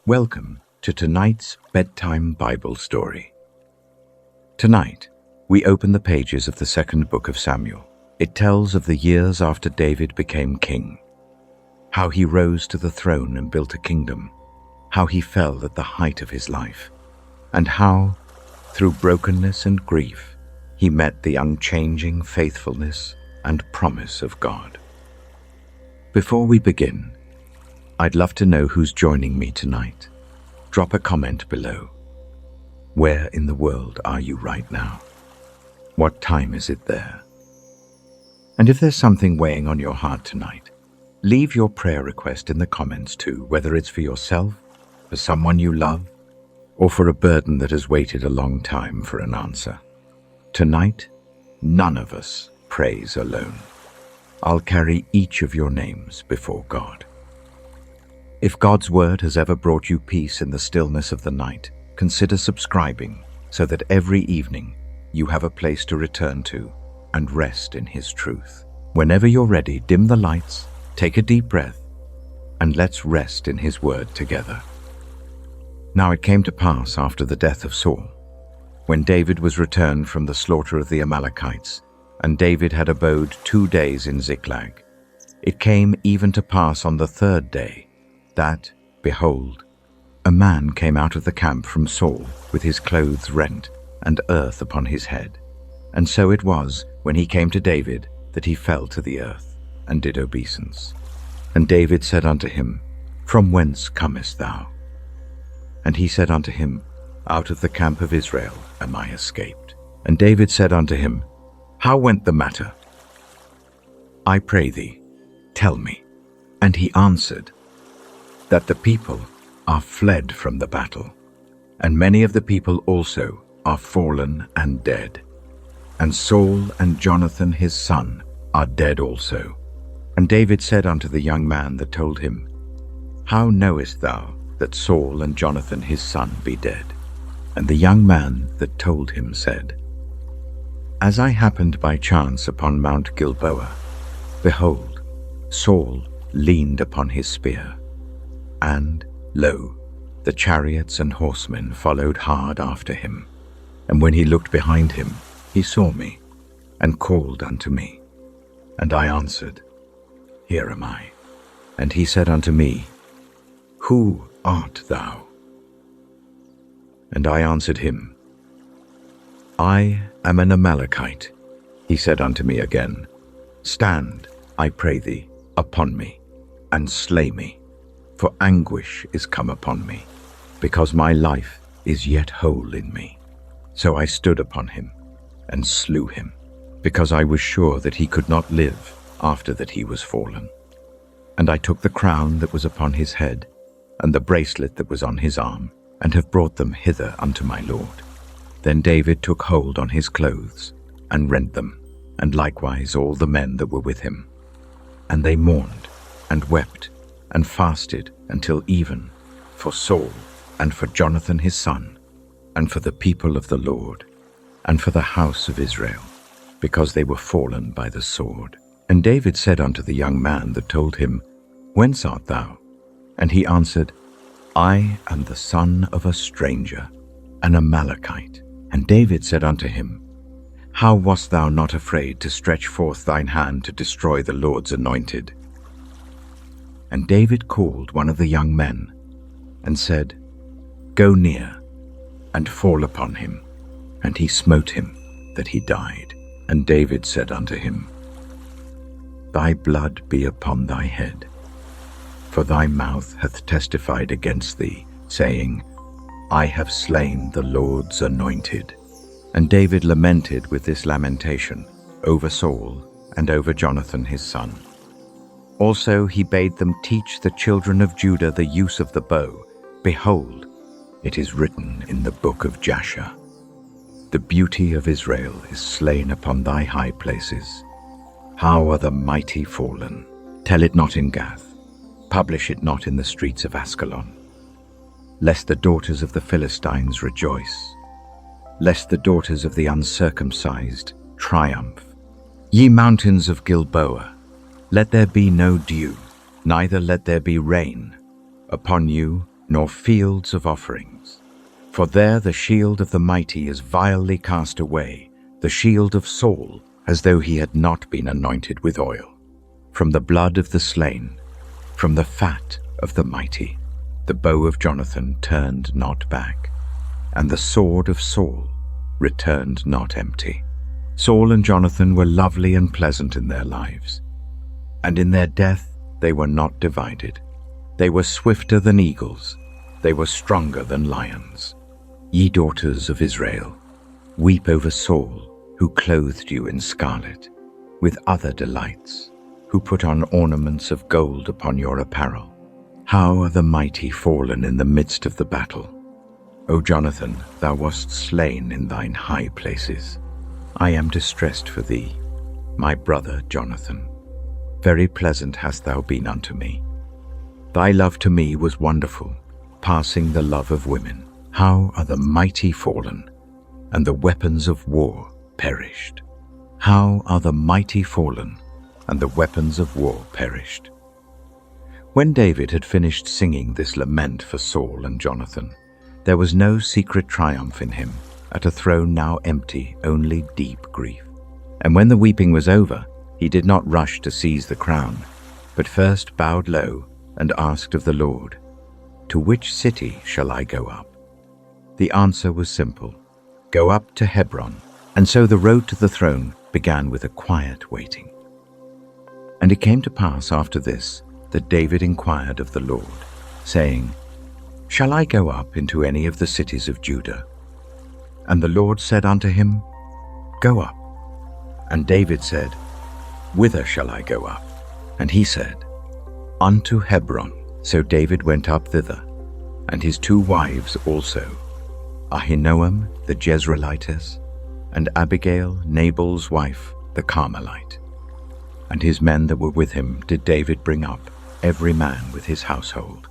Welcome to tonight's Bedtime Bible story. Tonight, we open the pages of the second book of Samuel. It tells of the years after David became king, how he rose to the throne and built a kingdom, how he fell at the height of his life, and how, through brokenness and grief, he met the unchanging faithfulness and promise of God. Before we begin, I'd love to know who's joining me tonight. Drop a comment below. Where in the world are you right now? What time is it there? And if there's something weighing on your heart tonight, leave your prayer request in the comments too, whether it's for yourself, for someone you love, or for a burden that has waited a long time for an answer. Tonight, none of us prays alone. I'll carry each of your names before God. If God's word has ever brought you peace in the stillness of the night, consider subscribing so that every evening you have a place to return to and rest in His truth. Whenever you're ready, dim the lights, take a deep breath, and let's rest in His word together. Now it came to pass after the death of Saul, when David was returned from the slaughter of the Amalekites, and David had abode 2 days in Ziklag. It came even to pass on the third day, that, behold, a man came out of the camp from Saul with his clothes rent and earth upon his head. And so it was, when he came to David, that he fell to the earth and did obeisance. And David said unto him, From whence comest thou? And he said unto him, Out of the camp of Israel am I escaped. And David said unto him, How went the matter? I pray thee, tell me. And he answered, That the people are fled from the battle, and many of the people also are fallen and dead. And Saul and Jonathan his son are dead also. And David said unto the young man that told him, How knowest thou that Saul and Jonathan his son be dead? And the young man that told him said, As I happened by chance upon Mount Gilboa, behold, Saul leaned upon his spear, and, lo, the chariots and horsemen followed hard after him. And when he looked behind him, he saw me, and called unto me. And I answered, Here am I. And he said unto me, Who art thou? And I answered him, I am an Amalekite. He said unto me again, Stand, I pray thee, upon me, and slay me. For anguish is come upon me, because my life is yet whole in me. So I stood upon him, and slew him, because I was sure that he could not live after that he was fallen. And I took the crown that was upon his head, and the bracelet that was on his arm, and have brought them hither unto my Lord. Then David took hold on his clothes, and rent them, and likewise all the men that were with him. And they mourned, and wept, and fasted until even, for Saul, and for Jonathan his son, and for the people of the Lord, and for the house of Israel, because they were fallen by the sword. And David said unto the young man that told him, Whence art thou? And he answered, I am the son of a stranger, an Amalekite. And David said unto him, How wast thou not afraid to stretch forth thine hand to destroy the Lord's anointed? And David called one of the young men, and said, Go near, and fall upon him. And he smote him, that he died. And David said unto him, Thy blood be upon thy head, for thy mouth hath testified against thee, saying, I have slain the Lord's anointed. And David lamented with this lamentation over Saul and over Jonathan his son. Also he bade them teach the children of Judah the use of the bow. Behold, it is written in the book of Jasher, The beauty of Israel is slain upon thy high places. How are the mighty fallen? Tell it not in Gath, publish it not in the streets of Askelon. Lest the daughters of the Philistines rejoice, lest the daughters of the uncircumcised triumph. Ye mountains of Gilboa, let there be no dew, neither let there be rain. Upon you nor fields of offerings. For there the shield of the mighty is vilely cast away, the shield of Saul, as though he had not been anointed with oil. From the blood of the slain, from the fat of the mighty, the bow of Jonathan turned not back, and the sword of Saul returned not empty. Saul and Jonathan were lovely and pleasant in their lives, and in their death they were not divided. They were swifter than eagles, they were stronger than lions. Ye daughters of Israel, weep over Saul, who clothed you in scarlet, with other delights, who put on ornaments of gold upon your apparel. How are the mighty fallen in the midst of the battle! O Jonathan, thou wast slain in thine high places. I am distressed for thee, my brother Jonathan. Very pleasant hast thou been unto me. Thy love to me was wonderful, passing the love of women. How are the mighty fallen, and the weapons of war perished! How are the mighty fallen, and the weapons of war perished! When David had finished singing this lament for Saul and Jonathan, there was no secret triumph in him. At a throne now empty, only deep grief. And when the weeping was over, he did not rush to seize the crown, but first bowed low and asked of the Lord, "To which city shall I go up?" The answer was simple: go up to Hebron. And so the road to the throne began with a quiet waiting. And it came to pass after this that David inquired of the Lord, saying, "Shall I go up into any of the cities of Judah?" And the Lord said unto him, "Go up." And David said, "Whither shall I go up?" And he said, "Unto Hebron." So David went up thither, and his 2 wives also, Ahinoam the Jezreelitess, and Abigail Nabal's wife, the Carmelite. And his men that were with him did David bring up, every man with his household.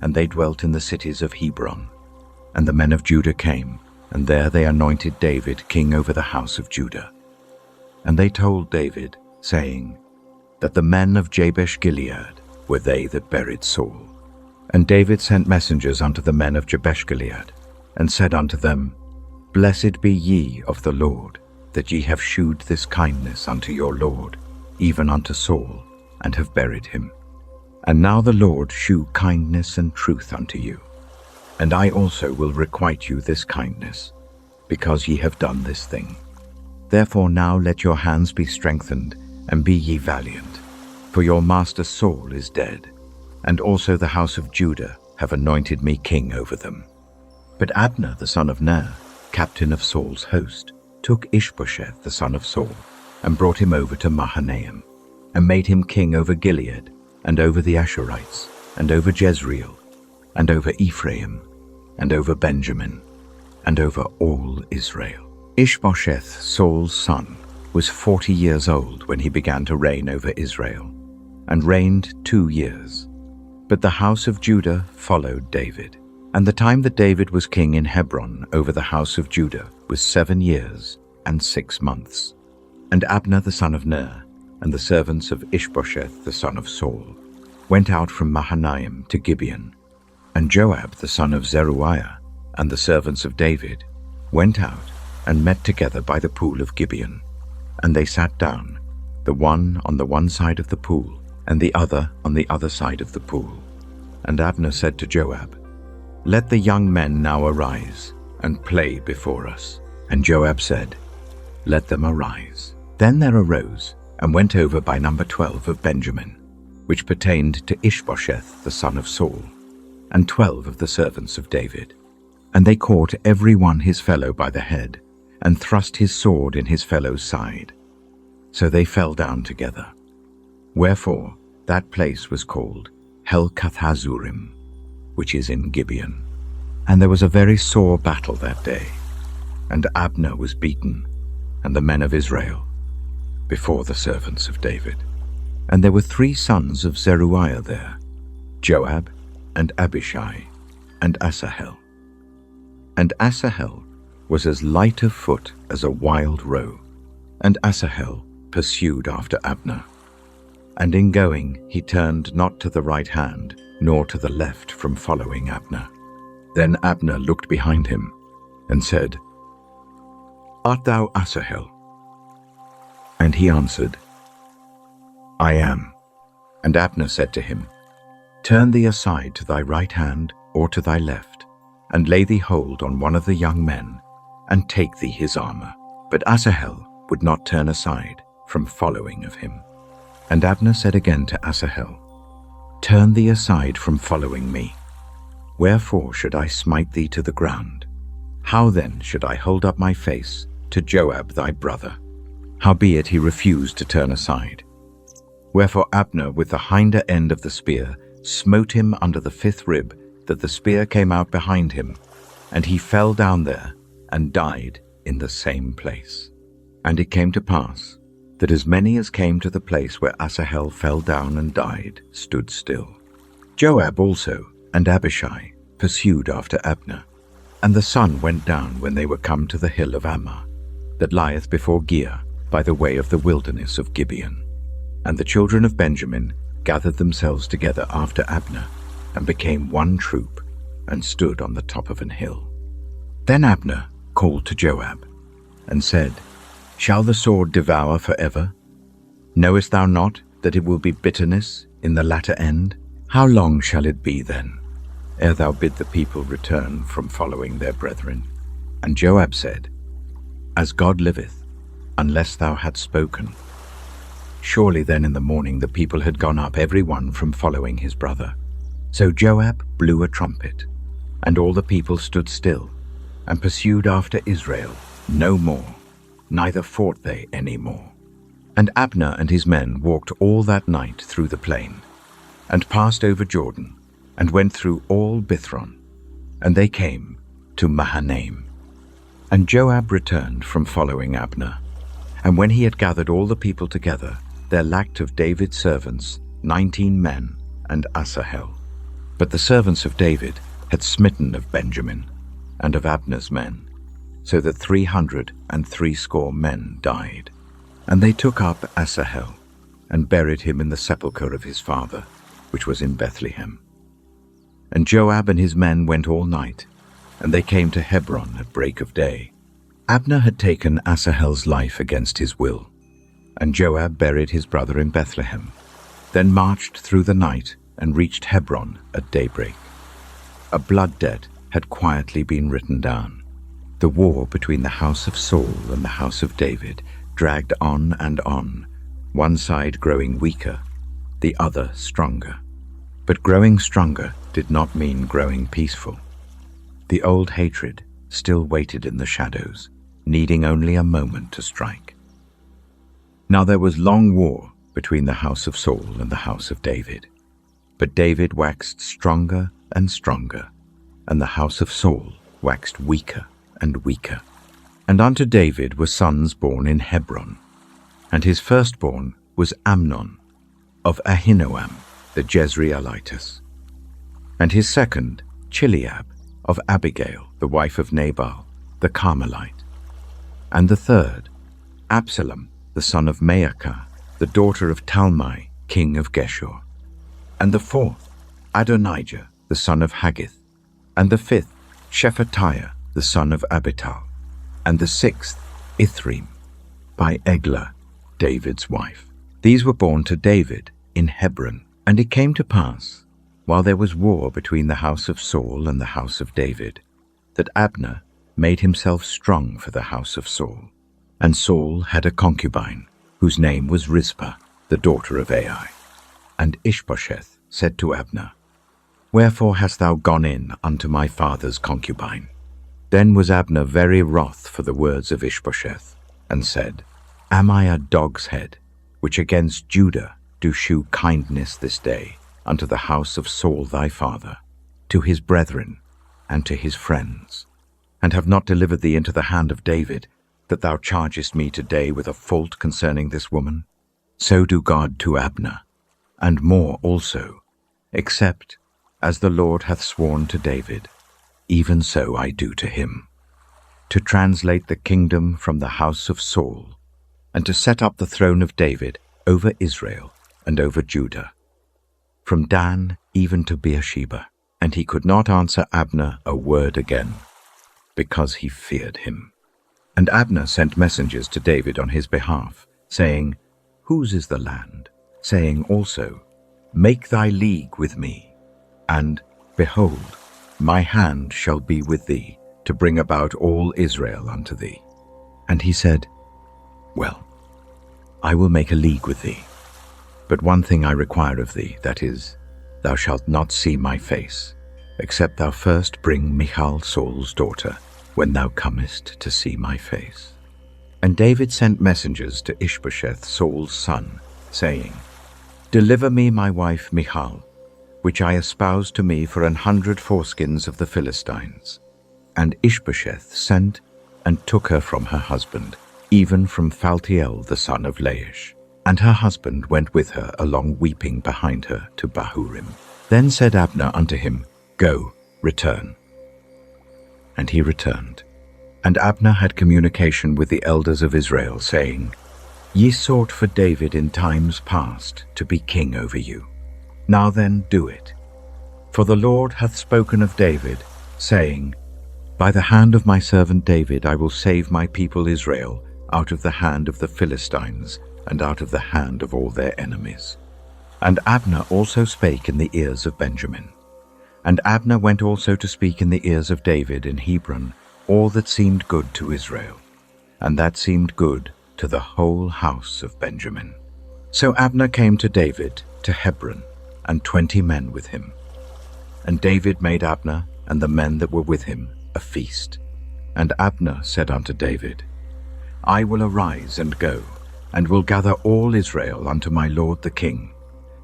And they dwelt in the cities of Hebron. And the men of Judah came, and there they anointed David king over the house of Judah. And they told David, saying, that the men of Jabesh Gilead were they that buried Saul. And David sent messengers unto the men of Jabesh Gilead, and said unto them, Blessed be ye of the Lord, that ye have shewed this kindness unto your Lord, even unto Saul, and have buried him. And now the Lord shew kindness and truth unto you. And I also will requite you this kindness, because ye have done this thing. Therefore now let your hands be strengthened, and be ye valiant. For your master Saul is dead, and also the house of Judah have anointed me king over them. But Abner the son of Ner, captain of Saul's host, took Ishbosheth the son of Saul, and brought him over to Mahanaim, and made him king over Gilead, and over the Asherites, and over Jezreel, and over Ephraim, and over Benjamin, and over all Israel. Ishbosheth, Saul's son, was 40 years old when he began to reign over Israel, and reigned 2 years. But the house of Judah followed David. And the time that David was king in Hebron over the house of Judah was 7 years and 6 months. And Abner the son of Ner, and the servants of Ishbosheth the son of Saul, went out from Mahanaim to Gibeon. And Joab the son of Zeruiah, and the servants of David, went out and met together by the pool of Gibeon. And they sat down, the one on the one side of the pool, and the other on the other side of the pool. And Abner said to Joab, Let the young men now arise, and play before us. And Joab said, Let them arise. Then there arose, and went over by number 12 of Benjamin, which pertained to Ishbosheth the son of Saul, and 12 of the servants of David. And they caught every one his fellow by the head, and thrust his sword in his fellow's side. So they fell down together. Wherefore that place was called Helkath-Hazurim, which is in Gibeon. And there was a very sore battle that day, and Abner was beaten, and the men of Israel, before the servants of David. And there were 3 sons of Zeruiah there, Joab, and Abishai, and Asahel. And Asahel was as light of foot as a wild roe, and Asahel pursued after Abner. And in going he turned not to the right hand, nor to the left from following Abner. Then Abner looked behind him and said, "Art thou Asahel?" And he answered, "I am." And Abner said to him, "Turn thee aside to thy right hand or to thy left, and lay thee hold on one of the young men, and take thee his armor." But Asahel would not turn aside from following of him. And Abner said again to Asahel, "Turn thee aside from following me. Wherefore should I smite thee to the ground? How then should I hold up my face to Joab thy brother?" Howbeit he refused to turn aside. Wherefore Abner with the hinder end of the spear smote him under the 5th rib, that the spear came out behind him, and he fell down there and died in the same place. And it came to pass that as many as came to the place where Asahel fell down and died stood still. Joab also and Abishai pursued after Abner, and the sun went down when they were come to the hill of Ammah, that lieth before Giah, by the way of the wilderness of Gibeon. And the children of Benjamin gathered themselves together after Abner, and became one troop, and stood on the top of an hill. Then Abner called to Joab, and said, "Shall the sword devour forever? Knowest thou not that it will be bitterness in the latter end? How long shall it be then, ere thou bid the people return from following their brethren?" And Joab said, "As God liveth, unless thou hadst spoken." Surely then in the morning the people had gone up every one from following his brother. So Joab blew a trumpet, and all the people stood still, and pursued after Israel no more, neither fought they any more. And Abner and his men walked all that night through the plain, and passed over Jordan, and went through all Bithron, and they came to Mahanaim. And Joab returned from following Abner. And when he had gathered all the people together, there lacked of David's servants 19 men and Asahel. But the servants of David had smitten of Benjamin and of Abner's men, so that 360 men died. And they took up Asahel, and buried him in the sepulchre of his father, which was in Bethlehem. And Joab and his men went all night, and they came to Hebron at break of day. Abner had taken Asahel's life against his will, and Joab buried his brother in Bethlehem, then marched through the night and reached Hebron at daybreak. A blood debt had quietly been written down. The war between the house of Saul and the house of David dragged on and on, one side growing weaker, the other stronger. But growing stronger did not mean growing peaceful. The old hatred still waited in the shadows, needing only a moment to strike. Now there was long war between the house of Saul and the house of David. But David waxed stronger and stronger, and the house of Saul waxed weaker and weaker. And unto David were sons born in Hebron, and his firstborn was Amnon, of Ahinoam the Jezreelitess, and his second Chileab, of Abigail the wife of Nabal the Carmelite, and the third Absalom the son of Maacah, the daughter of Talmai king of Geshur, and the fourth Adonijah the son of Haggith, and the fifth Shephatiah the son of Abital, and the sixth Ephraim by Eglah, David's wife. These were born to David in Hebron. And it came to pass, while there was war between the house of Saul and the house of David, that Abner made himself strong for the house of Saul. And Saul had a concubine, whose name was Rizpah, the daughter of Ai. And Ishbosheth said to Abner, "Wherefore hast thou gone in unto my father's concubine?" Then was Abner very wroth for the words of Ishbosheth, and said, "Am I a dog's head, which against Judah do shew kindness this day unto the house of Saul thy father, to his brethren, and to his friends, and have not delivered thee into the hand of David, that thou chargest me today with a fault concerning this woman? So do God to Abner, and more also, except, as the Lord hath sworn to David, even so I do to him, to translate the kingdom from the house of Saul, and to set up the throne of David over Israel and over Judah, from Dan even to Beersheba. And he could not answer Abner a word again, because he feared him. And Abner sent messengers to David on his behalf, saying, Whose is the land? Saying also, Make thy league with me. And, behold, my hand shall be with thee, to bring about all Israel unto thee. And he said, Well, I will make a league with thee. But one thing I require of thee, that is, thou shalt not see my face, except thou first bring Michal Saul's daughter, when thou comest to see my face. And David sent messengers to Ishbosheth Saul's son, saying, Deliver me my wife Michal, which I espoused to me for 100 foreskins of the Philistines. And Ishbosheth sent and took her from her husband, even from Phaltiel the son of Laish. And her husband went with her along weeping behind her to Bahurim. Then said Abner unto him, Go, return. And he returned. And Abner had communication with the elders of Israel, saying, Ye sought for David in times past to be king over you. Now then do it. For the Lord hath spoken of David, saying, By the hand of my servant David I will save my people Israel out of the hand of the Philistines, and out of the hand of all their enemies. And Abner also spake in the ears of Benjamin. And Abner went also to speak in the ears of David in Hebron all that seemed good to Israel, and that seemed good to the whole house of Benjamin. So Abner came to David to Hebron, and 20 men with him. And David made Abner and the men that were with him a feast. And Abner said unto David, I will arise and go, and will gather all Israel unto my lord the king,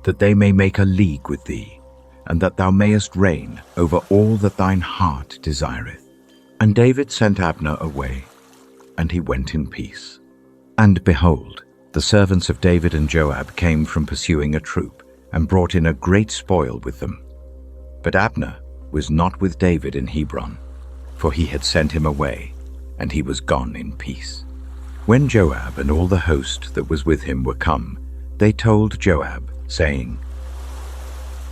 that they may make a league with thee, and that thou mayest reign over all that thine heart desireth. And David sent Abner away, and he went in peace. And behold, the servants of David and Joab came from pursuing a troop, and brought in a great spoil with them. But Abner was not with David in Hebron, for he had sent him away, and he was gone in peace. When Joab and all the host that was with him were come, they told Joab, saying,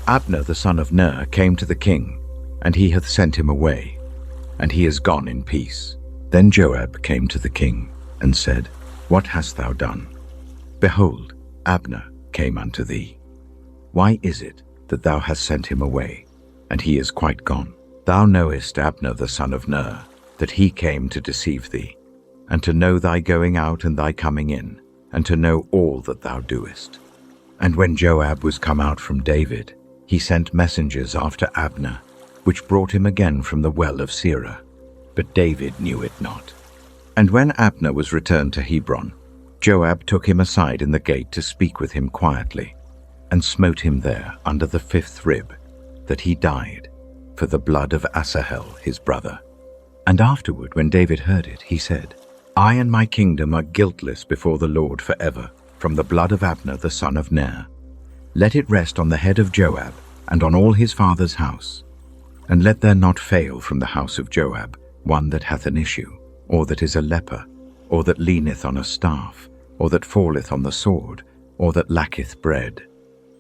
Abner the son of Ner came to the king, and he hath sent him away, and he is gone in peace. Then Joab came to the king, and said, What hast thou done? Behold, Abner came unto thee. Why is it that thou hast sent him away, and he is quite gone? Thou knowest Abner the son of Ner, that he came to deceive thee, and to know thy going out and thy coming in, and to know all that thou doest. And when Joab was come out from David, he sent messengers after Abner, which brought him again from the well of Sirah. But David knew it not. And when Abner was returned to Hebron, Joab took him aside in the gate to speak with him quietly, and smote him there under the 5th rib, that he died, for the blood of Asahel his brother. And afterward, when David heard it, he said, I and my kingdom are guiltless before the Lord forever, from the blood of Abner the son of Ner. Let it rest on the head of Joab, and on all his father's house. And let there not fail from the house of Joab one that hath an issue, or that is a leper, or that leaneth on a staff, or that falleth on the sword, or that lacketh bread.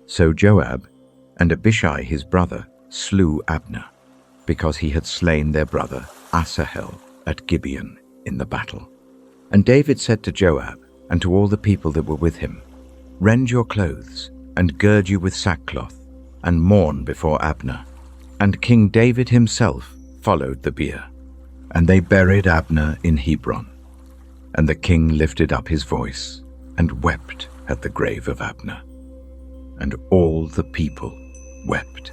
So Joab and Abishai his brother slew Abner, because he had slain their brother Asahel at Gibeon in the battle. And David said to Joab, and to all the people that were with him, Rend your clothes, and gird you with sackcloth, and mourn before Abner. And King David himself followed the bier. And they buried Abner in Hebron. And the king lifted up his voice, and wept at the grave of Abner. And all the people wept.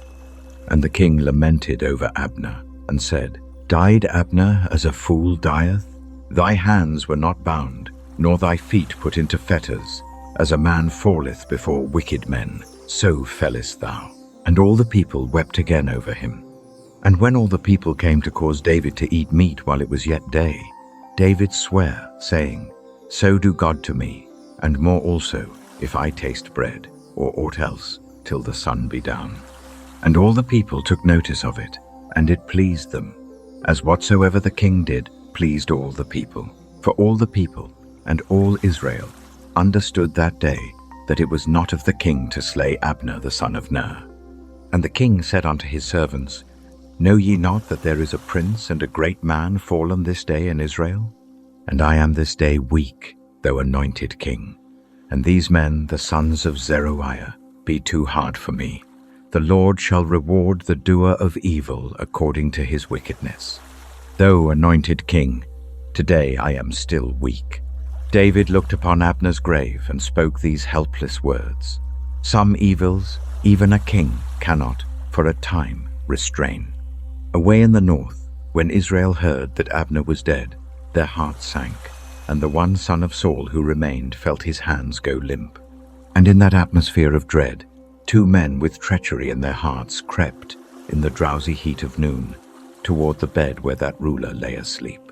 And the king lamented over Abner, and said, Died Abner as a fool dieth? Thy hands were not bound, nor thy feet put into fetters. As a man falleth before wicked men, so fellest thou. And all the people wept again over him. And when all the people came to cause David to eat meat while it was yet day, David sware, saying, So do God to me, and more also, if I taste bread, or aught else, till the sun be down. And all the people took notice of it, and it pleased them, as whatsoever the king did pleased all the people. For all the people and all Israel understood that day that it was not of the king to slay Abner the son of Ner. And the king said unto his servants, Know ye not that there is a prince and a great man fallen this day in Israel? And I am this day weak, though anointed king. And these men, the sons of Zeruiah, be too hard for me. The Lord shall reward the doer of evil according to his wickedness. Though anointed king, today I am still weak. David looked upon Abner's grave and spoke these helpless words. Some evils, even a king cannot, for a time, restrain. Away in the north, when Israel heard that Abner was dead, their hearts sank, and the one son of Saul who remained felt his hands go limp. And in that atmosphere of dread, 2 men with treachery in their hearts crept, in the drowsy heat of noon, toward the bed where that ruler lay asleep.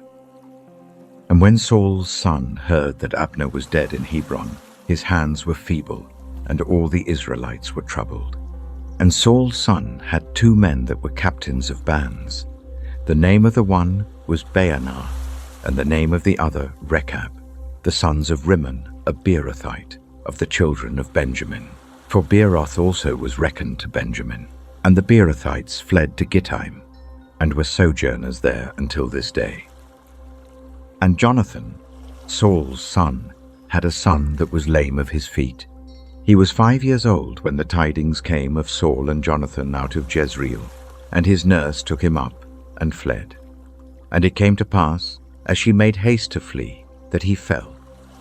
And when Saul's son heard that Abner was dead in Hebron, his hands were feeble, and all the Israelites were troubled. And Saul's son had 2 men that were captains of bands. The name of the one was Baanah, and the name of the other Rechab, the sons of Rimmon, a Beerothite, of the children of Benjamin. For Beeroth also was reckoned to Benjamin. And the Beerothites fled to Gittaim, and were sojourners there until this day. And Jonathan, Saul's son, had a son that was lame of his feet. He was 5 years old when the tidings came of Saul and Jonathan out of Jezreel, and his nurse took him up and fled. And it came to pass, as she made haste to flee, that he fell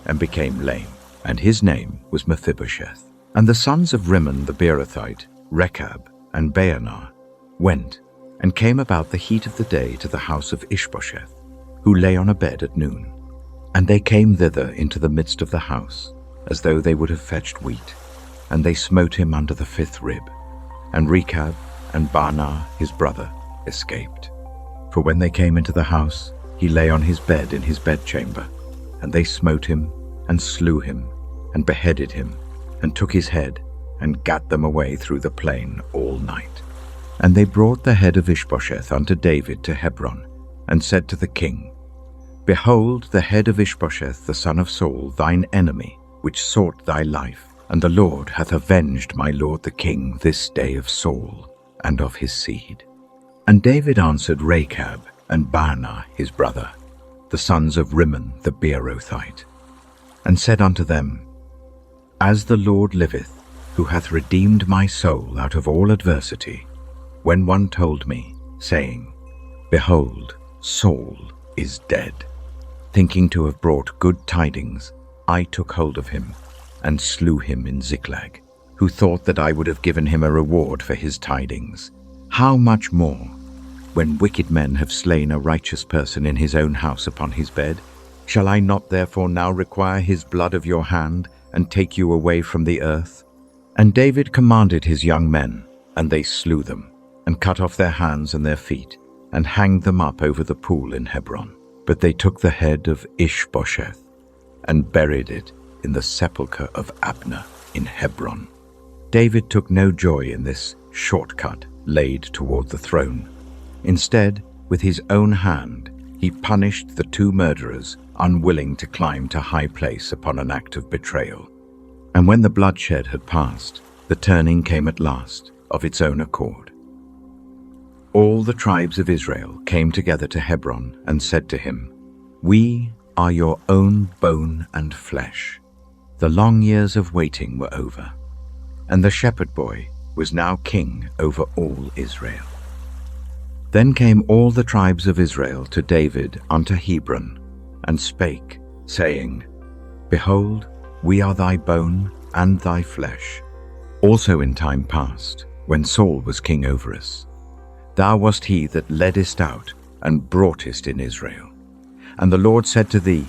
and became lame, and his name was Mephibosheth. And the sons of Rimmon the Beerothite, Rechab and Baanah, went and came about the heat of the day to the house of Ishbosheth, who lay on a bed at noon. And they came thither into the midst of the house, as though they would have fetched wheat, and they smote him under the 5th rib. And Rechab and Baanah his brother escaped. For when they came into the house, he lay on his bed in his bedchamber, and they smote him, and slew him, and beheaded him, and took his head, and gat them away through the plain all night. And they brought the head of Ishbosheth unto David to Hebron, and said to the king, Behold the head of Ishbosheth the son of Saul, thine enemy, which sought thy life, and the Lord hath avenged my lord the king this day of Saul, and of his seed. And David answered Rechab and Baanah his brother, the sons of Rimmon the Beerothite, and said unto them, As the Lord liveth, who hath redeemed my soul out of all adversity, when one told me, saying, Behold, Saul is dead, thinking to have brought good tidings, I took hold of him, and slew him in Ziklag, who thought that I would have given him a reward for his tidings. How much more, when wicked men have slain a righteous person in his own house upon his bed? Shall I not therefore now require his blood of your hand, and take you away from the earth? And David commanded his young men, and they slew them, and cut off their hands and their feet, and hanged them up over the pool in Hebron. But they took the head of Ishbosheth, and buried it in the sepulchre of Abner in Hebron. David took no joy in this shortcut laid toward the throne. Instead, with his own hand, he punished the 2 murderers unwilling to climb to high place upon an act of betrayal. And when the bloodshed had passed, the turning came at last of its own accord. All the tribes of Israel came together to Hebron and said to him, We are your own bone and flesh. The long years of waiting were over, and the shepherd boy was now king over all Israel. Then came all the tribes of Israel to David unto Hebron, and spake, saying, Behold, we are thy bone and thy flesh. Also in time past, when Saul was king over us, thou wast he that leddest out and broughtest in Israel. And the Lord said to thee,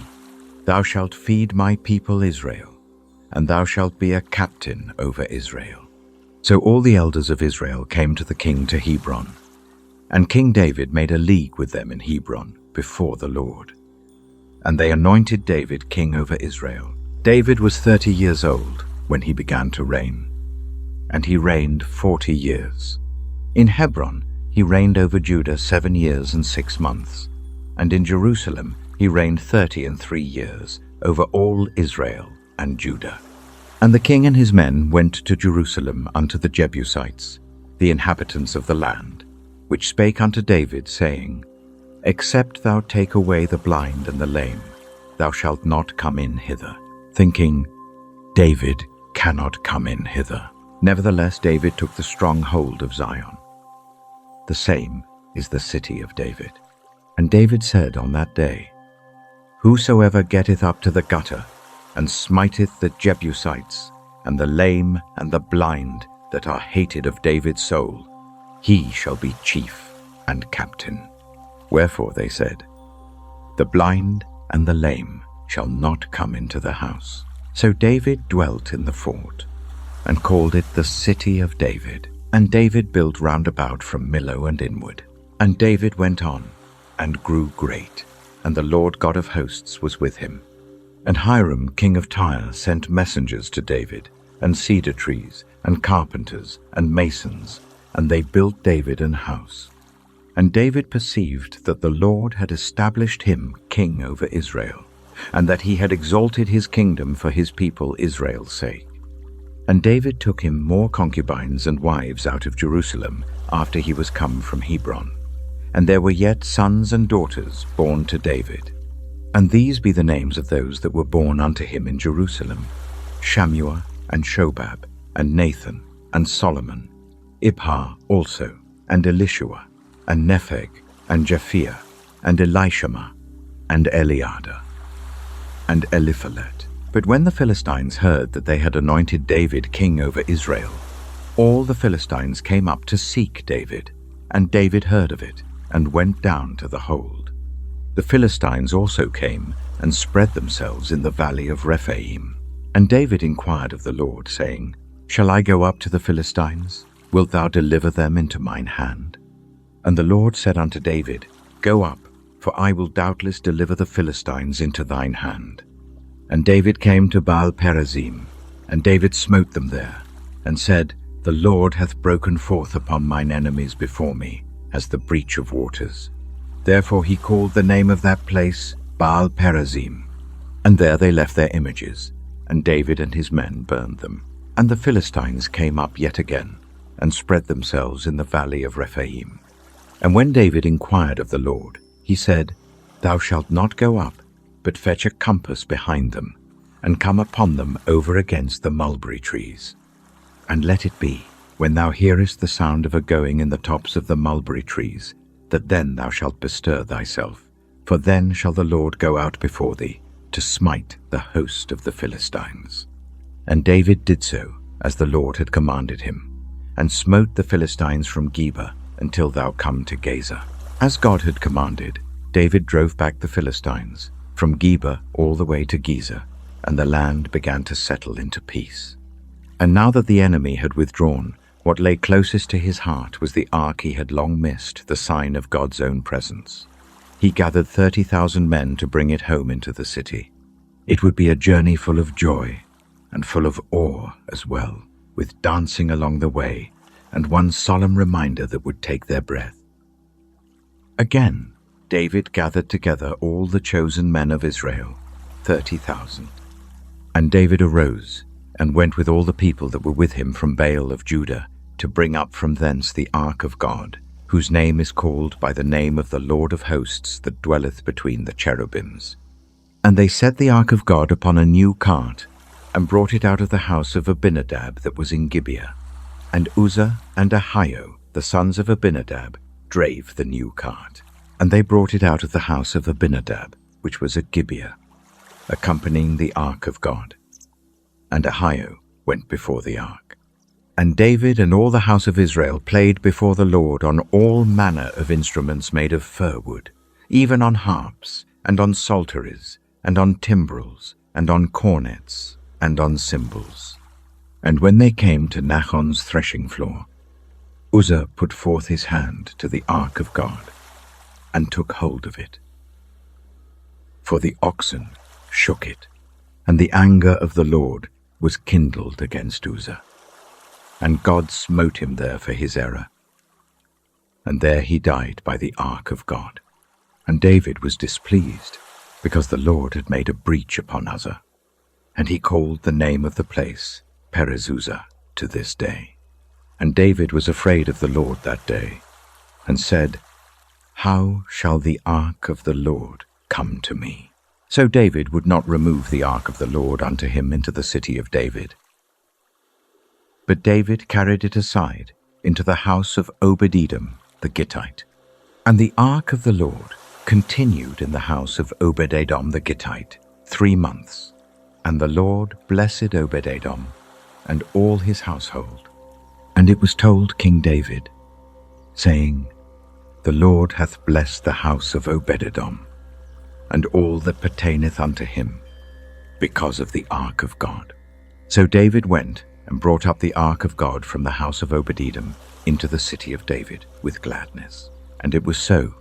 Thou shalt feed my people Israel, and thou shalt be a captain over Israel. So all the elders of Israel came to the king to Hebron, and King David made a league with them in Hebron before the Lord. And they anointed David king over Israel. David was 30 years old when he began to reign, and he reigned 40 years. In Hebron he reigned over Judah 7 years and 6 months, and in Jerusalem he reigned 33 years over all Israel and Judah. And the king and his men went to Jerusalem unto the Jebusites, the inhabitants of the land, which spake unto David, saying, Except thou take away the blind and the lame, thou shalt not come in hither, thinking, David cannot come in hither. Nevertheless David took the strong hold of Zion. The same is the city of David. And David said on that day, Whosoever getteth up to the gutter, and smiteth the Jebusites, and the lame and the blind that are hated of David's soul, he shall be chief and captain. Wherefore they said, The blind and the lame shall not come into the house. So David dwelt in the fort, and called it the city of David. And David built round about from Millo and inward. And David went on, and grew great, and the Lord God of hosts was with him. And Hiram king of Tyre sent messengers to David, and cedar trees, and carpenters, and masons, and they built David an house. And David perceived that the Lord had established him king over Israel, and that he had exalted his kingdom for his people Israel's sake. And David took him more concubines and wives out of Jerusalem after he was come from Hebron. And there were yet sons and daughters born to David. And these be the names of those that were born unto him in Jerusalem: Shammua, and Shobab, and Nathan, and Solomon, Ibhar also, and Elishua, and Nepheg, and Japhia, and Elishama, and Eliada, and Eliphalet. But when the Philistines heard that they had anointed David king over Israel, all the Philistines came up to seek David, and David heard of it, and went down to the hold. The Philistines also came, and spread themselves in the valley of Rephaim. And David inquired of the Lord, saying, Shall I go up to the Philistines? Wilt thou deliver them into mine hand? And the Lord said unto David, Go up, for I will doubtless deliver the Philistines into thine hand. And David came to Baal-perazim, and David smote them there, and said, The Lord hath broken forth upon mine enemies before me, as the breach of waters. Therefore he called the name of that place Baal-perazim. And there they left their images, and David and his men burned them. And the Philistines came up yet again, and spread themselves in the valley of Rephaim. And when David inquired of the Lord, he said, Thou shalt not go up, but fetch a compass behind them, and come upon them over against the mulberry trees. And let it be, when thou hearest the sound of a going in the tops of the mulberry trees, that then thou shalt bestir thyself, for then shall the Lord go out before thee, to smite the host of the Philistines. And David did so, as the Lord had commanded him, and smote the Philistines from Geba until thou come to Gaza. As God had commanded, David drove back the Philistines, from Geba all the way to Gaza, and the land began to settle into peace. And now that the enemy had withdrawn, what lay closest to his heart was the ark he had long missed, the sign of God's own presence. He gathered 30,000 men to bring it home into the city. It would be a journey full of joy, and full of awe as well, with dancing along the way, and one solemn reminder that would take their breath. Again, David gathered together all the chosen men of Israel, 30,000. And David arose, and went with all the people that were with him from Baal of Judah, to bring up from thence the Ark of God, whose name is called by the name of the Lord of hosts that dwelleth between the cherubims. And they set the Ark of God upon a new cart, and brought it out of the house of Abinadab that was in Gibeah. And Uzzah and Ahio, the sons of Abinadab, drave the new cart. And they brought it out of the house of Abinadab, which was at Gibeah, accompanying the Ark of God. And Ahio went before the ark. And David and all the house of Israel played before the Lord on all manner of instruments made of fir wood, even on harps, and on psalteries, and on timbrels, and on cornets, and on cymbals. And when they came to Nachon's threshing floor, Uzzah put forth his hand to the Ark of God, and took hold of it. For the oxen shook it, and the anger of the Lord was kindled against Uzzah. And God smote him there for his error. And there he died by the Ark of God. And David was displeased, because the Lord had made a breach upon Uzzah. And he called the name of the place Perez Uzzah to this day. And David was afraid of the Lord that day, and said, "How shall the ark of the Lord come to me?" So David would not remove the ark of the Lord unto him into the city of David. But David carried it aside into the house of Obed-Edom the Gittite. And the ark of the Lord continued in the house of Obed-Edom the Gittite 3 months. And the Lord blessed Obed-Edom and all his household. And it was told King David, saying, "The Lord hath blessed the house of Obed-Edom, and all that pertaineth unto him, because of the ark of God." So David went and brought up the ark of God from the house of Obed-Edom into the city of David with gladness. And it was so,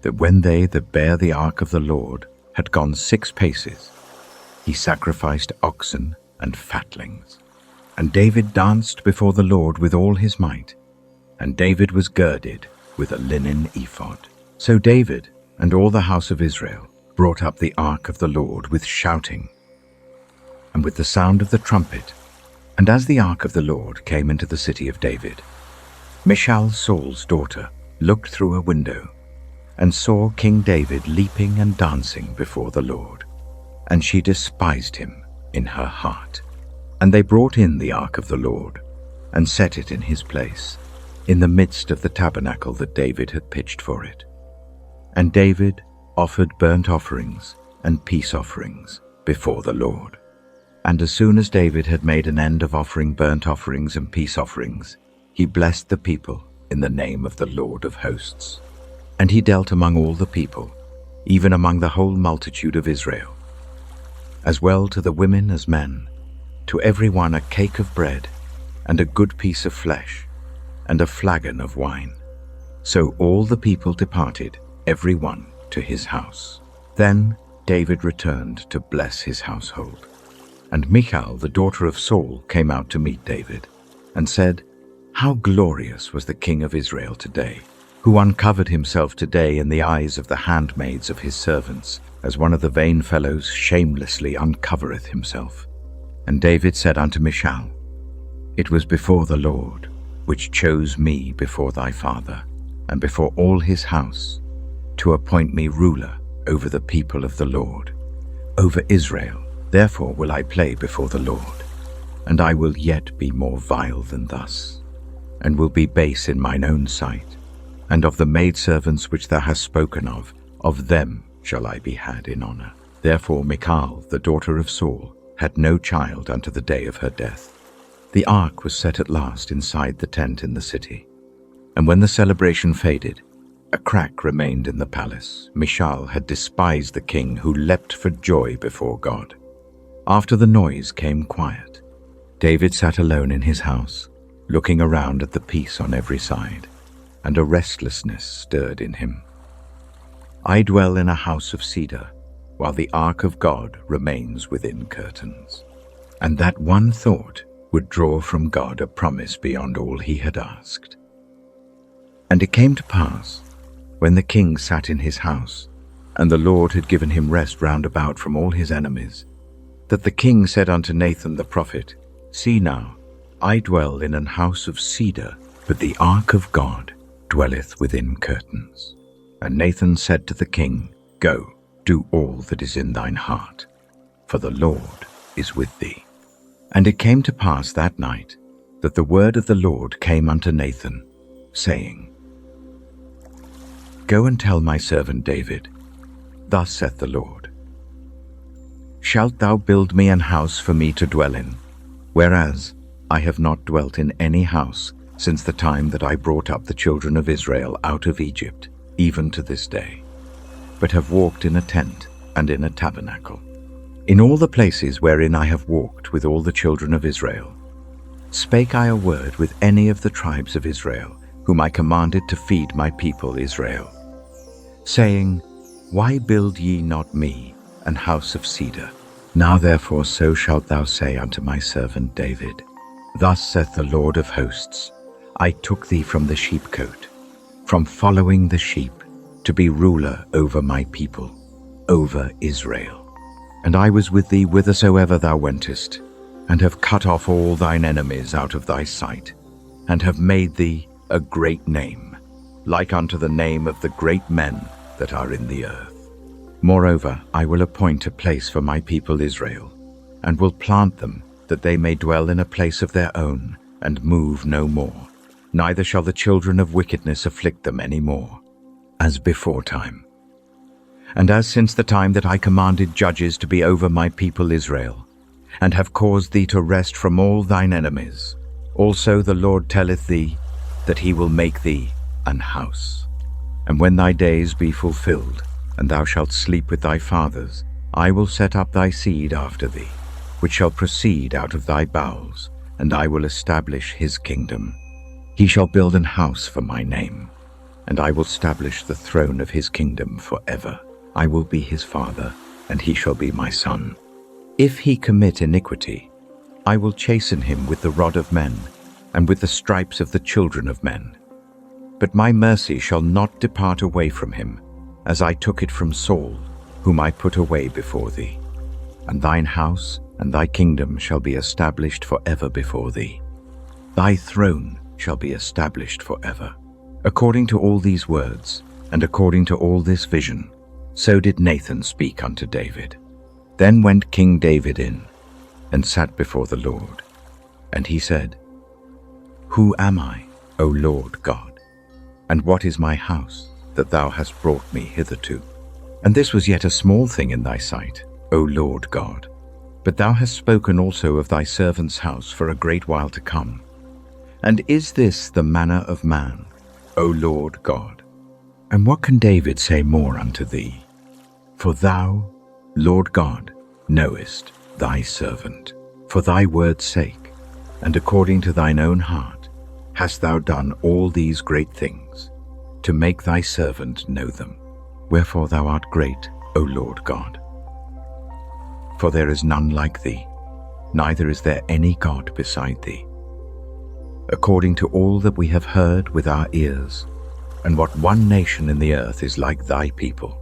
that when they that bare the ark of the Lord had gone 6 paces, he sacrificed oxen and fatlings. And David danced before the Lord with all his might, and David was girded with a linen ephod. So David and all the house of Israel brought up the ark of the Lord with shouting, and with the sound of the trumpet. And as the ark of the Lord came into the city of David, Michal, Saul's daughter, looked through a window, and saw King David leaping and dancing before the Lord, and she despised him in her heart. And they brought in the ark of the Lord, and set it in his place, in the midst of the tabernacle that David had pitched for it. And David offered burnt offerings and peace offerings before the Lord. And as soon as David had made an end of offering burnt offerings and peace offerings, he blessed the people in the name of the Lord of hosts. And he dealt among all the people, even among the whole multitude of Israel, as well to the women as men, to every one a cake of bread, and a good piece of flesh, and a flagon of wine. So all the people departed, every one to his house. Then David returned to bless his household. And Michal, the daughter of Saul, came out to meet David, and said, "How glorious was the king of Israel today, who uncovered himself today in the eyes of the handmaids of his servants, as one of the vain fellows shamelessly uncovereth himself." And David said unto Michal, "It was before the Lord, which chose me before thy father, and before all his house, to appoint me ruler over the people of the Lord, over Israel. Therefore will I play before the Lord, and I will yet be more vile than thus, and will be base in mine own sight. And of the maidservants which thou hast spoken of them shall I be had in honor." Therefore Michal, the daughter of Saul, had no child unto the day of her death. The ark was set at last inside the tent in the city. And when the celebration faded, a crack remained in the palace. Michal had despised the king, who leapt for joy before God. After the noise came quiet. David sat alone in his house, looking around at the peace on every side, and a restlessness stirred in him. "I dwell in a house of cedar, while the ark of God remains within curtains." And that one thought would draw from God a promise beyond all he had asked. And it came to pass, when the king sat in his house, and the Lord had given him rest round about from all his enemies, that the king said unto Nathan the prophet, "See now, I dwell in an house of cedar, but the ark of God dwelleth within curtains." And Nathan said to the king, "Go, do all that is in thine heart, for the Lord is with thee." And it came to pass that night, that the word of the Lord came unto Nathan, saying, "Go and tell my servant David, Thus saith the Lord, Shalt thou build me an house for me to dwell in, whereas I have not dwelt in any house since the time that I brought up the children of Israel out of Egypt, even to this day, but have walked in a tent and in a tabernacle. In all the places wherein I have walked with all the children of Israel, spake I a word with any of the tribes of Israel, whom I commanded to feed my people Israel, saying, Why build ye not me an house of cedar? Now therefore so shalt thou say unto my servant David, Thus saith the Lord of hosts, I took thee from the sheepcote, from following the sheep, to be ruler over my people, over Israel. And I was with thee whithersoever thou wentest, and have cut off all thine enemies out of thy sight. and have made thee a great name, like unto the name of the great men that are in the earth. Moreover, I will appoint a place for my people Israel, and will plant them, that they may dwell in a place of their own, and move no more. Neither shall the children of wickedness afflict them any more, as before time. And as since the time that I commanded judges to be over my people Israel, and have caused thee to rest from all thine enemies, also the Lord telleth thee that he will make thee an house. And when thy days be fulfilled, and thou shalt sleep with thy fathers, I will set up thy seed after thee, which shall proceed out of thy bowels, and I will establish his kingdom. He shall build an house for my name, and I will establish the throne of his kingdom forever. I will be his father, and he shall be my son. If he commit iniquity, I will chasten him with the rod of men, and with the stripes of the children of men. But my mercy shall not depart away from him, as I took it from Saul, whom I put away before thee. And thine house and thy kingdom shall be established forever before thee. Thy throne shall be established forever. According to all these words, and according to all this vision, so did Nathan speak unto David. Then went King David in, and sat before the Lord. And he said, Who am I, O Lord God? And what is my house, that thou hast brought me hitherto? And this was yet a small thing in thy sight, O Lord God. But thou hast spoken also of thy servant's house for a great while to come. And is this the manner of man, O Lord God? And what can David say more unto thee? For thou, Lord God, knowest thy servant. For thy word's sake, and according to thine own heart, hast thou done all these great things, to make thy servant know them. Wherefore thou art great, O Lord God. For there is none like thee, neither is there any God beside thee. According to all that we have heard with our ears, and what one nation in the earth is like thy people,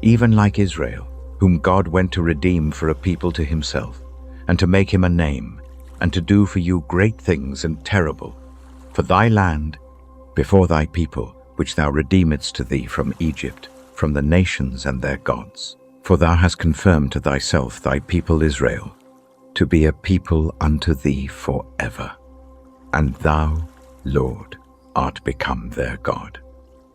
even like Israel, whom God went to redeem for a people to himself, and to make him a name, and to do for you great things and terrible, for thy land, before thy people, which thou redeemedst to thee from Egypt, from the nations and their gods. For thou hast confirmed to thyself thy people Israel, to be a people unto thee forever. And thou, Lord, art become their God.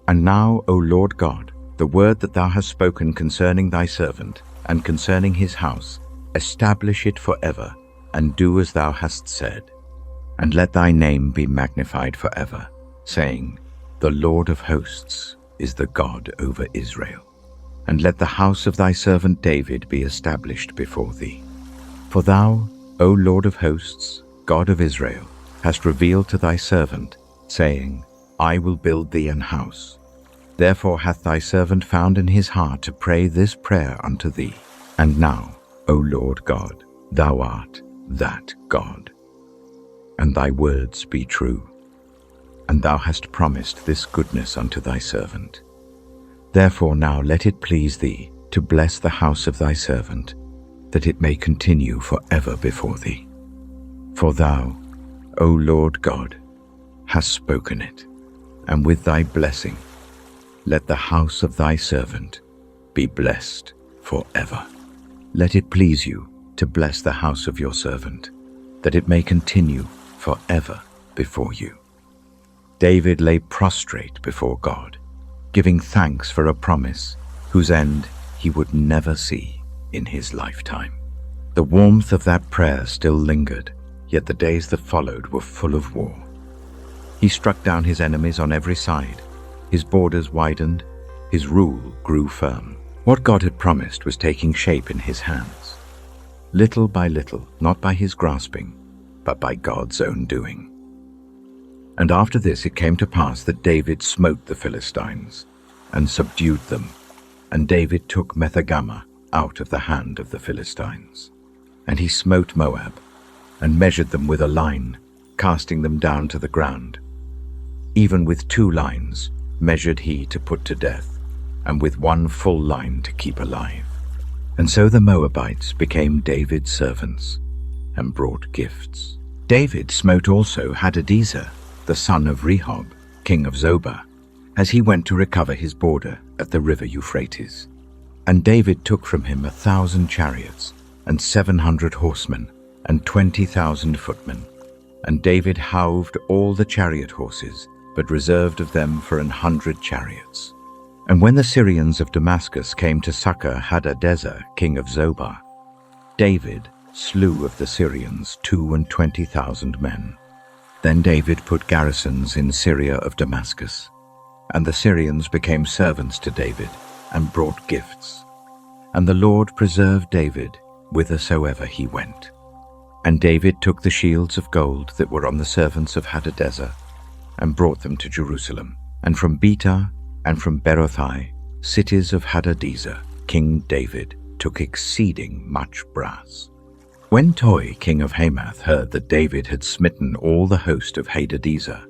And now, O Lord God, the word that thou hast spoken concerning thy servant, and concerning his house, establish it forever, and do as thou hast said. And let thy name be magnified forever, saying, The Lord of hosts is the God over Israel. And let the house of thy servant David be established before thee. For thou, O Lord of hosts, God of Israel, hast revealed to thy servant, saying, I will build thee an house. Therefore hath thy servant found in his heart to pray this prayer unto thee. And now, O Lord God, thou art that God. And thy words be true. And thou hast promised this goodness unto thy servant. Therefore now let it please thee to bless the house of thy servant, that it may continue forever before thee. For thou, O Lord God, hast spoken it, and with thy blessing let the house of thy servant be blessed forever. Let it please you to bless the house of your servant, that it may continue forever before you. David lay prostrate before God, giving thanks for a promise whose end he would never see in his lifetime. The warmth of that prayer still lingered, yet the days that followed were full of war. He struck down his enemies on every side. His borders widened, his rule grew firm. What God had promised was taking shape in his hands, little by little, not by his grasping, but by God's own doing. And after this it came to pass that David smote the Philistines, and subdued them, and David took Mephibosheth out of the hand of the Philistines. And he smote Moab, and measured them with a line, casting them down to the ground. Even with 2 lines measured he to put to death, and with 1 full line to keep alive. And so the Moabites became David's servants, and brought gifts. David smote also Hadadezer, the son of Rehob, king of Zobah, as he went to recover his border at the river Euphrates. And David took from him 1,000 chariots, and 700 horsemen, and 20,000 footmen. And David halved all the chariot horses, but reserved of them for 100 chariots. And when the Syrians of Damascus came to succor Hadadezer, king of Zobah, David slew of the Syrians 22,000 men. Then David put garrisons in Syria of Damascus, and the Syrians became servants to David, and brought gifts. And the Lord preserved David whithersoever he went. And David took the shields of gold that were on the servants of Hadadezer, and brought them to Jerusalem, and from Betah, and from Berothai, cities of Hadadezer, King David took exceeding much brass. When Toi, king of Hamath, heard that David had smitten all the host of Hadadezer,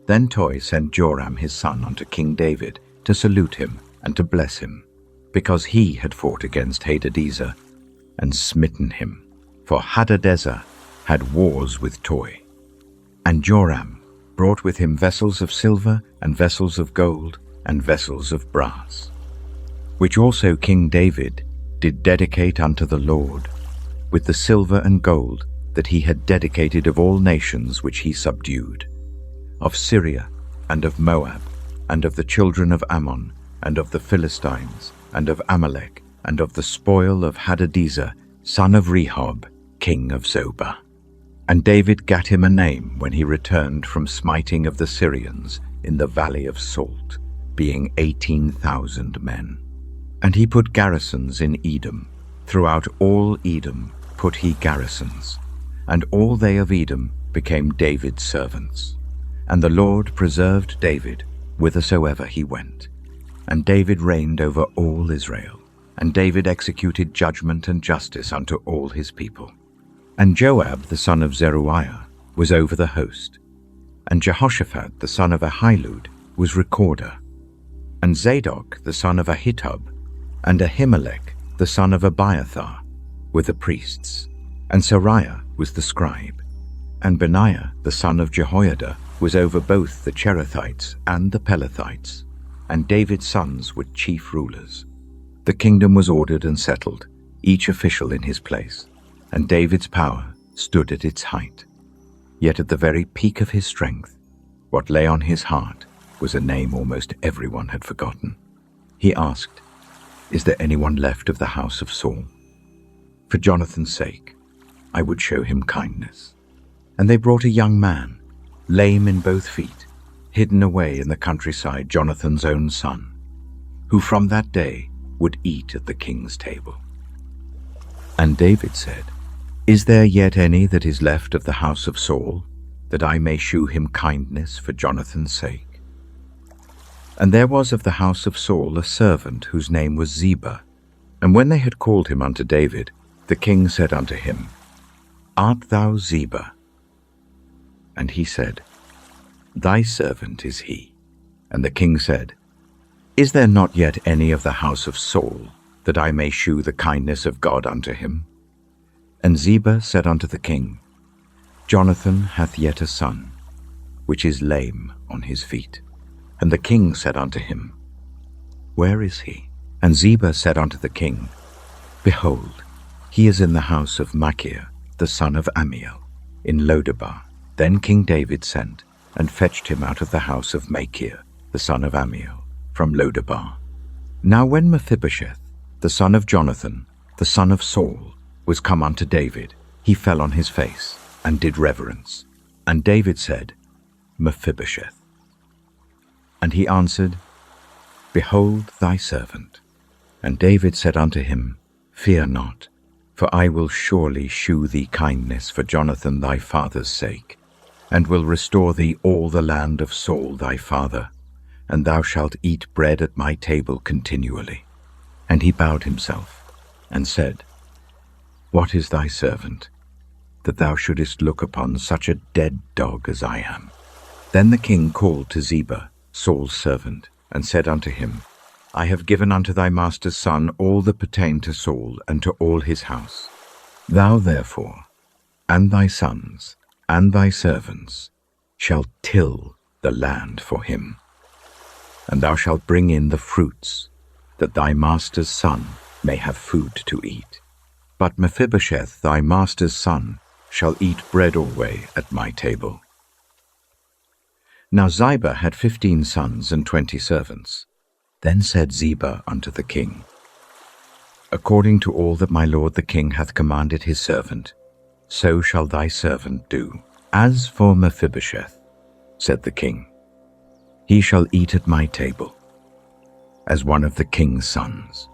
then Toi sent Joram his son unto King David to salute him and to bless him, because he had fought against Hadadezer and smitten him. For Hadadezer had wars with Toi. And Joram brought with him vessels of silver and vessels of gold and vessels of brass, which also King David did dedicate unto the Lord, with the silver and gold that he had dedicated of all nations which he subdued, of Syria, and of Moab, and of the children of Ammon, and of the Philistines, and of Amalek, and of the spoil of Hadadezer, son of Rehob, king of Zobah. And David gat him a name when he returned from smiting of the Syrians in the valley of Salt, being 18,000 men. And he put garrisons in Edom. Throughout all Edom put he garrisons, and all they of Edom became David's servants. And the Lord preserved David whithersoever he went. And David reigned over all Israel, and David executed judgment and justice unto all his people. And Joab the son of Zeruiah was over the host, and Jehoshaphat the son of Ahilud was recorder, and Zadok the son of Ahitub, and Ahimelech the son of Abiathar were the priests, and Sariah was the scribe, and Benaiah the son of Jehoiada was over both the Cherethites and the Pelethites, and David's sons were chief rulers. The kingdom was ordered and settled, each official in his place, and David's power stood at its height. Yet at the very peak of his strength, what lay on his heart was a name almost everyone had forgotten. He asked, "Is there anyone left of the house of Saul? For Jonathan's sake, I would show him kindness." And they brought a young man, lame in both feet, hidden away in the countryside, Jonathan's own son, who from that day would eat at the king's table. And David said, "Is there yet any that is left of the house of Saul, that I may shew him kindness for Jonathan's sake?" And there was of the house of Saul a servant whose name was Ziba. And when they had called him unto David, the king said unto him, "Art thou Ziba?" And he said, "Thy servant is he." And the king said, "Is there not yet any of the house of Saul, that I may shew the kindness of God unto him?" And Ziba said unto the king, "Jonathan hath yet a son, which is lame on his feet." And the king said unto him, "Where is he?" And Ziba said unto the king, "Behold, he is in the house of Machir, the son of Ammiel, in Lodebar." Then King David sent, and fetched him out of the house of Machir, the son of Ammiel, from Lodebar. Now when Mephibosheth, the son of Jonathan, the son of Saul, was come unto David, he fell on his face, and did reverence. And David said, "Mephibosheth." And he answered, "Behold thy servant." And David said unto him, "Fear not, for I will surely shew thee kindness for Jonathan thy father's sake, and will restore thee all the land of Saul thy father, and thou shalt eat bread at my table continually." And he bowed himself, and said, "What is thy servant, that thou shouldest look upon such a dead dog as I am?" Then the king called to Ziba, Saul's servant, and said unto him, "I have given unto thy master's son all that pertain to Saul and to all his house. Thou therefore, and thy sons, and thy servants, shall till the land for him. And thou shalt bring in the fruits, that thy master's son may have food to eat. But Mephibosheth, thy master's son, shall eat bread alway at my table. Now Ziba had 15 sons and 20 servants. Then said Ziba unto the king, According to all that my lord the king hath commanded his servant, so shall thy servant do. As for Mephibosheth, said the king, he shall eat at my table, as one of the king's sons.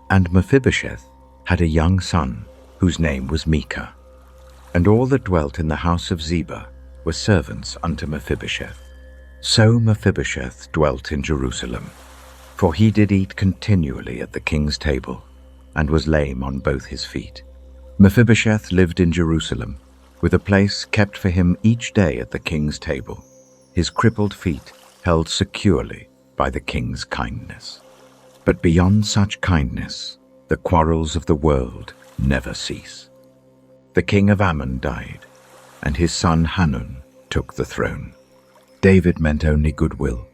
And Mephibosheth had a young son, whose name was Micah. And all that dwelt in the house of Ziba were servants unto Mephibosheth. So Mephibosheth dwelt in Jerusalem, for he did eat continually at the king's table, and was lame on both his feet. Mephibosheth lived in Jerusalem, with a place kept for him each day at the king's table, his crippled feet held securely by the king's kindness. But beyond such kindness, the quarrels of the world never cease. The king of Ammon died, and his son Hanun took the throne. David meant only goodwill,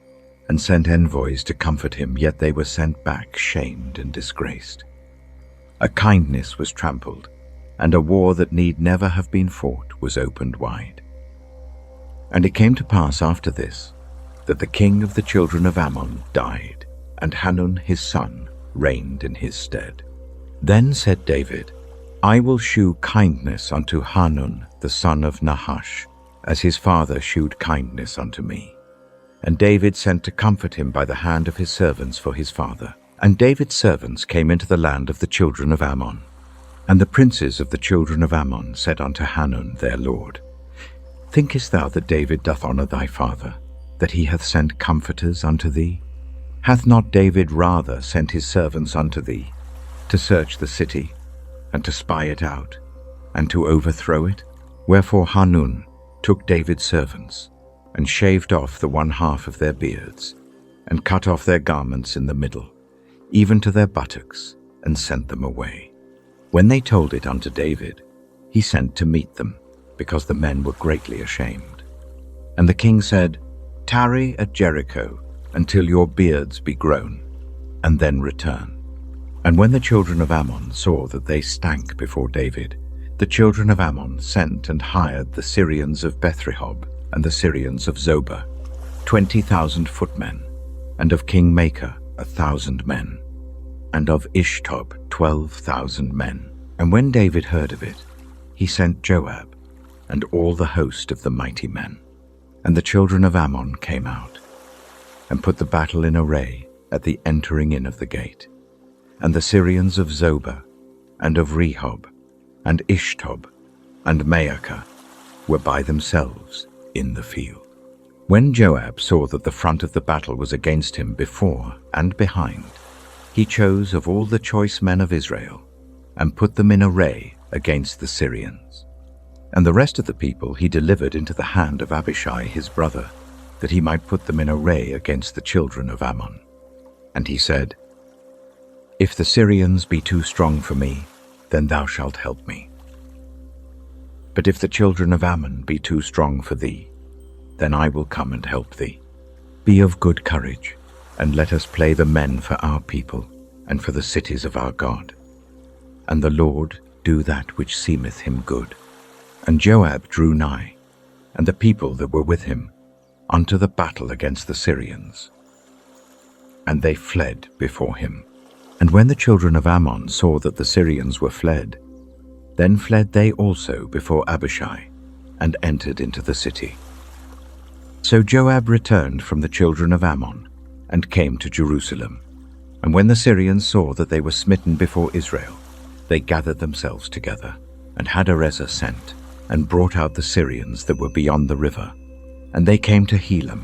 and sent envoys to comfort him, yet they were sent back shamed and disgraced. A kindness was trampled, and a war that need never have been fought was opened wide. And it came to pass after this, that the king of the children of Ammon died, and Hanun his son reigned in his stead. Then said David, I will shew kindness unto Hanun the son of Nahash, as his father shewed kindness unto me. And David sent to comfort him by the hand of his servants for his father. And David's servants came into the land of the children of Ammon. And the princes of the children of Ammon said unto Hanun their lord, Thinkest thou that David doth honour thy father, that he hath sent comforters unto thee? Hath not David rather sent his servants unto thee, to search the city, and to spy it out, and to overthrow it? Wherefore Hanun took David's servants, and shaved off the one half of their beards, and cut off their garments in the middle, even to their buttocks, and sent them away. When they told it unto David, he sent to meet them, because the men were greatly ashamed. And the king said, Tarry at Jericho until your beards be grown, and then return. And when the children of Ammon saw that they stank before David, the children of Ammon sent and hired the Syrians of Bethrehob and the Syrians of Zobah, 20,000 footmen, and of King Maachah 1,000 men, and of Ishtob 12,000 men. And when David heard of it, he sent Joab and all the host of the mighty men. And the children of Ammon came out, and put the battle in array at the entering in of the gate. And the Syrians of Zobah, and of Rehob, and Ishtob, and Maachah were by themselves in the field. When Joab saw that the front of the battle was against him before and behind, he chose of all the choice men of Israel, and put them in array against the Syrians. And the rest of the people he delivered into the hand of Abishai his brother, that he might put them in array against the children of Ammon. And he said, If the Syrians be too strong for me, then thou shalt help me. But if the children of Ammon be too strong for thee, then I will come and help thee. Be of good courage, and let us play the men for our people, and for the cities of our God. And the Lord do that which seemeth him good. And Joab drew nigh, and the people that were with him, unto the battle against the Syrians. And they fled before him. And when the children of Ammon saw that the Syrians were fled, then fled they also before Abishai, and entered into the city. So Joab returned from the children of Ammon, and came to Jerusalem. And when the Syrians saw that they were smitten before Israel, they gathered themselves together. And Hadarezer sent, and brought out the Syrians that were beyond the river. And they came to Helam,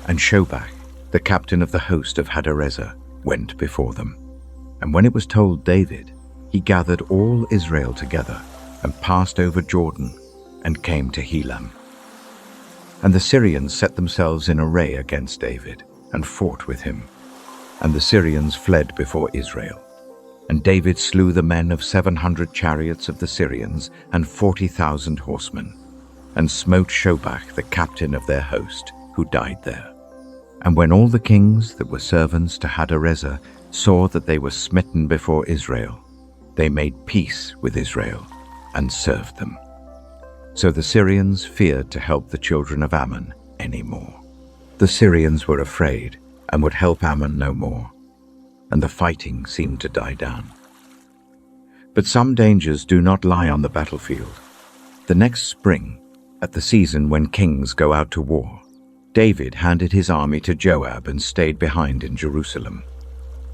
and Shobach, the captain of the host of Hadarezer, went before them. And when it was told David, he gathered all Israel together, and passed over Jordan, and came to Helam. And the Syrians set themselves in array against David, and fought with him. And the Syrians fled before Israel. And David slew the men of 700 chariots of the Syrians, and 40,000 horsemen. and smote Shobach the captain of their host, who died there. And when all the kings that were servants to Hadarezer saw that they were smitten before Israel, they made peace with Israel and served them. So the Syrians feared to help the children of Ammon any more. The Syrians were afraid and would help Ammon no more, and the fighting seemed to die down. But some dangers do not lie on the battlefield. The next spring, at the season when kings go out to war, David handed his army to Joab and stayed behind in Jerusalem.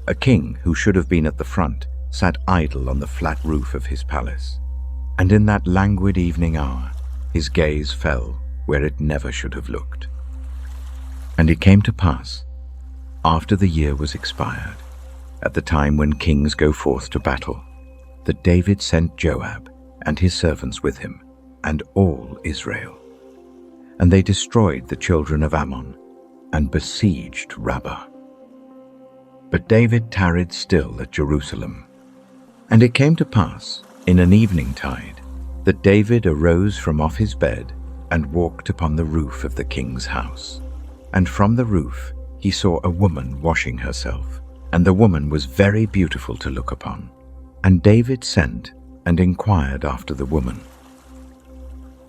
A king who should have been at the front sat idle on the flat roof of his palace, and in that languid evening hour his gaze fell where it never should have looked. And it came to pass, after the year was expired, at the time when kings go forth to battle, that David sent Joab and his servants with him, and all Israel. And they destroyed the children of Ammon, and besieged Rabbah. But David tarried still at Jerusalem. And it came to pass, in an evening tide, that David arose from off his bed, and walked upon the roof of the king's house. And from the roof he saw a woman washing herself, and the woman was very beautiful to look upon. And David sent and inquired after the woman.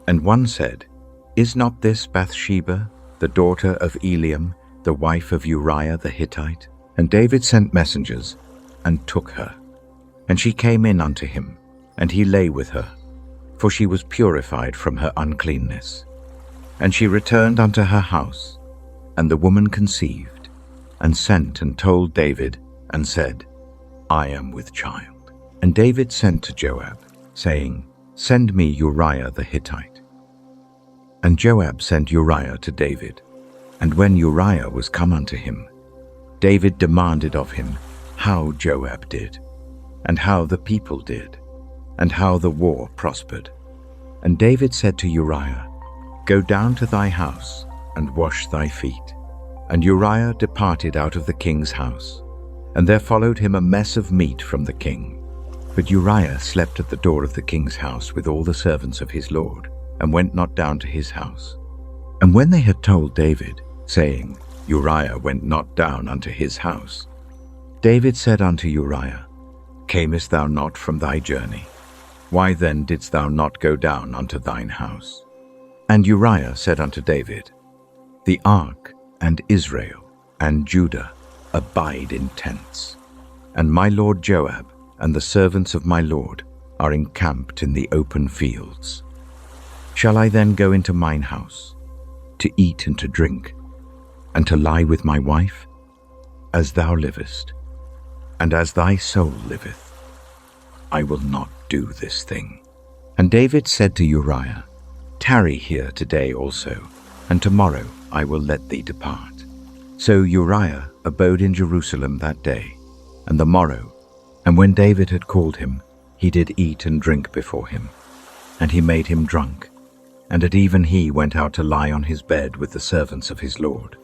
And one said, Is not this Bathsheba, the daughter of Eliam, the wife of Uriah the Hittite? And David sent messengers, and took her. And she came in unto him, and he lay with her, for she was purified from her uncleanness. And she returned unto her house, and the woman conceived, and sent and told David, and said, I am with child. And David sent to Joab, saying, Send me Uriah the Hittite. And Joab sent Uriah to David. And when Uriah was come unto him, David demanded of him how Joab did, and how the people did, and how the war prospered. And David said to Uriah, Go down to thy house, and wash thy feet. And Uriah departed out of the king's house, and there followed him a mess of meat from the king. But Uriah slept at the door of the king's house with all the servants of his lord, and went not down to his house. And when they had told David, saying, Uriah went not down unto his house, David said unto Uriah, Camest thou not from thy journey? Why then didst thou not go down unto thine house? And Uriah said unto David, The ark and Israel and Judah abide in tents, and my lord Joab and the servants of my lord are encamped in the open fields. Shall I then go into mine house, to eat and to drink, and to lie with my wife? As thou livest, and as thy soul liveth, I will not do this thing. And David said to Uriah, Tarry here today also, and tomorrow I will let thee depart. So Uriah abode in Jerusalem that day, and the morrow. And when David had called him, he did eat and drink before him. And he made him drunk, and at even he went out to lie on his bed with the servants of his lord,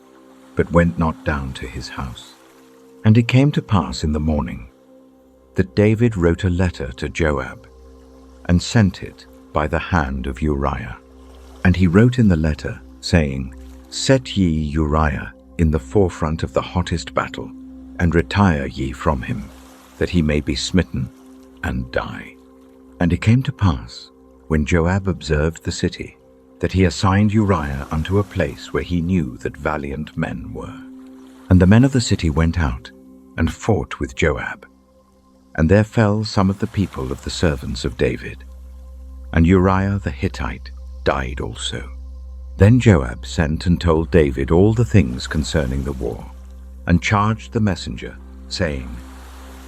but went not down to his house. And it came to pass in the morning, that David wrote a letter to Joab, and sent it by the hand of Uriah. And he wrote in the letter, saying, Set ye Uriah in the forefront of the hottest battle, and retire ye from him, that he may be smitten and die. And it came to pass, when Joab observed the city, that he assigned Uriah unto a place where he knew that valiant men were. And the men of the city went out, and fought with Joab. And there fell some of the people of the servants of David. And Uriah the Hittite died also. Then Joab sent and told David all the things concerning the war, and charged the messenger, saying,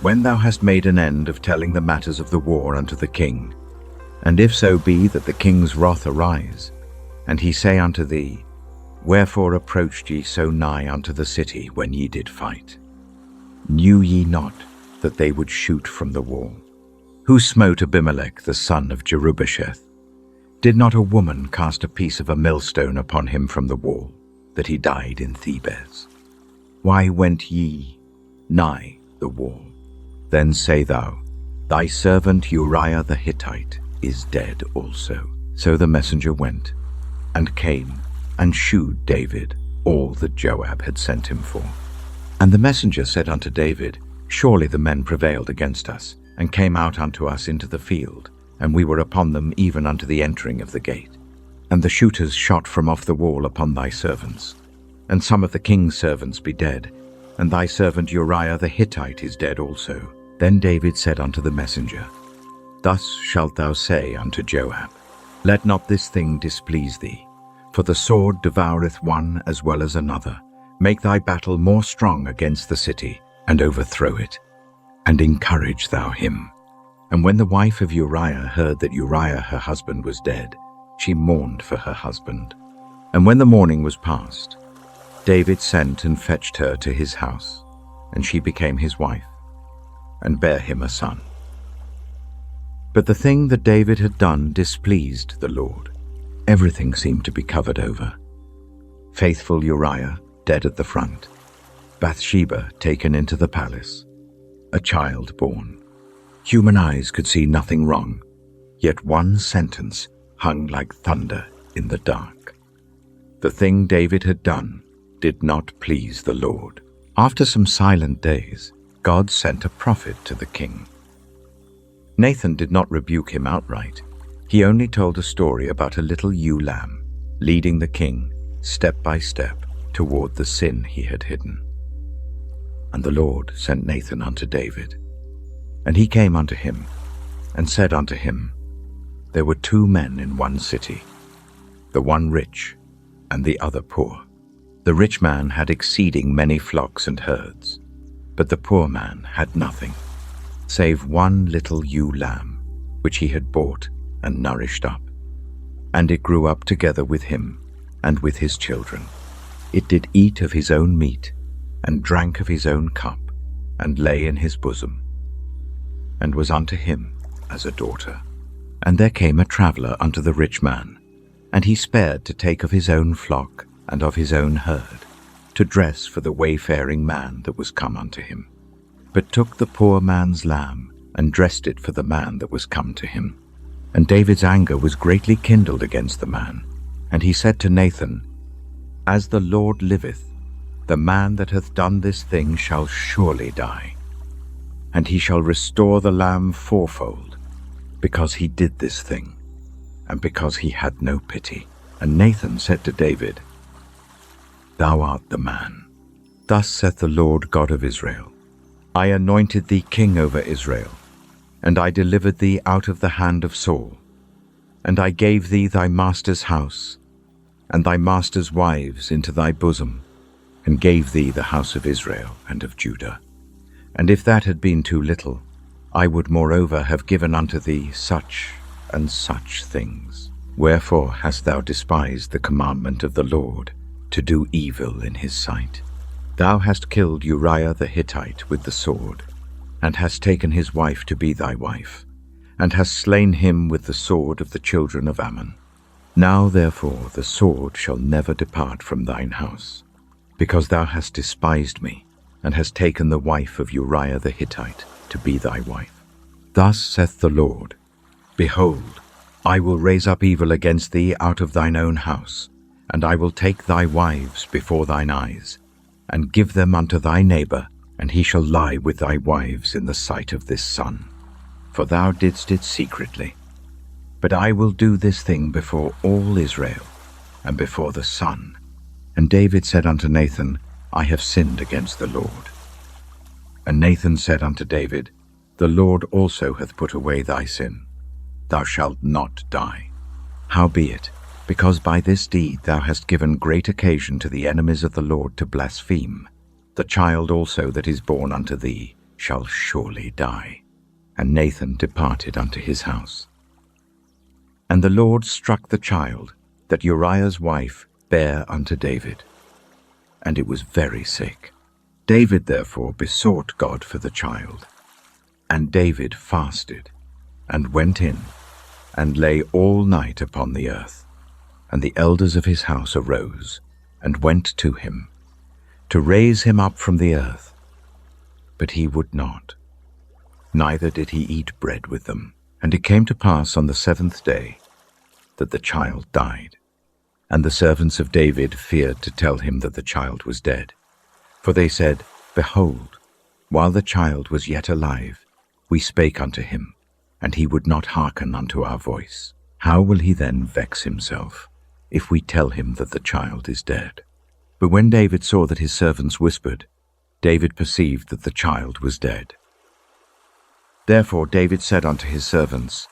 When thou hast made an end of telling the matters of the war unto the king, and if so be that the king's wrath arise, and he say unto thee, Wherefore approached ye so nigh unto the city when ye did fight? Knew ye not that they would shoot from the wall? Who smote Abimelech the son of Jerubbesheth? Did not a woman cast a piece of a millstone upon him from the wall, that he died in Thebez? Why went ye nigh the wall? Then say thou, Thy servant Uriah the Hittite is dead also. So the messenger went, and came and shewed David all that Joab had sent him for. And the messenger said unto David, Surely the men prevailed against us, and came out unto us into the field, and we were upon them even unto the entering of the gate. And the shooters shot from off the wall upon thy servants. And some of the king's servants be dead, and thy servant Uriah the Hittite is dead also. Then David said unto the messenger, Thus shalt thou say unto Joab, Let not this thing displease thee, for the sword devoureth one as well as another. Make thy battle more strong against the city, and overthrow it, and encourage thou him. And when the wife of Uriah heard that Uriah her husband was dead, she mourned for her husband. And when the mourning was past, David sent and fetched her to his house, and she became his wife, and bare him a son. But the thing that David had done displeased the Lord. Everything seemed to be covered over. Faithful Uriah dead at the front, Bathsheba taken into the palace, a child born. Human eyes could see nothing wrong, yet one sentence hung like thunder in the dark. The thing David had done did not please the Lord. After some silent days, God sent a prophet to the king. Nathan did not rebuke him outright. He only told a story about a little ewe lamb leading the king step by step toward the sin he had hidden. And the Lord sent Nathan unto David. And he came unto him, and said unto him, There were 2 men in one city, the one rich, and the other poor. The rich man had exceeding many flocks and herds, but the poor man had nothing, save one little ewe lamb, which he had bought and nourished up. And it grew up together with him, and with his children. It did eat of his own meat, and drank of his own cup, and lay in his bosom, and was unto him as a daughter. And there came a traveller unto the rich man, and he spared to take of his own flock and of his own herd, to dress for the wayfaring man that was come unto him, but took the poor man's lamb, and dressed it for the man that was come to him. And David's anger was greatly kindled against the man, and he said to Nathan, As the Lord liveth, the man that hath done this thing shall surely die, and he shall restore the lamb fourfold, because he did this thing, and because he had no pity. And Nathan said to David, Thou art the man. Thus saith the Lord God of Israel, I anointed thee king over Israel, and I delivered thee out of the hand of Saul, and I gave thee thy master's house, and thy master's wives into thy bosom, and gave thee the house of Israel and of Judah. And if that had been too little, I would moreover have given unto thee such and such things. Wherefore hast thou despised the commandment of the Lord, to do evil in his sight? Thou hast killed Uriah the Hittite with the sword, and hast taken his wife to be thy wife, and hast slain him with the sword of the children of Ammon. Now therefore the sword shall never depart from thine house, because thou hast despised me, and hast taken the wife of Uriah the Hittite to be thy wife. Thus saith the Lord, Behold, I will raise up evil against thee out of thine own house, and I will take thy wives before thine eyes, and give them unto thy neighbor, and he shall lie with thy wives in the sight of this sun. For thou didst it secretly. But I will do this thing before all Israel, and before the sun. And David said unto Nathan, I have sinned against the Lord. And Nathan said unto David, The Lord also hath put away thy sin. Thou shalt not die. Howbeit, because by this deed thou hast given great occasion to the enemies of the Lord to blaspheme, the child also that is born unto thee shall surely die. And Nathan departed unto his house. And the Lord struck the child that Uriah's wife bare unto David, and it was very sick. David therefore besought God for the child. And David fasted, and went in, and lay all night upon the earth. And the elders of his house arose, and went to him, to raise him up from the earth. But he would not, neither did he eat bread with them. And it came to pass on the 7th day that the child died. And the servants of David feared to tell him that the child was dead. For they said, Behold, while the child was yet alive, we spake unto him, and he would not hearken unto our voice. How will he then vex himself, if we tell him that the child is dead? But when David saw that his servants whispered, David perceived that the child was dead. Therefore David said unto his servants,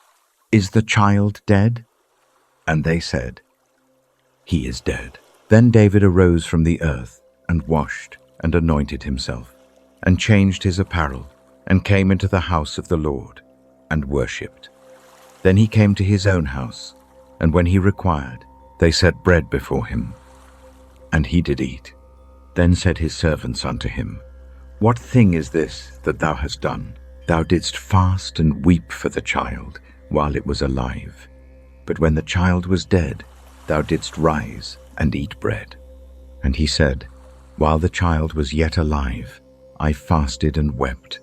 Is the child dead? And they said, He is dead. Then David arose from the earth, and washed, and anointed himself, and changed his apparel, and came into the house of the Lord, and worshipped. Then he came to his own house, and when he required, they set bread before him, and he did eat. Then said his servants unto him, What thing is this that thou hast done? Thou didst fast and weep for the child while it was alive. But when the child was dead, thou didst rise and eat bread. And he said, While the child was yet alive, I fasted and wept.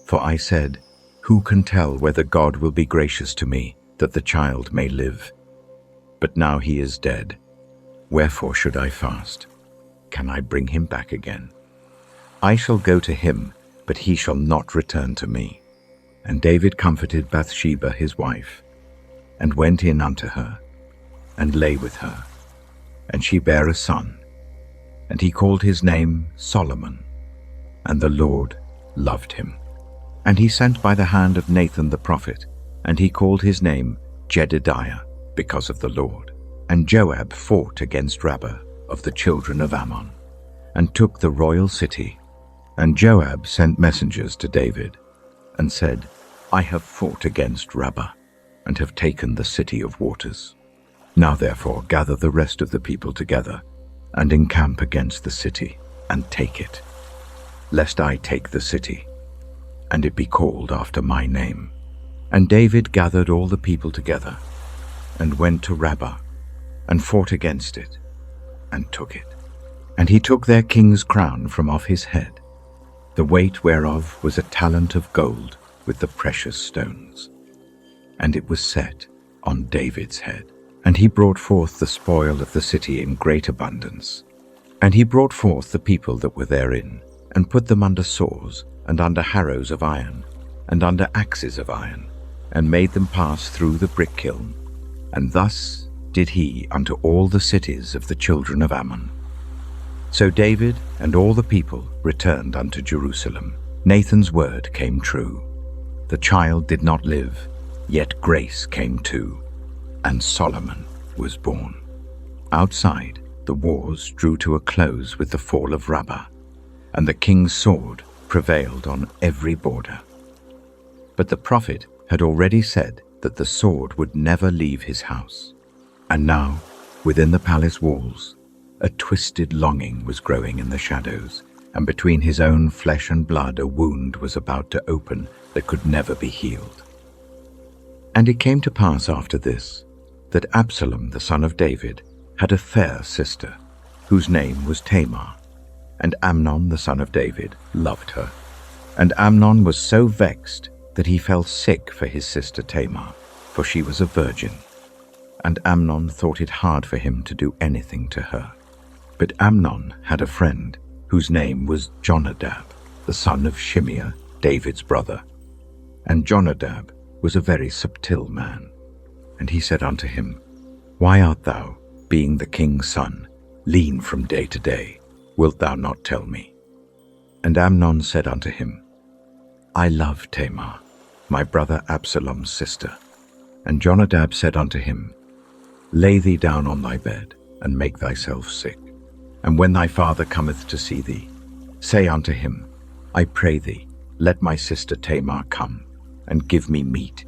For I said, Who can tell whether God will be gracious to me, that the child may live? But now he is dead. Wherefore should I fast? Can I bring him back again? I shall go to him, but he shall not return to me. And David comforted Bathsheba his wife, and went in unto her, and lay with her. And she bare a son, and he called his name Solomon, and the Lord loved him. And he sent by the hand of Nathan the prophet, and he called his name Jedidiah, because of the Lord. And Joab fought against Rabbah of the children of Ammon, and took the royal city. And Joab sent messengers to David, and said, I have fought against Rabbah, and have taken the city of waters. Now therefore gather the rest of the people together, and encamp against the city, and take it, lest I take the city, and it be called after my name. And David gathered all the people together, and went to Rabbah, and fought against it, and took it. And he took their king's crown from off his head, the weight whereof was a talent of gold with the precious stones. And it was set on David's head. And he brought forth the spoil of the city in great abundance. And he brought forth the people that were therein, and put them under saws, and under harrows of iron, and under axes of iron, and made them pass through the brick kiln. And thus did he unto all the cities of the children of Ammon. So David and all the people returned unto Jerusalem. Nathan's word came true. The child did not live, yet grace came too, and Solomon was born. Outside, the wars drew to a close with the fall of Rabbah, and the king's sword prevailed on every border. But the prophet had already said that the sword would never leave his house. And now, within the palace walls, a twisted longing was growing in the shadows, and between his own flesh and blood a wound was about to open that could never be healed. And it came to pass after this, that Absalom the son of David had a fair sister, whose name was Tamar, and Amnon the son of David loved her. And Amnon was so vexed that he fell sick for his sister Tamar, for she was a virgin. And Amnon thought it hard for him to do anything to her. But Amnon had a friend, whose name was Jonadab, the son of Shimeah, David's brother. And Jonadab was a very subtle man. And he said unto him, Why art thou, being the king's son, lean from day to day? Wilt thou not tell me? And Amnon said unto him, I love Tamar, my brother Absalom's sister. And Jonadab said unto him, Lay thee down on thy bed, and make thyself sick. And when thy father cometh to see thee, say unto him, I pray thee, let my sister Tamar come, and give me meat,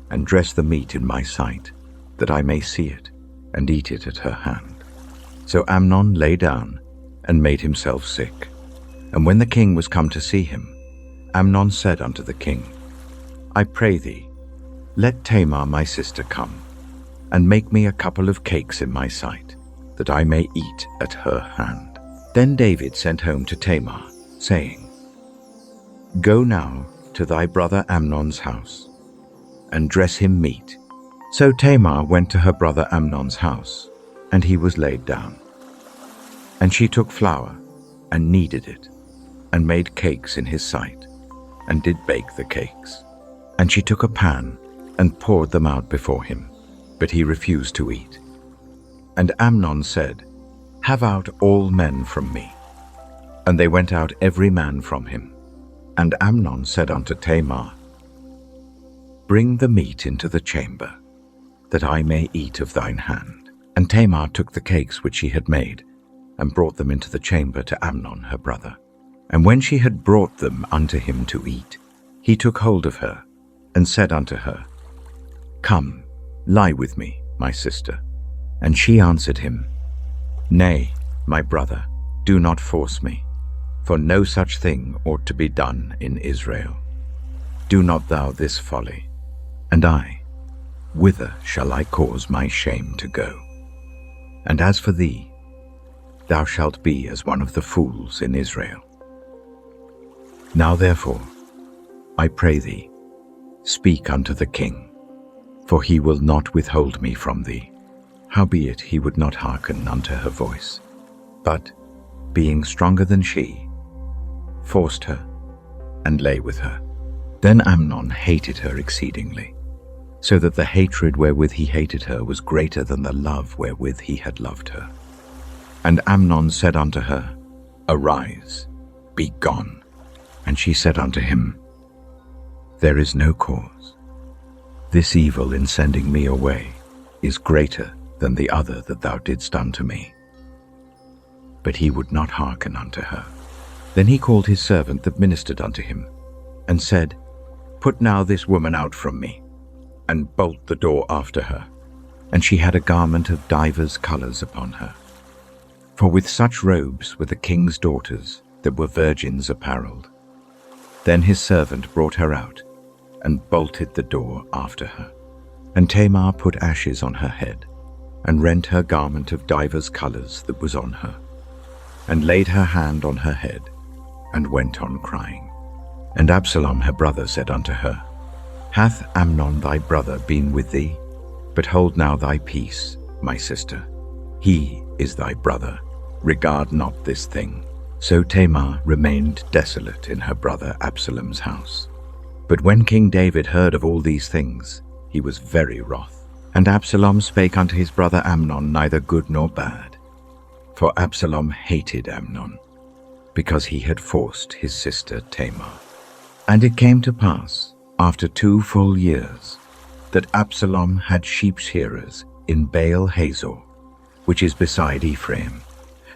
and dress the meat in my sight, that I may see it, and eat it at her hand. So Amnon lay down, and made himself sick. And when the king was come to see him, Amnon said unto the king, I pray thee, let Tamar my sister come, and make me a couple of cakes in my sight, that I may eat at her hand. Then David sent home to Tamar, saying, Go now to thy brother Amnon's house, and dress him meat. So Tamar went to her brother Amnon's house, and he was laid down. And she took flour, and kneaded it, and made cakes in his sight, and did bake the cakes. And she took a pan, and poured them out before him, but he refused to eat. And Amnon said, Have out all men from me. And they went out every man from him. And Amnon said unto Tamar, Bring the meat into the chamber, that I may eat of thine hand. And Tamar took the cakes which she had made, and brought them into the chamber to Amnon her brother. And when she had brought them unto him to eat, he took hold of her, and said unto her, Come, lie with me, my sister. And she answered him, Nay, my brother, do not force me, for no such thing ought to be done in Israel. Do not thou this folly, and I, whither shall I cause my shame to go? And as for thee, thou shalt be as one of the fools in Israel. Now therefore, I pray thee, speak unto the king, for he will not withhold me from thee. Howbeit he would not hearken unto her voice, but, being stronger than she, forced her, and lay with her. Then Amnon hated her exceedingly, so that the hatred wherewith he hated her was greater than the love wherewith he had loved her. And Amnon said unto her, Arise, be gone. And she said unto him, There is no cause. This evil in sending me away is greater than the other that thou didst unto me. But he would not hearken unto her. Then he called his servant that ministered unto him, and said, Put now this woman out from me, and bolt the door after her. And she had a garment of divers colours upon her. For with such robes were the king's daughters that were virgins apparelled. Then his servant brought her out, and bolted the door after her. And Tamar put ashes on her head, and rent her garment of divers colours that was on her, and laid her hand on her head, and went on crying. And Absalom her brother said unto her, Hath Amnon thy brother been with thee? But hold now thy peace, my sister. He is thy brother. Regard not this thing. So Tamar remained desolate in her brother Absalom's house. But when King David heard of all these things, he was very wroth. And Absalom spake unto his brother Amnon neither good nor bad. For Absalom hated Amnon, because he had forced his sister Tamar. And it came to pass, after 2 full years, that Absalom had sheep shearers in Baal Hazor, which is beside Ephraim.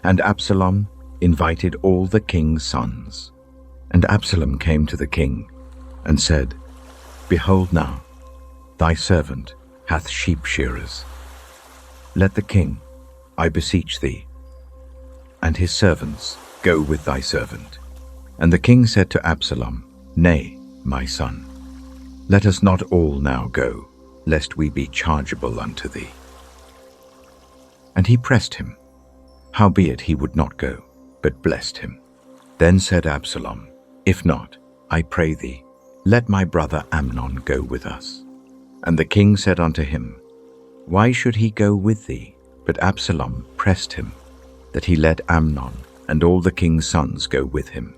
And Absalom invited all the king's sons. And Absalom came to the king, and said, Behold now, thy servant hath sheep shearers. Let the king, I beseech thee, and his servants go with thy servant. And the king said to Absalom, Nay, my son, let us not all now go, lest we be chargeable unto thee. And he pressed him, howbeit he would not go, but blessed him. Then said Absalom, If not, I pray thee, let my brother Amnon go with us. And the king said unto him, Why should he go with thee? But Absalom pressed him, that he let Amnon and all the king's sons go with him.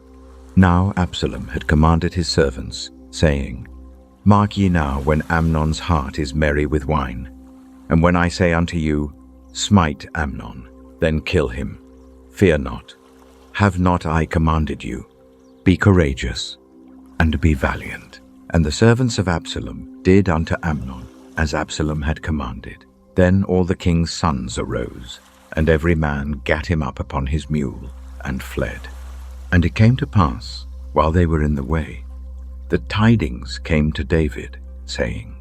Now Absalom had commanded his servants, saying, Mark ye now when Amnon's heart is merry with wine, and when I say unto you, Smite Amnon, then kill him. Fear not. Have not I commanded you? Be courageous, and be valiant. And the servants of Absalom did unto Amnon as Absalom had commanded. Then all the king's sons arose, and every man gat him up upon his mule, and fled. And it came to pass, while they were in the way, that tidings came to David, saying,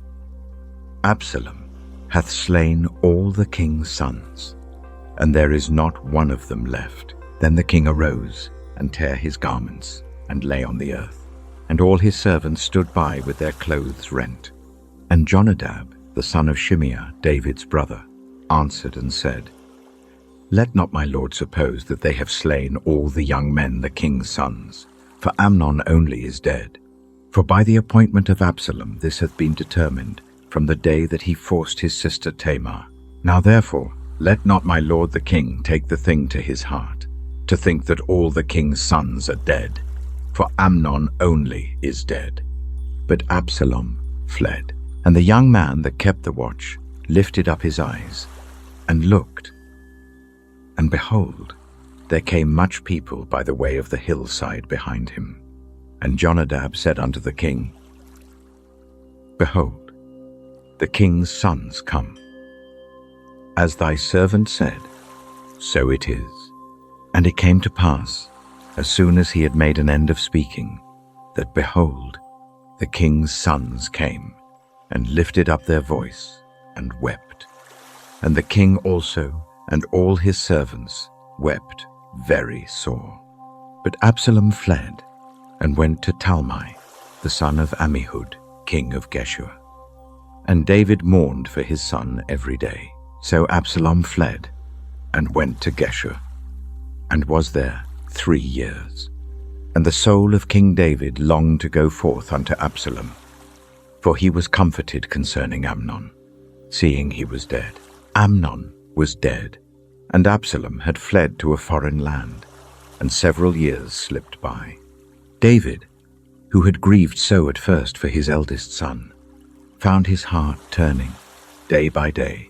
Absalom hath slain all the king's sons, and there is not one of them left. Then the king arose, and tare his garments, and lay on the earth. And all his servants stood by with their clothes rent. And Jonadab, the son of Shimeah, David's brother, answered and said, Let not my lord suppose that they have slain all the young men the king's sons, for Amnon only is dead. For by the appointment of Absalom this hath been determined from the day that he forced his sister Tamar. Now therefore Let not my lord the king take the thing to his heart, to think that all the king's sons are dead, for Amnon only is dead. But Absalom fled, and the young man that kept the watch lifted up his eyes and looked, and behold, there came much people by the way of the hillside behind him. And Jonadab said unto the king, Behold, the king's sons come. As thy servant said, so it is. And it came to pass, as soon as he had made an end of speaking, that behold, the king's sons came, and lifted up their voice, and wept. And the king also, and all his servants, wept very sore. But Absalom fled, and went to Talmai, the son of Ammihud, king of Geshur. And David mourned for his son every day. So Absalom fled, and went to Geshur, and was there 3 years. And the soul of King David longed to go forth unto Absalom, for he was comforted concerning Amnon, seeing he was dead. Amnon was dead, and Absalom had fled to a foreign land, and several years slipped by. David, who had grieved so at first for his eldest son, found his heart turning, day by day,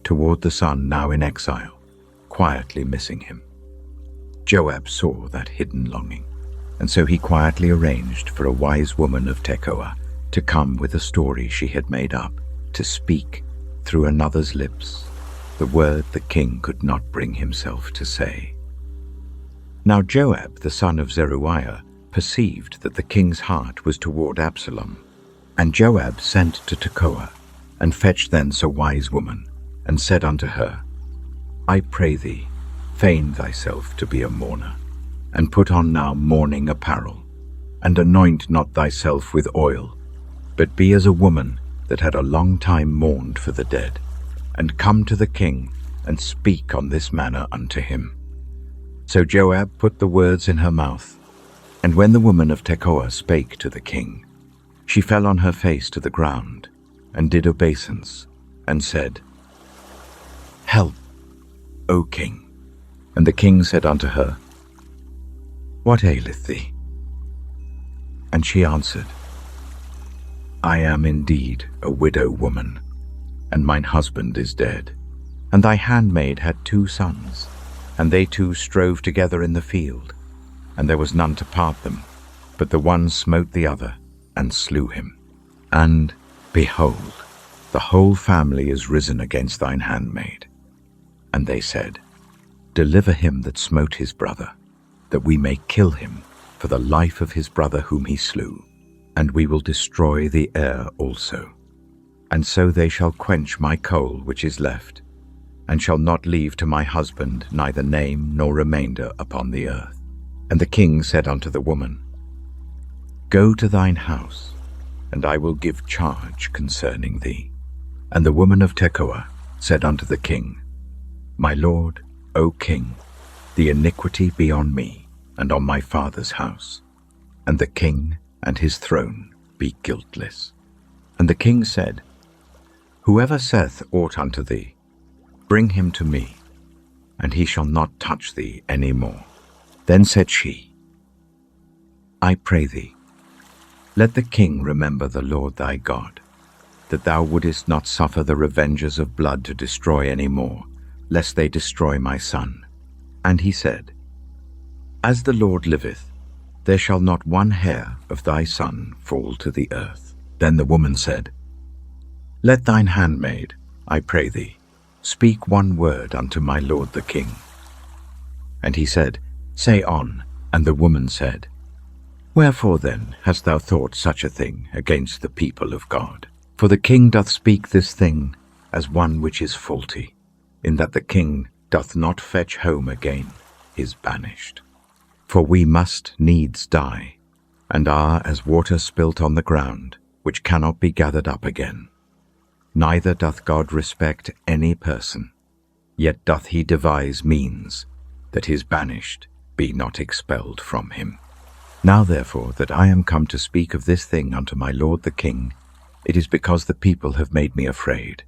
toward the son now in exile, quietly missing him. Joab saw that hidden longing, and so he quietly arranged for a wise woman of Tekoa to come with a story she had made up, to speak through another's lips the word the king could not bring himself to say. Now Joab, the son of Zeruiah, perceived that the king's heart was toward Absalom. And Joab sent to Tekoa, and fetched thence a wise woman, and said unto her, I pray thee, feign thyself to be a mourner, and put on now mourning apparel, and anoint not thyself with oil, but be as a woman that had a long time mourned for the dead, and come to the king, and speak on this manner unto him. So Joab put the words in her mouth, and when the woman of Tekoa spake to the king, she fell on her face to the ground, and did obeisance, and said, Help, O king. And the king said unto her, What aileth thee? And she answered, I am indeed a widow woman, and mine husband is dead. And thy handmaid had 2 sons, and they 2 strove together in the field, and there was none to part them, but the one smote the other, and slew him. And, behold, the whole family is risen against thine handmaid. And they said, Deliver him that smote his brother, that we may kill him for the life of his brother whom he slew, and we will destroy the heir also. And so they shall quench my coal which is left, and shall not leave to my husband neither name nor remainder upon the earth. And the king said unto the woman, Go to thine house, and I will give charge concerning thee. And the woman of Tekoa said unto the king, My lord, O king, the iniquity be on me, and on my father's house, and the king and his throne be guiltless. And the king said, Whoever saith aught unto thee, bring him to me, and he shall not touch thee any more. Then said she, I pray thee, let the king remember the Lord thy God, that thou wouldest not suffer the revengers of blood to destroy any more, lest they destroy my son. And he said, As the Lord liveth, there shall not one hair of thy son fall to the earth. Then the woman said, Let thine handmaid, I pray thee, speak one word unto my lord the king. And he said, Say on. And the woman said, Wherefore then hast thou thought such a thing against the people of God? For the king doth speak this thing as one which is faulty, in that the king doth not fetch home again his banished. For we must needs die, and are as water spilt on the ground, which cannot be gathered up again. Neither doth God respect any person, yet doth he devise means that his banished be not expelled from him. Now therefore that I am come to speak of this thing unto my lord the king, it is because the people have made me afraid.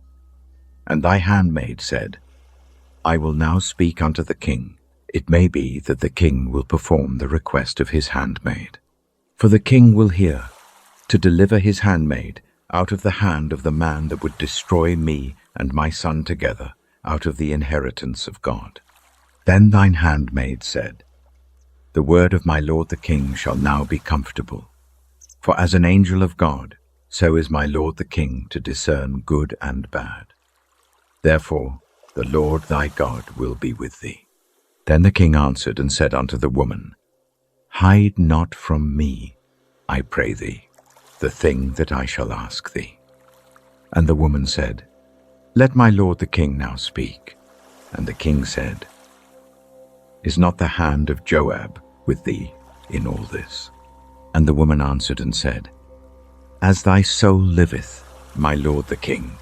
And thy handmaid said, I will now speak unto the king. It may be that the king will perform the request of his handmaid. For the king will hear, to deliver his handmaid out of the hand of the man that would destroy me and my son together out of the inheritance of God. Then thine handmaid said, The word of my lord the king shall now be comfortable. For as an angel of God, so is my lord the king to discern good and bad. Therefore the Lord thy God will be with thee. Then the king answered and said unto the woman, Hide not from me, I pray thee, the thing that I shall ask thee. And the woman said, Let my lord the king now speak. And the king said, Is not the hand of Joab with thee in all this? And the woman answered and said, As thy soul liveth, my lord the king,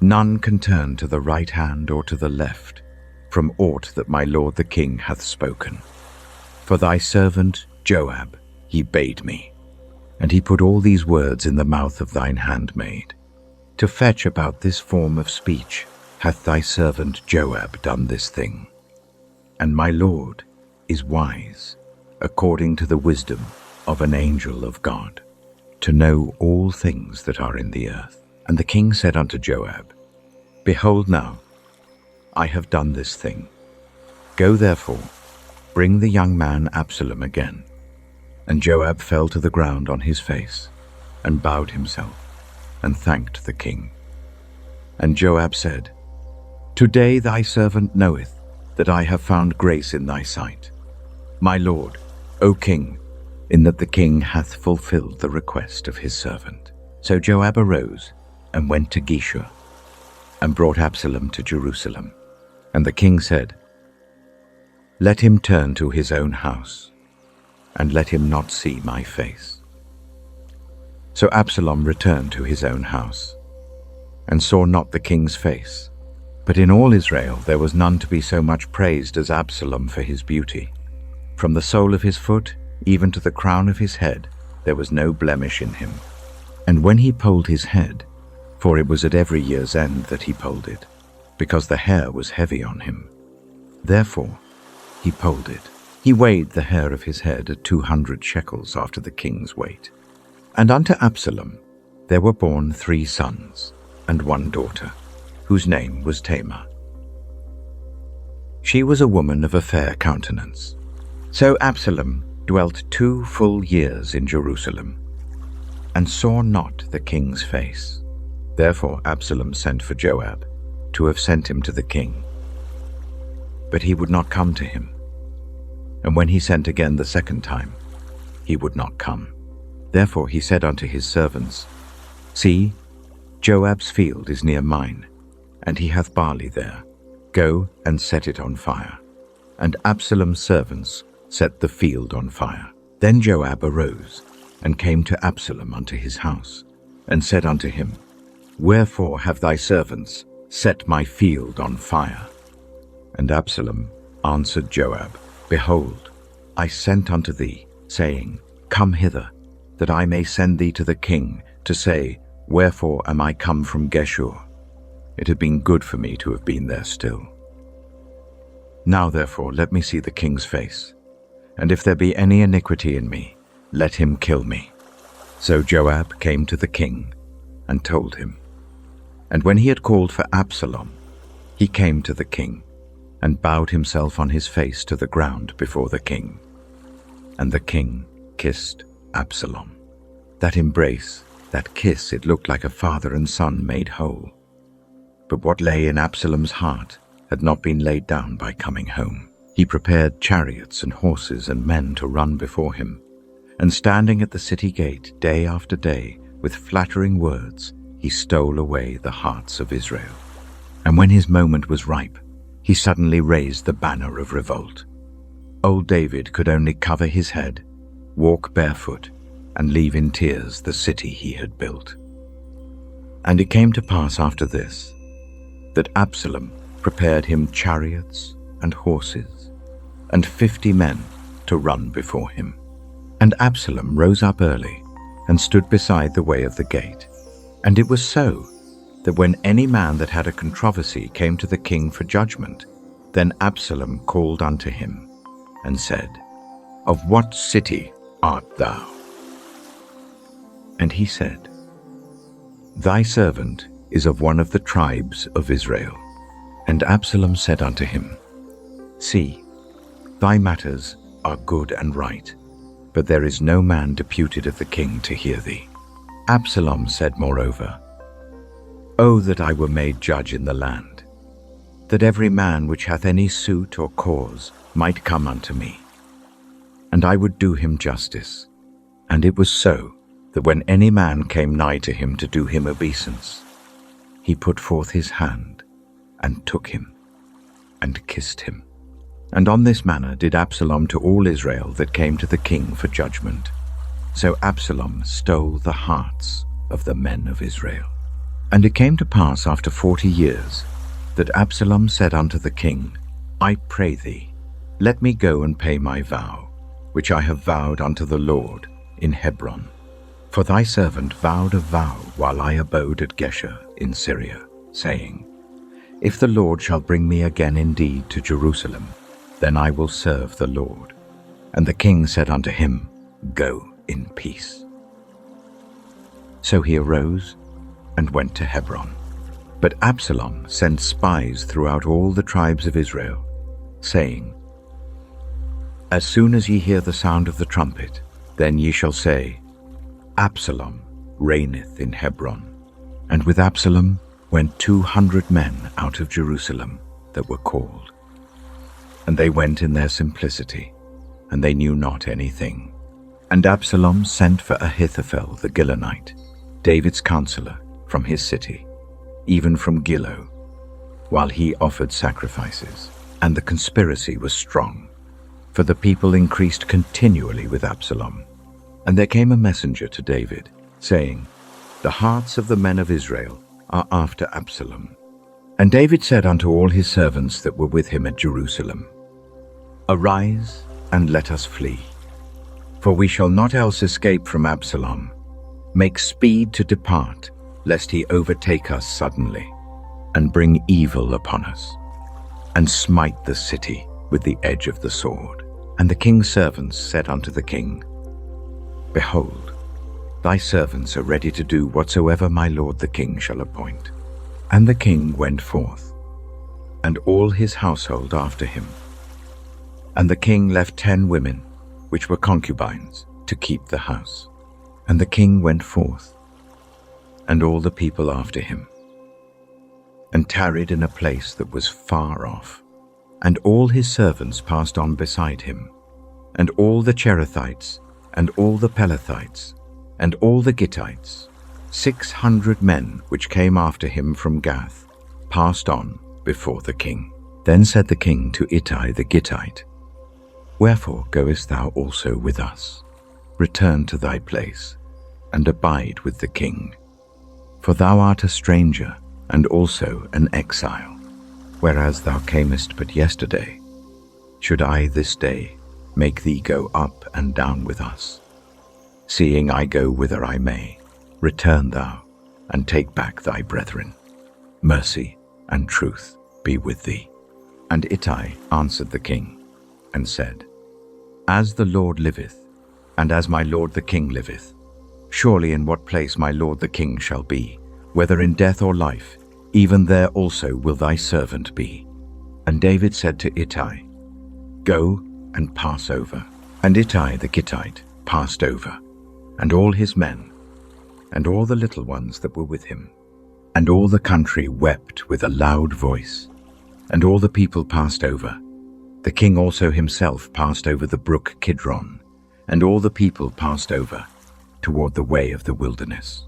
none can turn to the right hand or to the left from aught that my lord the king hath spoken. For thy servant Joab he bade me, and he put all these words in the mouth of thine handmaid. To fetch about this form of speech hath thy servant Joab done this thing. And my lord is wise, according to the wisdom of an angel of God, to know all things that are in the earth. And the king said unto Joab, Behold now, I have done this thing. Go therefore, bring the young man Absalom again. And Joab fell to the ground on his face, and bowed himself, and thanked the king. And Joab said, Today thy servant knoweth that I have found grace in thy sight, my lord, O king, in that the king hath fulfilled the request of his servant. So Joab arose and went to Geshur, and brought Absalom to Jerusalem. And the king said, Let him turn to his own house, and let him not see my face. So Absalom returned to his own house, and saw not the king's face. But in all Israel there was none to be so much praised as Absalom for his beauty. From the sole of his foot even to the crown of his head there was no blemish in him. And when he polled his head, for it was at every year's end that he polled it, because the hair was heavy on him, therefore he polled it. He weighed the hair of his head at 200 shekels after the king's weight. And unto Absalom there were born 3 sons and 1 daughter, whose name was Tamar. She was a woman of a fair countenance. So Absalom dwelt 2 full years in Jerusalem, and saw not the king's face. Therefore Absalom sent for Joab, to have sent him to the king. But he would not come to him. And when he sent again the second time, he would not come. Therefore he said unto his servants, See, Joab's field is near mine, and he hath barley there. Go and set it on fire. And Absalom's servants set the field on fire. Then Joab arose, and came to Absalom unto his house, and said unto him, Wherefore have thy servants set my field on fire? And Absalom answered Joab, Behold, I sent unto thee, saying, Come hither, that I may send thee to the king, to say, Wherefore am I come from Geshur? It had been good for me to have been there still. Now therefore let me see the king's face, and if there be any iniquity in me, let him kill me. So Joab came to the king, and told him. And when he had called for Absalom, he came to the king, and bowed himself on his face to the ground before the king. And the king kissed Absalom. That embrace, that kiss, it looked like a father and son made whole. But what lay in Absalom's heart had not been laid down by coming home. He prepared chariots and horses and men to run before him, and standing at the city gate day after day, with flattering words, he stole away the hearts of Israel. And when his moment was ripe, he suddenly raised the banner of revolt. Old David could only cover his head, walk barefoot, and leave in tears the city he had built. And it came to pass after this, that Absalom prepared him chariots and horses, and 50 men to run before him. And Absalom rose up early, and stood beside the way of the gate. And it was so, that when any man that had a controversy came to the king for judgment, then Absalom called unto him, and said, Of what city art thou? And he said, Thy servant is of one of the tribes of Israel. And Absalom said unto him, See, thy matters are good and right, but there is no man deputed of the king to hear thee. Absalom said moreover, O that I were made judge in the land, that every man which hath any suit or cause might come unto me, and I would do him justice. And it was so, that when any man came nigh to him to do him obeisance, he put forth his hand, and took him, and kissed him. And on this manner did Absalom to all Israel that came to the king for judgment. So Absalom stole the hearts of the men of Israel. And it came to pass after 40 years, that Absalom said unto the king, I pray thee, let me go and pay my vow, which I have vowed unto the Lord in Hebron. For thy servant vowed a vow while I abode at Geshur in Syria, saying, If the Lord shall bring me again indeed to Jerusalem, then I will serve the Lord. And the king said unto him, Go in peace. So he arose and went to Hebron. But Absalom sent spies throughout all the tribes of Israel, saying, As soon as ye hear the sound of the trumpet, then ye shall say, Absalom reigneth in Hebron. And with Absalom went 200 men out of Jerusalem that were called. And they went in their simplicity, and they knew not anything. And Absalom sent for Ahithophel the Gilonite, David's counselor, from his city, even from Gilo, while he offered sacrifices. And the conspiracy was strong, for the people increased continually with Absalom. And there came a messenger to David, saying, The hearts of the men of Israel are after Absalom. And David said unto all his servants that were with him at Jerusalem, Arise, and let us flee, for we shall not else escape from Absalom. Make speed to depart, lest he overtake us suddenly, and bring evil upon us, and smite the city with the edge of the sword. And the king's servants said unto the king, Behold, thy servants are ready to do whatsoever my lord the king shall appoint. And the king went forth, and all his household after him. And the king left 10 women, which were concubines, to keep the house. And the king went forth, and all the people after him, and tarried in a place that was far off. And all his servants passed on beside him, and all the Cherethites, and all the Pelethites, and all the Gittites, 600 men which came after him from Gath, passed on before the king. Then said the king to Ittai the Gittite, Wherefore goest thou also with us? Return to thy place, and abide with the king. For thou art a stranger, and also an exile, whereas thou camest but yesterday. Should I this day make thee go up and down with us? Seeing I go whither I may, return thou, and take back thy brethren. Mercy and truth be with thee. And Ittai answered the king, and said, As the Lord liveth, and as my lord the king liveth, surely in what place my lord the king shall be, whether in death or life, even there also will thy servant be. And David said to Ittai, Go and pass over. And Ittai the Gittite passed over, and all his men, and all the little ones that were with him. And all the country wept with a loud voice, and all the people passed over. The king also himself passed over the brook Kidron, and all the people passed over toward the way of the wilderness.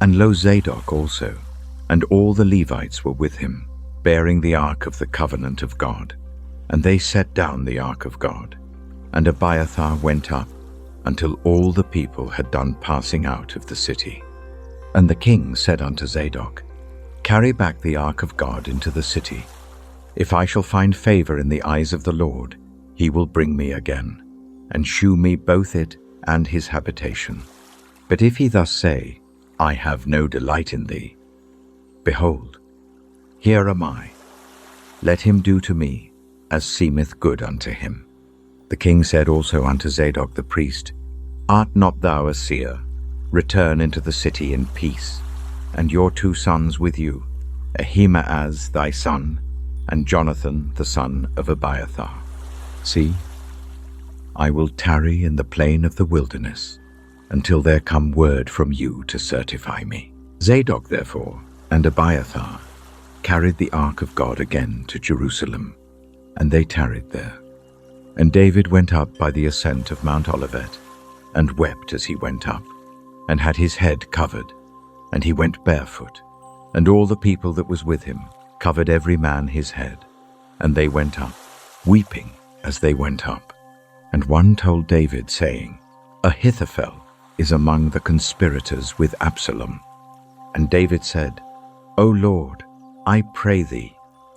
And lo, Zadok also, and all the Levites were with him, bearing the ark of the covenant of God. And they set down the ark of God. And Abiathar went up, until all the people had done passing out of the city. And the king said unto Zadok, Carry back the ark of God into the city. If I shall find favor in the eyes of the Lord, he will bring me again, and shew me both it and his habitation. But if he thus say, I have no delight in thee, Behold, here am I. Let him do to me as seemeth good unto him. The king said also unto Zadok the priest, Art not thou a seer? Return into the city in peace, and your 2 sons with you, Ahimaaz thy son, and Jonathan the son of Abiathar. See, I will tarry in the plain of the wilderness until there come word from you to certify me. Zadok therefore and Abiathar carried the Ark of God again to Jerusalem, and they tarried there. And David went up by the ascent of Mount Olivet, and wept as he went up, and had his head covered, and he went barefoot. And all the people that was with him covered every man his head, and they went up, weeping as they went up. And one told David, saying, Ahithophel is among the conspirators with Absalom. And David said, O Lord, I pray thee,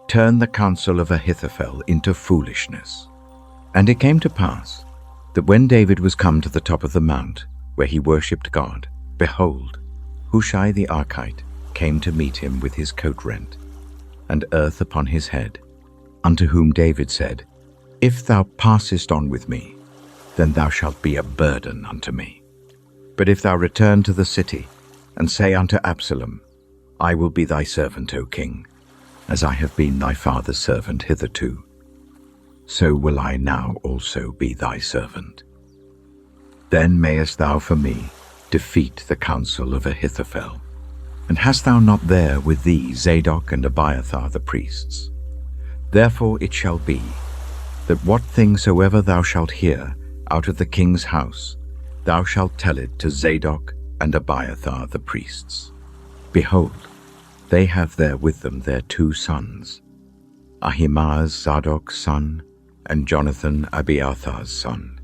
turn the counsel of Ahithophel into foolishness. And it came to pass that when David was come to the top of the mount, where he worshipped God, behold, Hushai the Archite came to meet him with his coat rent, and earth upon his head, unto whom David said, If thou passest on with me, then thou shalt be a burden unto me. But if thou return to the city, and say unto Absalom, I will be thy servant, O king, as I have been thy father's servant hitherto, so will I now also be thy servant. Then mayest thou for me defeat the counsel of Ahithophel. And hast thou not there with thee Zadok and Abiathar the priests? Therefore it shall be, that what thing soever thou shalt hear out of the king's house, thou shalt tell it to Zadok and Abiathar the priests. Behold, they have there with them their 2 sons, Ahimaaz Zadok's son, and Jonathan Abiathar's son,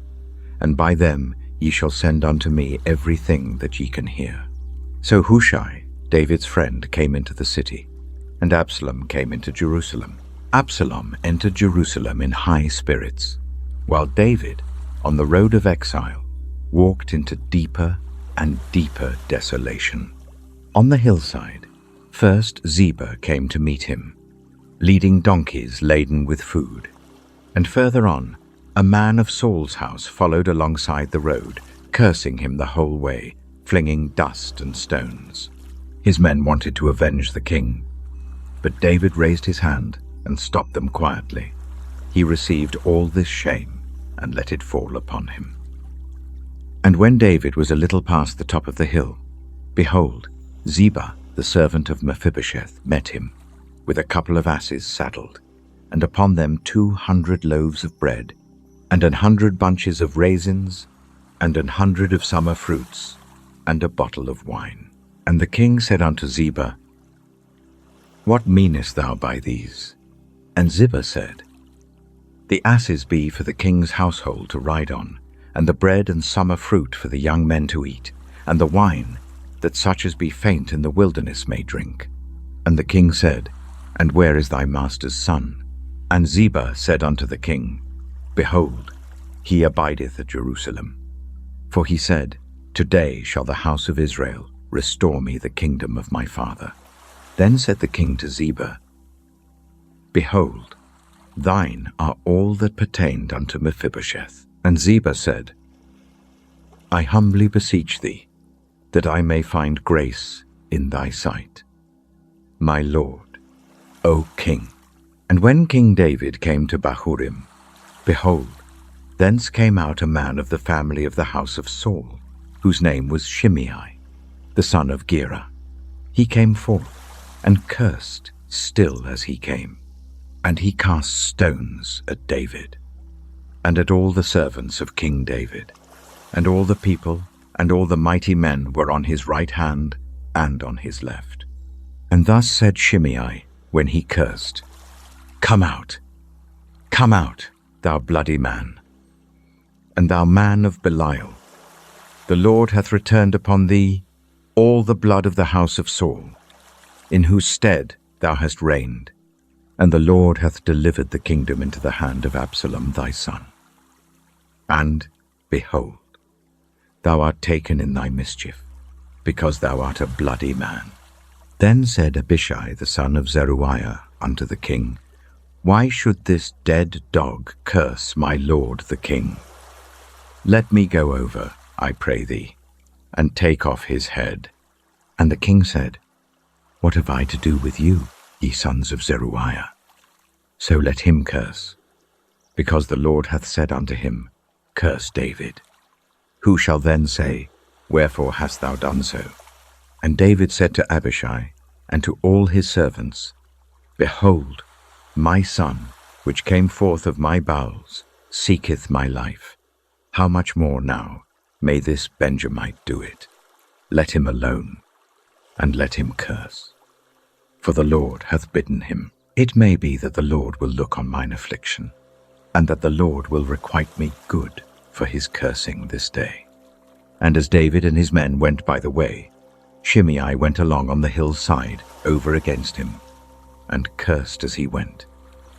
and by them ye shall send unto me everything that ye can hear. So Hushai, David's friend, came into the city, and Absalom came into Jerusalem. Absalom entered Jerusalem in high spirits, while David, on the road of exile, walked into deeper and deeper desolation. On the hillside, first Ziba came to meet him, leading donkeys laden with food. And further on, a man of Saul's house followed alongside the road, cursing him the whole way, flinging dust and stones. His men wanted to avenge the king, but David raised his hand and stopped them quietly. He received all this shame and let it fall upon him. And when David was a little past the top of the hill, behold, Ziba, the servant of Mephibosheth, met him, with a couple of asses saddled, and upon them 200 loaves of bread, and 100 bunches of raisins, and 100 of summer fruits, and a bottle of wine. And the king said unto Ziba, What meanest thou by these? And Ziba said, The asses be for the king's household to ride on, and the bread and summer fruit for the young men to eat, and the wine, that such as be faint in the wilderness may drink. And the king said, And where is thy master's son? And Ziba said unto the king, Behold, he abideth at Jerusalem. For he said, Today shall the house of Israel restore me the kingdom of my father. Then said the king to Ziba, Behold, thine are all that pertained unto Mephibosheth. And Ziba said, I humbly beseech thee, that I may find grace in thy sight, my lord, O king. And when King David came to Bahurim, behold, thence came out a man of the family of the house of Saul, whose name was Shimei, the son of Gera. He came forth, and cursed still as he came, and he cast stones at David, and at all the servants of King David, and all the people, and all the mighty men were on his right hand and on his left. And thus said Shimei when he cursed, Come out, thou bloody man, and thou man of Belial. The Lord hath returned upon thee all the blood of the house of Saul, in whose stead thou hast reigned, and the Lord hath delivered the kingdom into the hand of Absalom thy son. And, behold, thou art taken in thy mischief, because thou art a bloody man. Then said Abishai the son of Zeruiah unto the king, Why should this dead dog curse my lord the king? Let me go over, I pray thee, and take off his head. And the king said, What have I to do with you, ye sons of Zeruiah? So let him curse, because the Lord hath said unto him, Curse David. Who shall then say, Wherefore hast thou done so? And David said to Abishai and to all his servants, Behold, my son, which came forth of my bowels, seeketh my life. How much more now may this Benjamite do it? Let him alone, and let him curse. For the Lord hath bidden him. It may be that the Lord will look on mine affliction, and that the Lord will requite me good for his cursing this day. And as David and his men went by the way, Shimei went along on the hillside over against him, and cursed as he went,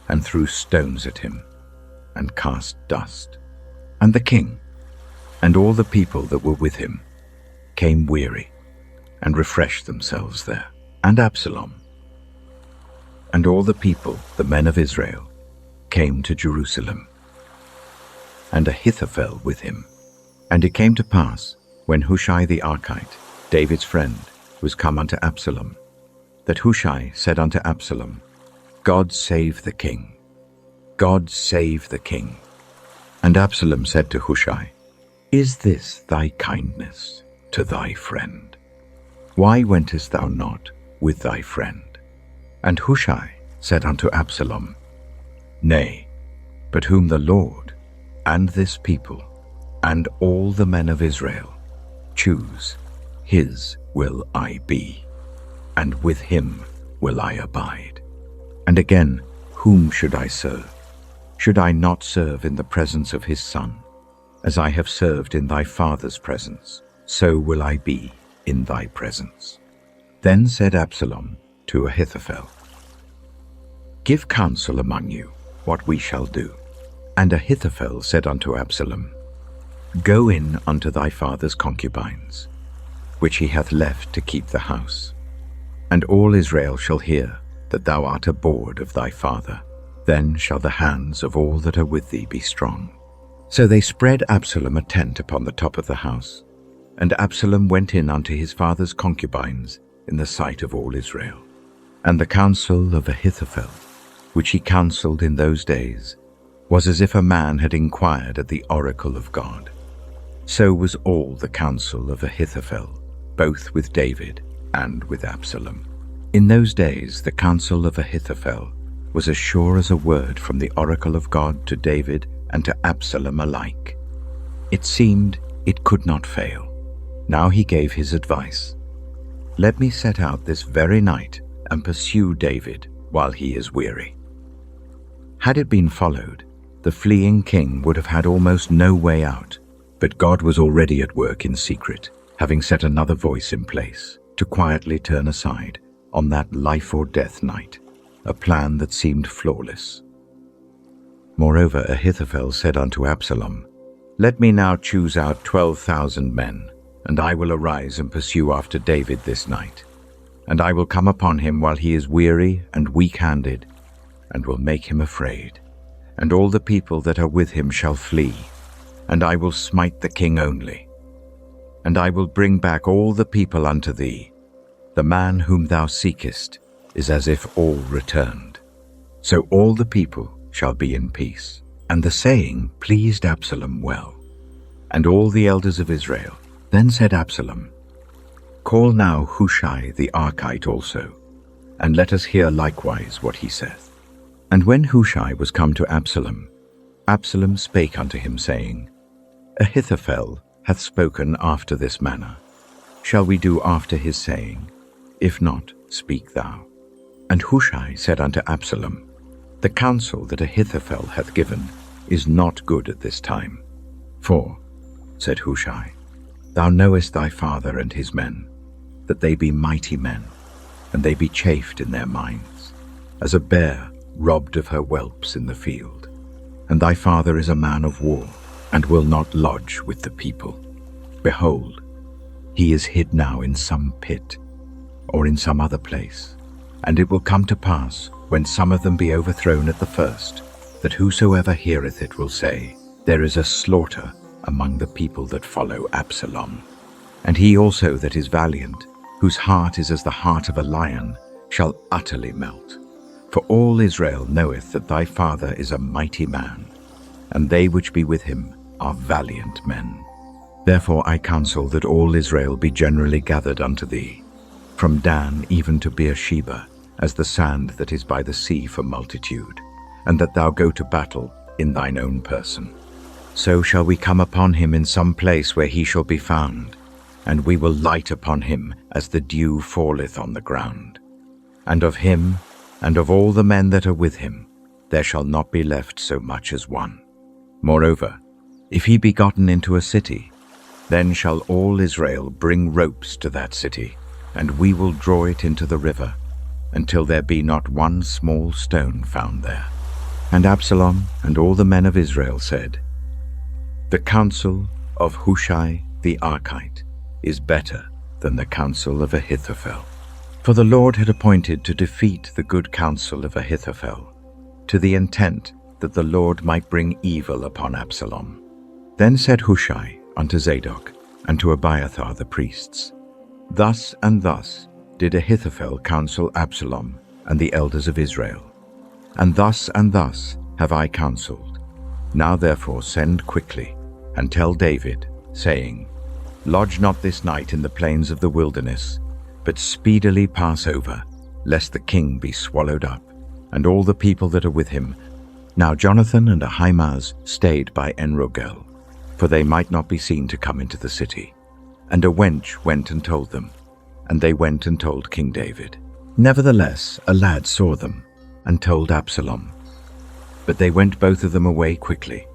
and threw stones at him, and cast dust. And the king, and all the people that were with him, came weary, and refreshed themselves there. And Absalom, and all the people, the men of Israel, came to Jerusalem, and Ahithophel with him. And it came to pass, when Hushai the Archite, David's friend, was come unto Absalom, that Hushai said unto Absalom, God save the king. God save the king. And Absalom said to Hushai, Is this thy kindness to thy friend? Why wentest thou not with thy friend? And Hushai said unto Absalom, Nay, but whom the Lord, and this people, and all the men of Israel choose, his will I be, and with him will I abide. And again, whom should I serve? Should I not serve in the presence of his son? As I have served in thy father's presence, so will I be in thy presence. Then said Absalom to Ahithophel, Give counsel among you what we shall do. And Ahithophel said unto Absalom, Go in unto thy father's concubines, which he hath left to keep the house, and all Israel shall hear that thou art abhorred of thy father. Then shall the hands of all that are with thee be strong. So they spread Absalom a tent upon the top of the house, and Absalom went in unto his father's concubines in the sight of all Israel. And the counsel of Ahithophel, which he counselled in those days, was as if a man had inquired at the oracle of God. So was all the counsel of Ahithophel, both with David and with Absalom. In those days the counsel of Ahithophel was as sure as a word from the oracle of God to David and to Absalom alike. It seemed it could not fail. Now he gave his advice. Let me set out this very night and pursue David while he is weary. Had it been followed, the fleeing king would have had almost no way out, but God was already at work in secret, having set another voice in place to quietly turn aside on that life or death night, a plan that seemed flawless. Moreover, Ahithophel said unto Absalom, Let me now choose out 12,000 men, and I will arise and pursue after David this night. And I will come upon him while he is weary and weak-handed, and will make him afraid. And all the people that are with him shall flee, and I will smite the king only. And I will bring back all the people unto thee. The man whom thou seekest is as if all returned. So all the people shall be in peace. And the saying pleased Absalom well, and all the elders of Israel. Then said Absalom, Call now Hushai the Archite also, and let us hear likewise what he saith. And when Hushai was come to Absalom, Absalom spake unto him, saying, Ahithophel hath spoken after this manner. Shall we do after his saying? If not, speak thou. And Hushai said unto Absalom, The counsel that Ahithophel hath given is not good at this time. For, said Hushai, Thou knowest thy father and his men, that they be mighty men, and they be chafed in their minds, as a bear robbed of her whelps in the field. And thy father is a man of war, and will not lodge with the people. Behold, he is hid now in some pit, or in some other place. And it will come to pass, when some of them be overthrown at the first, that whosoever heareth it will say, There is a slaughter among the people that follow Absalom. And he also that is valiant, whose heart is as the heart of a lion, shall utterly melt. For all Israel knoweth that thy father is a mighty man, and they which be with him are valiant men. Therefore I counsel that all Israel be generally gathered unto thee, from Dan even to Beersheba, as the sand that is by the sea for multitude, and that thou go to battle in thine own person. So shall we come upon him in some place where he shall be found, and we will light upon him as the dew falleth on the ground. And of him, and of all the men that are with him, there shall not be left so much as one. Moreover, if he be gotten into a city, then shall all Israel bring ropes to that city, and we will draw it into the river, until there be not one small stone found there. And Absalom and all the men of Israel said, The counsel of Hushai the Archite is better than the counsel of Ahithophel. For the Lord had appointed to defeat the good counsel of Ahithophel, to the intent that the Lord might bring evil upon Absalom. Then said Hushai unto Zadok and to Abiathar the priests, Thus and thus did Ahithophel counsel Absalom and the elders of Israel, and thus have I counseled. Now therefore send quickly, and tell David, saying, Lodge not this night in the plains of the wilderness, but speedily pass over, lest the king be swallowed up, and all the people that are with him. Now Jonathan and Ahimaaz stayed by Enrogel, for they might not be seen to come into the city. And a wench went and told them, and they went and told King David. Nevertheless a lad saw them, and told Absalom. But they went both of them away quickly,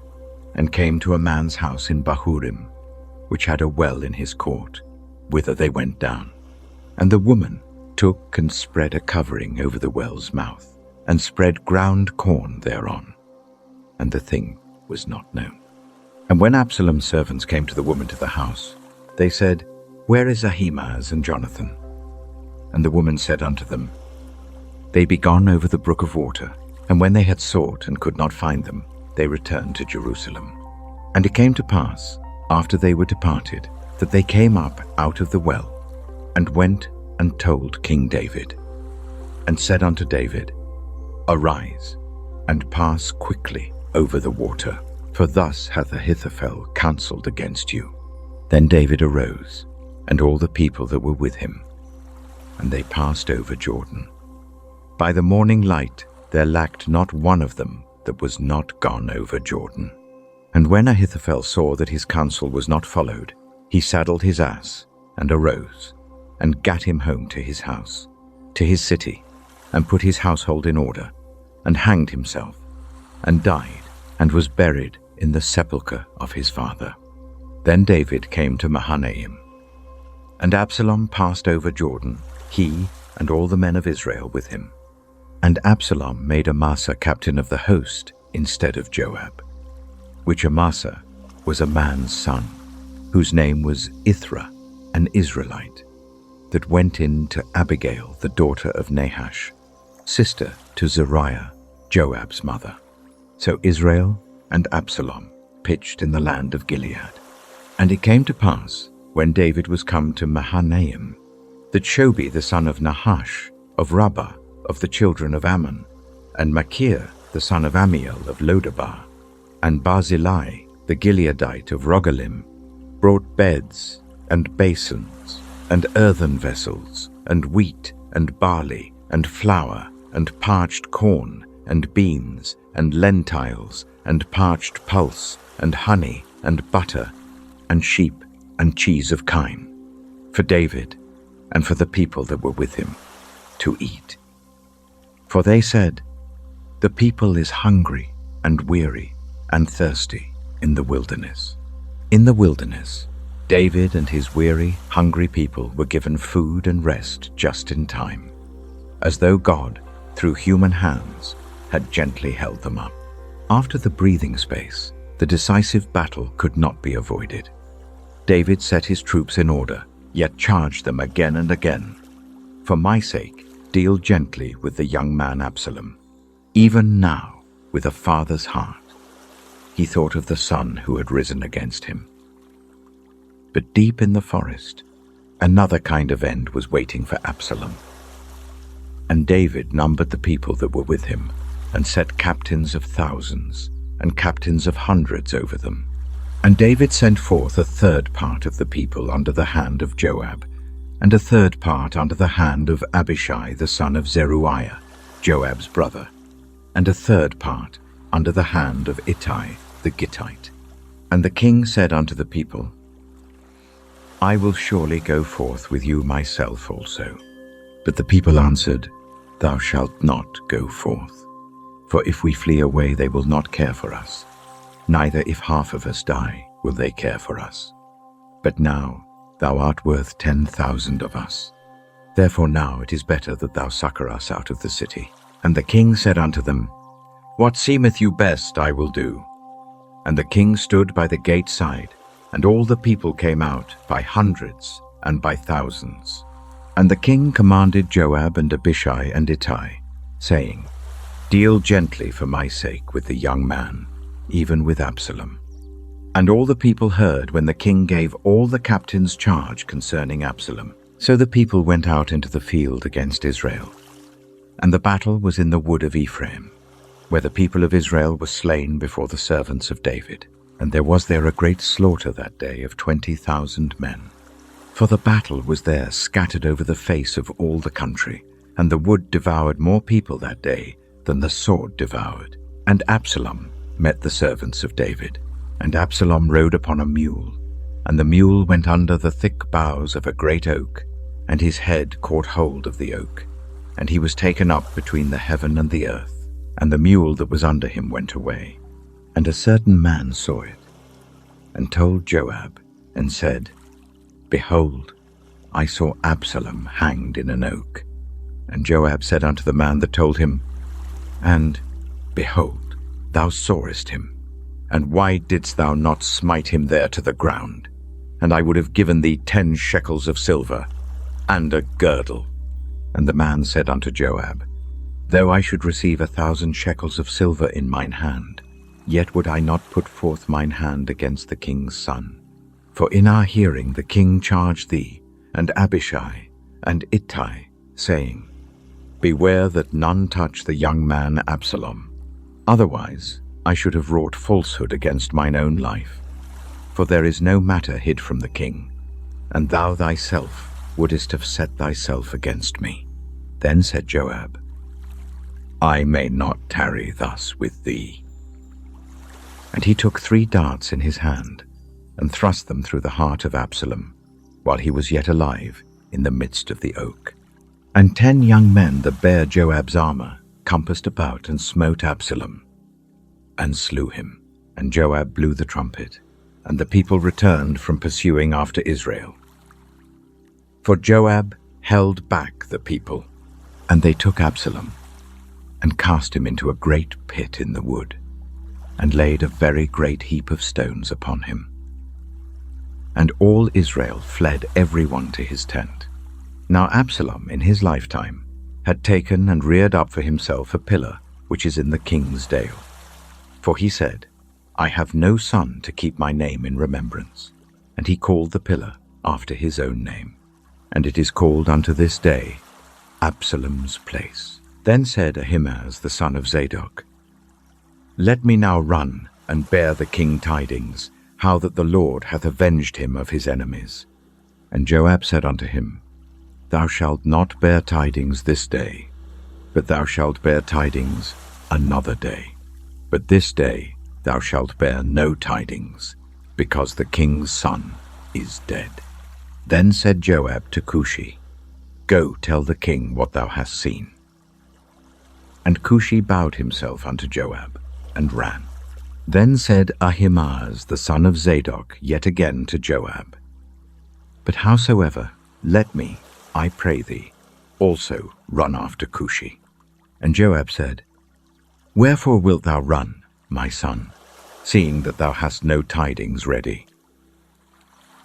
and came to a man's house in Bahurim, which had a well in his court, whither they went down. And the woman took and spread a covering over the well's mouth, and spread ground corn thereon. And the thing was not known. And when Absalom's servants came to the woman to the house, they said, Where is Ahimaaz and Jonathan? And the woman said unto them, They be gone over the brook of water. And when they had sought and could not find them, they returned to Jerusalem. And it came to pass, after they were departed, that they came up out of the well, and went and told King David, and said unto David, Arise, and pass quickly over the water, for thus hath Ahithophel counselled against you. Then David arose, and all the people that were with him, and they passed over Jordan. By the morning light there lacked not one of them that was not gone over Jordan. And when Ahithophel saw that his counsel was not followed, he saddled his ass, and arose, and gat him home to his house, to his city, and put his household in order, and hanged himself, and died, and was buried in the sepulchre of his father. Then David came to Mahanaim. And Absalom passed over Jordan, he and all the men of Israel with him. And Absalom made Amasa captain of the host instead of Joab, which Amasa was a man's son, whose name was Ithra, an Israelite, that went in to Abigail, the daughter of Nahash, sister to Zeruiah, Joab's mother. So Israel and Absalom pitched in the land of Gilead. And it came to pass, when David was come to Mahanaim, that Shobi the son of Nahash, of Rabbah, of the children of Ammon, and Machir the son of Amiel of Lodabar, and Barzillai the Gileadite of Rogelim, brought beds and basins, and earthen vessels, and wheat, and barley, and flour, and parched corn, and beans, and lentiles, and parched pulse, and honey, and butter, and sheep, and cheese of kine, for David, and for the people that were with him, to eat. For they said, The people is hungry, and weary, and thirsty in the wilderness. In the wilderness, David and his weary, hungry people were given food and rest just in time, as though God, through human hands, had gently held them up. After the breathing space, the decisive battle could not be avoided. David set his troops in order, yet charged them again and again. For my sake, deal gently with the young man Absalom, even now with a father's heart." He thought of the son who had risen against him. But deep in the forest, another kind of end was waiting for Absalom. And David numbered the people that were with him, and set captains of thousands and captains of hundreds over them. And David sent forth a third part of the people under the hand of Joab, and a third part under the hand of Abishai the son of Zeruiah, Joab's brother, and a third part under the hand of Ittai the Gittite. And the king said unto the people, "I will surely go forth with you myself also." But the people answered, "Thou shalt not go forth. For if we flee away, they will not care for us. Neither if half of us die, will they care for us. But now thou art worth 10,000 of us. Therefore now it is better that thou succor us out of the city." And the king said unto them, "What seemeth you best, I will do." And the king stood by the gate side, and all the people came out by hundreds and by thousands. And the king commanded Joab and Abishai and Ittai, saying, "Deal gently for my sake with the young man, even with Absalom." And all the people heard when the king gave all the captains charge concerning Absalom. So the people went out into the field against Israel. And the battle was in the wood of Ephraim, where the people of Israel were slain before the servants of David. And there was there a great slaughter that day of 20,000 men. For the battle was there scattered over the face of all the country, and the wood devoured more people that day than the sword devoured. And Absalom met the servants of David, and Absalom rode upon a mule, and the mule went under the thick boughs of a great oak, and his head caught hold of the oak, and he was taken up between the heaven and the earth, and the mule that was under him went away. And a certain man saw it, and told Joab, and said, "Behold, I saw Absalom hanged in an oak." And Joab said unto the man that told him, "And, behold, thou sawest him, and why didst thou not smite him there to the ground? And I would have given thee 10 shekels of silver, and a girdle." And the man said unto Joab, "Though I should receive 1,000 shekels of silver in mine hand, yet would I not put forth mine hand against the king's son. For in our hearing the king charged thee, and Abishai, and Ittai, saying, Beware that none touch the young man Absalom. Otherwise I should have wrought falsehood against mine own life. For there is no matter hid from the king, and thou thyself wouldest have set thyself against me." Then said Joab, "I may not tarry thus with thee." And he took 3 darts in his hand, and thrust them through the heart of Absalom, while he was yet alive in the midst of the oak. And 10 young men that bare Joab's armor compassed about and smote Absalom, and slew him. And Joab blew the trumpet, and the people returned from pursuing after Israel. For Joab held back the people, and they took Absalom, and cast him into a great pit in the wood, and laid a very great heap of stones upon him. And all Israel fled every one to his tent. Now Absalom in his lifetime had taken and reared up for himself a pillar which is in the king's dale. For he said, I have no son to keep my name in remembrance. And he called the pillar after his own name. And it is called unto this day Absalom's place. Then said Ahimaaz the son of Zadok, Let me now run and bear the king tidings, how that the Lord hath avenged him of his enemies. And Joab said unto him, Thou shalt not bear tidings this day, but thou shalt bear tidings another day. But this day thou shalt bear no tidings, because the king's son is dead. Then said Joab to Cushi, Go tell the king what thou hast seen. And Cushi bowed himself unto Joab, and ran. Then said Ahimaaz the son of Zadok yet again to Joab, But howsoever, let me, I pray thee, also run after Cushi. And Joab said, Wherefore wilt thou run, my son, seeing that thou hast no tidings ready?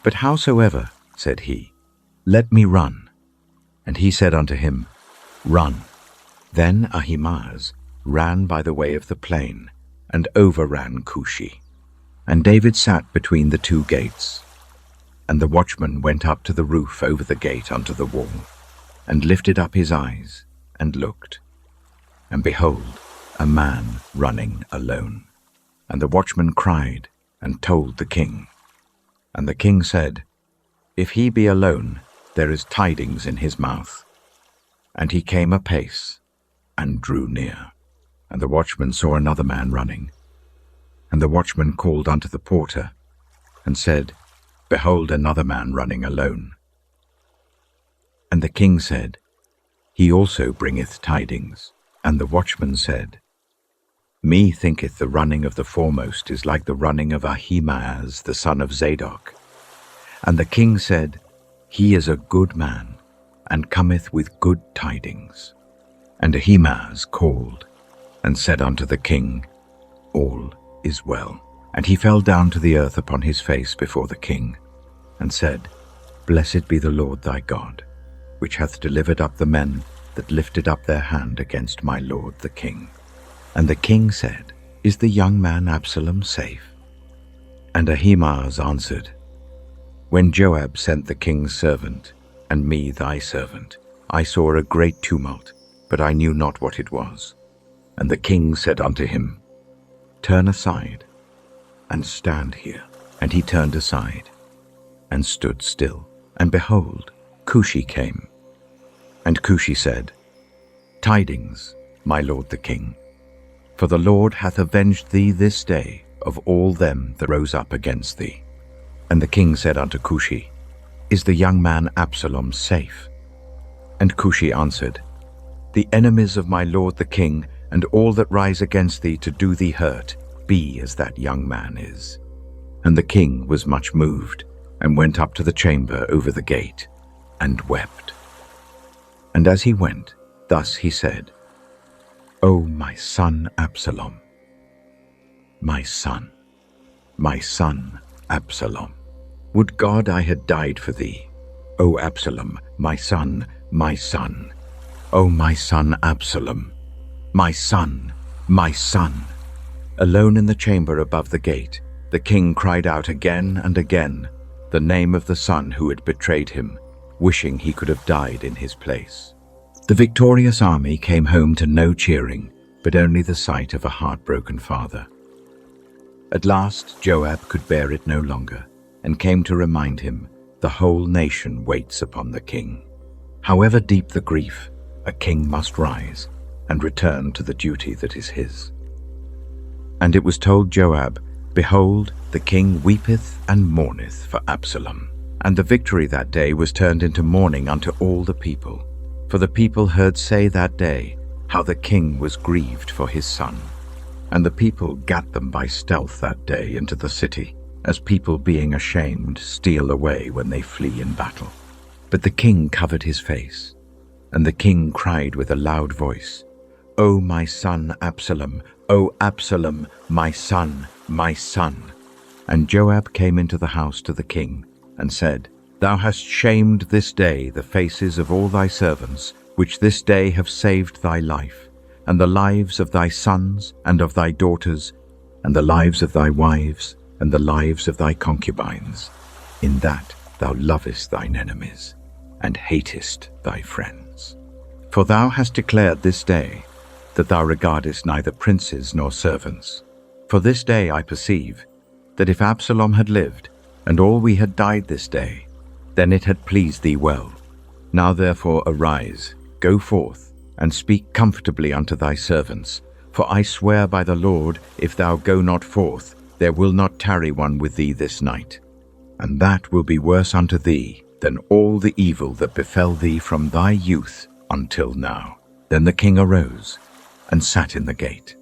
But howsoever, said he, let me run. And he said unto him, Run. Then Ahimaaz ran by the way of the plain, and overran Cushi. And David sat between the two gates. And the watchman went up to the roof over the gate unto the wall, and lifted up his eyes, and looked. And behold, a man running alone. And the watchman cried, and told the king. And the king said, If he be alone, there is tidings in his mouth. And he came apace, and drew near. And the watchman saw another man running. And the watchman called unto the porter, and said, Behold, another man running alone. And the king said, He also bringeth tidings. And the watchman said, Me thinketh the running of the foremost is like the running of Ahimaaz the son of Zadok. And the king said, He is a good man, and cometh with good tidings. And Ahimaaz called, and said unto the king, All is well. And he fell down to the earth upon his face before the king, and said, Blessed be the Lord thy God, which hath delivered up the men that lifted up their hand against my lord the king. And the king said, Is the young man Absalom safe? And Ahimaaz answered, When Joab sent the king's servant, and me thy servant, I saw a great tumult, but I knew not what it was. And the king said unto him, Turn aside, and stand here. And he turned aside, and stood still. And behold, Cushi came. And Cushi said, Tidings, my lord the king, for the Lord hath avenged thee this day of all them that rose up against thee. And the king said unto Cushi, Is the young man Absalom safe? And Cushi answered, The enemies of my lord the king, and all that rise against thee to do thee hurt, be as that young man is. And the king was much moved, and went up to the chamber over the gate, and wept. And as he went, thus he said, O my son Absalom, my son Absalom, would God I had died for thee, O Absalom, my son, O my son Absalom, my son. Alone in the chamber above the gate, the king cried out again and again the name of the son who had betrayed him, wishing he could have died in his place. The victorious army came home to no cheering, but only the sight of a heartbroken father. At last Joab could bear it no longer, and came to remind him, the whole nation waits upon the king. However deep the grief, a king must rise, and return to the duty that is his. And it was told Joab, Behold, the king weepeth and mourneth for Absalom. And the victory that day was turned into mourning unto all the people. For the people heard say that day, how the king was grieved for his son. And the people gat them by stealth that day into the city, as people being ashamed steal away when they flee in battle. But the king covered his face, and the king cried with a loud voice, O my son Absalom, O Absalom, my son. And Joab came into the house to the king, and said, Thou hast shamed this day the faces of all thy servants, which this day have saved thy life, and the lives of thy sons and of thy daughters, and the lives of thy wives, and the lives of thy concubines, in that thou lovest thine enemies, and hatest thy friends. For thou hast declared this day that thou regardest neither princes nor servants. For this day I perceive that if Absalom had lived, and all we had died this day, then it had pleased thee well. Now therefore arise, go forth, and speak comfortably unto thy servants. For I swear by the Lord, if thou go not forth, there will not tarry one with thee this night. And that will be worse unto thee than all the evil that befell thee from thy youth until now. Then the king arose, and sat in the gate.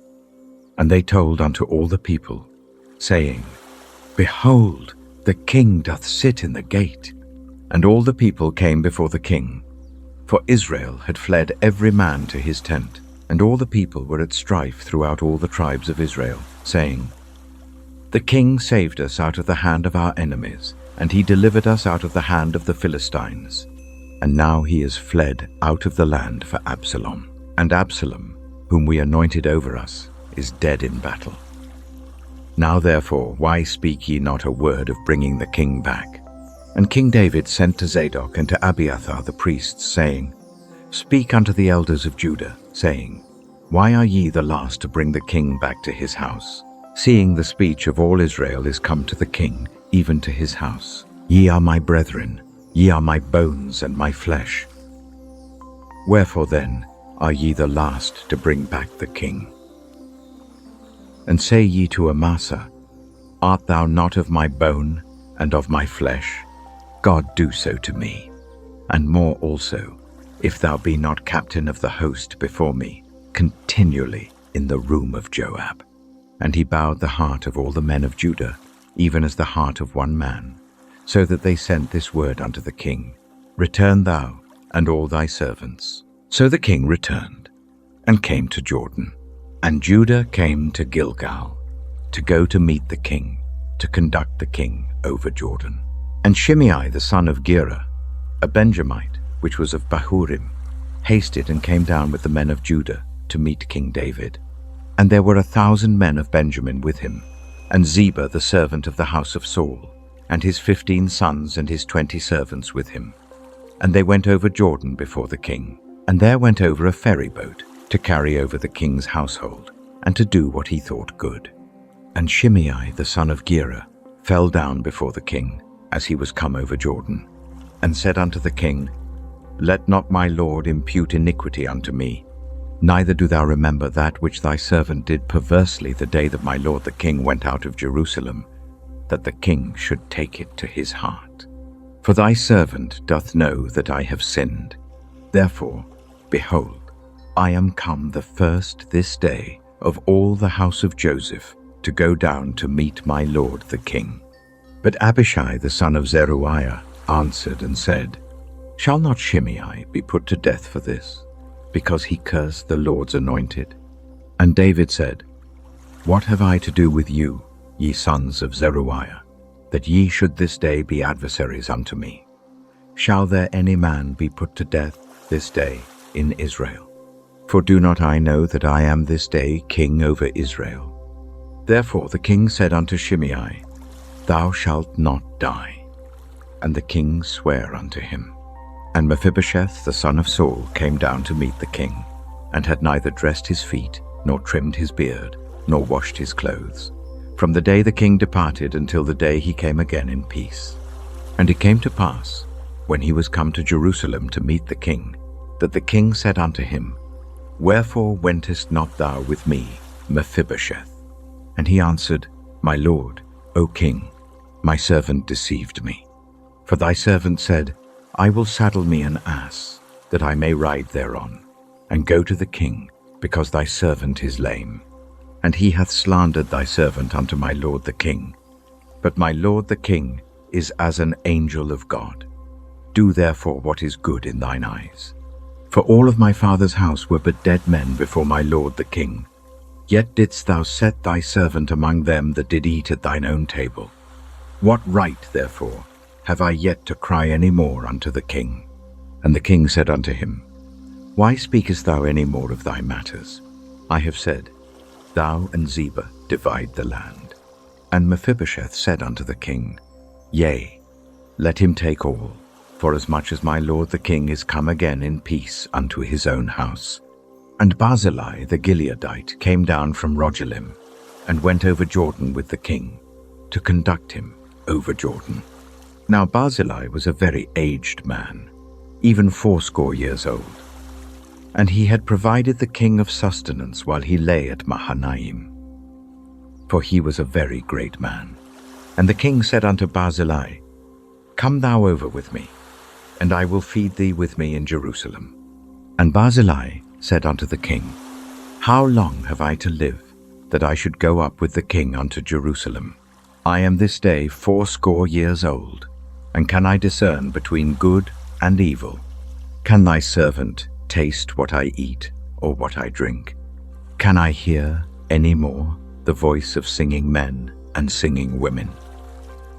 And they told unto all the people, saying, Behold, the king doth sit in the gate. And all the people came before the king. For Israel had fled every man to his tent, and all the people were at strife throughout all the tribes of Israel, saying, The king saved us out of the hand of our enemies, and he delivered us out of the hand of the Philistines. and now he is fled out of the land for Absalom. And Absalom, whom we anointed over us, is dead in battle. Now therefore, why speak ye not a word of bringing the king back? And King David sent to Zadok and to Abiathar the priests, saying, Speak unto the elders of Judah, saying, Why are ye the last to bring the king back to his house? Seeing the speech of all Israel is come to the king, even to his house. Ye are my brethren, ye are my bones and my flesh. Wherefore then are ye the last to bring back the king? And say ye to Amasa, Art thou not of my bone and of my flesh? God do so to me, and more also, if thou be not captain of the host before me, continually in the room of Joab. And he bowed the heart of all the men of Judah, even as the heart of one man, so that they sent this word unto the king, Return thou and all thy servants. So the king returned, and came to Jordan. And Judah came to Gilgal, to go to meet the king, to conduct the king over Jordan. And Shimei the son of Gera, a Benjamite, which was of Bahurim, hasted and came down with the men of Judah to meet King David. And there were 1,000 men of Benjamin with him, and Ziba the servant of the house of Saul, and his 15 sons and his 20 servants with him. And they went over Jordan before the king, and there went over a ferry boat to carry over the king's household, and to do what he thought good. And Shimei the son of Gera fell down before the king, as he was come over Jordan, and said unto the king, Let not my lord impute iniquity unto me, neither do thou remember that which thy servant did perversely the day that my lord the king went out of Jerusalem, that the king should take it to his heart. For thy servant doth know that I have sinned. Therefore, behold, I am come the first this day of all the house of Joseph to go down to meet my lord the king. But Abishai the son of Zeruiah answered and said, Shall not Shimei be put to death for this, because he cursed the Lord's anointed? And David said, What have I to do with you, ye sons of Zeruiah, that ye should this day be adversaries unto me? Shall there any man be put to death this day in Israel? For do not I know that I am this day king over Israel? Therefore the king said unto Shimei, Thou shalt not die. And the king sware unto him. And Mephibosheth the son of Saul came down to meet the king, and had neither dressed his feet, nor trimmed his beard, nor washed his clothes, from the day the king departed until the day he came again in peace. And it came to pass, when he was come to Jerusalem to meet the king, that the king said unto him, Wherefore wentest not thou with me, Mephibosheth? And he answered, My lord, O king, my servant deceived me. For thy servant said, I will saddle me an ass, that I may ride thereon, and go to the king, because thy servant is lame. And he hath slandered thy servant unto my lord the king. But my lord the king is as an angel of God. Do therefore what is good in thine eyes. For all of my father's house were but dead men before my lord the king. Yet didst thou set thy servant among them that did eat at thine own table. What right, therefore, have I yet to cry any more unto the king? And the king said unto him, Why speakest thou any more of thy matters? I have said, Thou and Ziba divide the land. And Mephibosheth said unto the king, Yea, let him take all, forasmuch as my lord the king is come again in peace unto his own house. And Barzillai the Gileadite came down from Rogelim, and went over Jordan with the king, to conduct him over Jordan. Now Barzillai was a very aged man, even 80 years old, and he had provided the king of sustenance while he lay at Mahanaim, for he was a very great man. And the king said unto Barzillai, Come thou over with me, and I will feed thee with me in Jerusalem. And Barzillai said unto the king, How long have I to live, that I should go up with the king unto Jerusalem? I am this day 80 years old, and can I discern between good and evil? Can thy servant taste what I eat or what I drink? Can I hear any more the voice of singing men and singing women?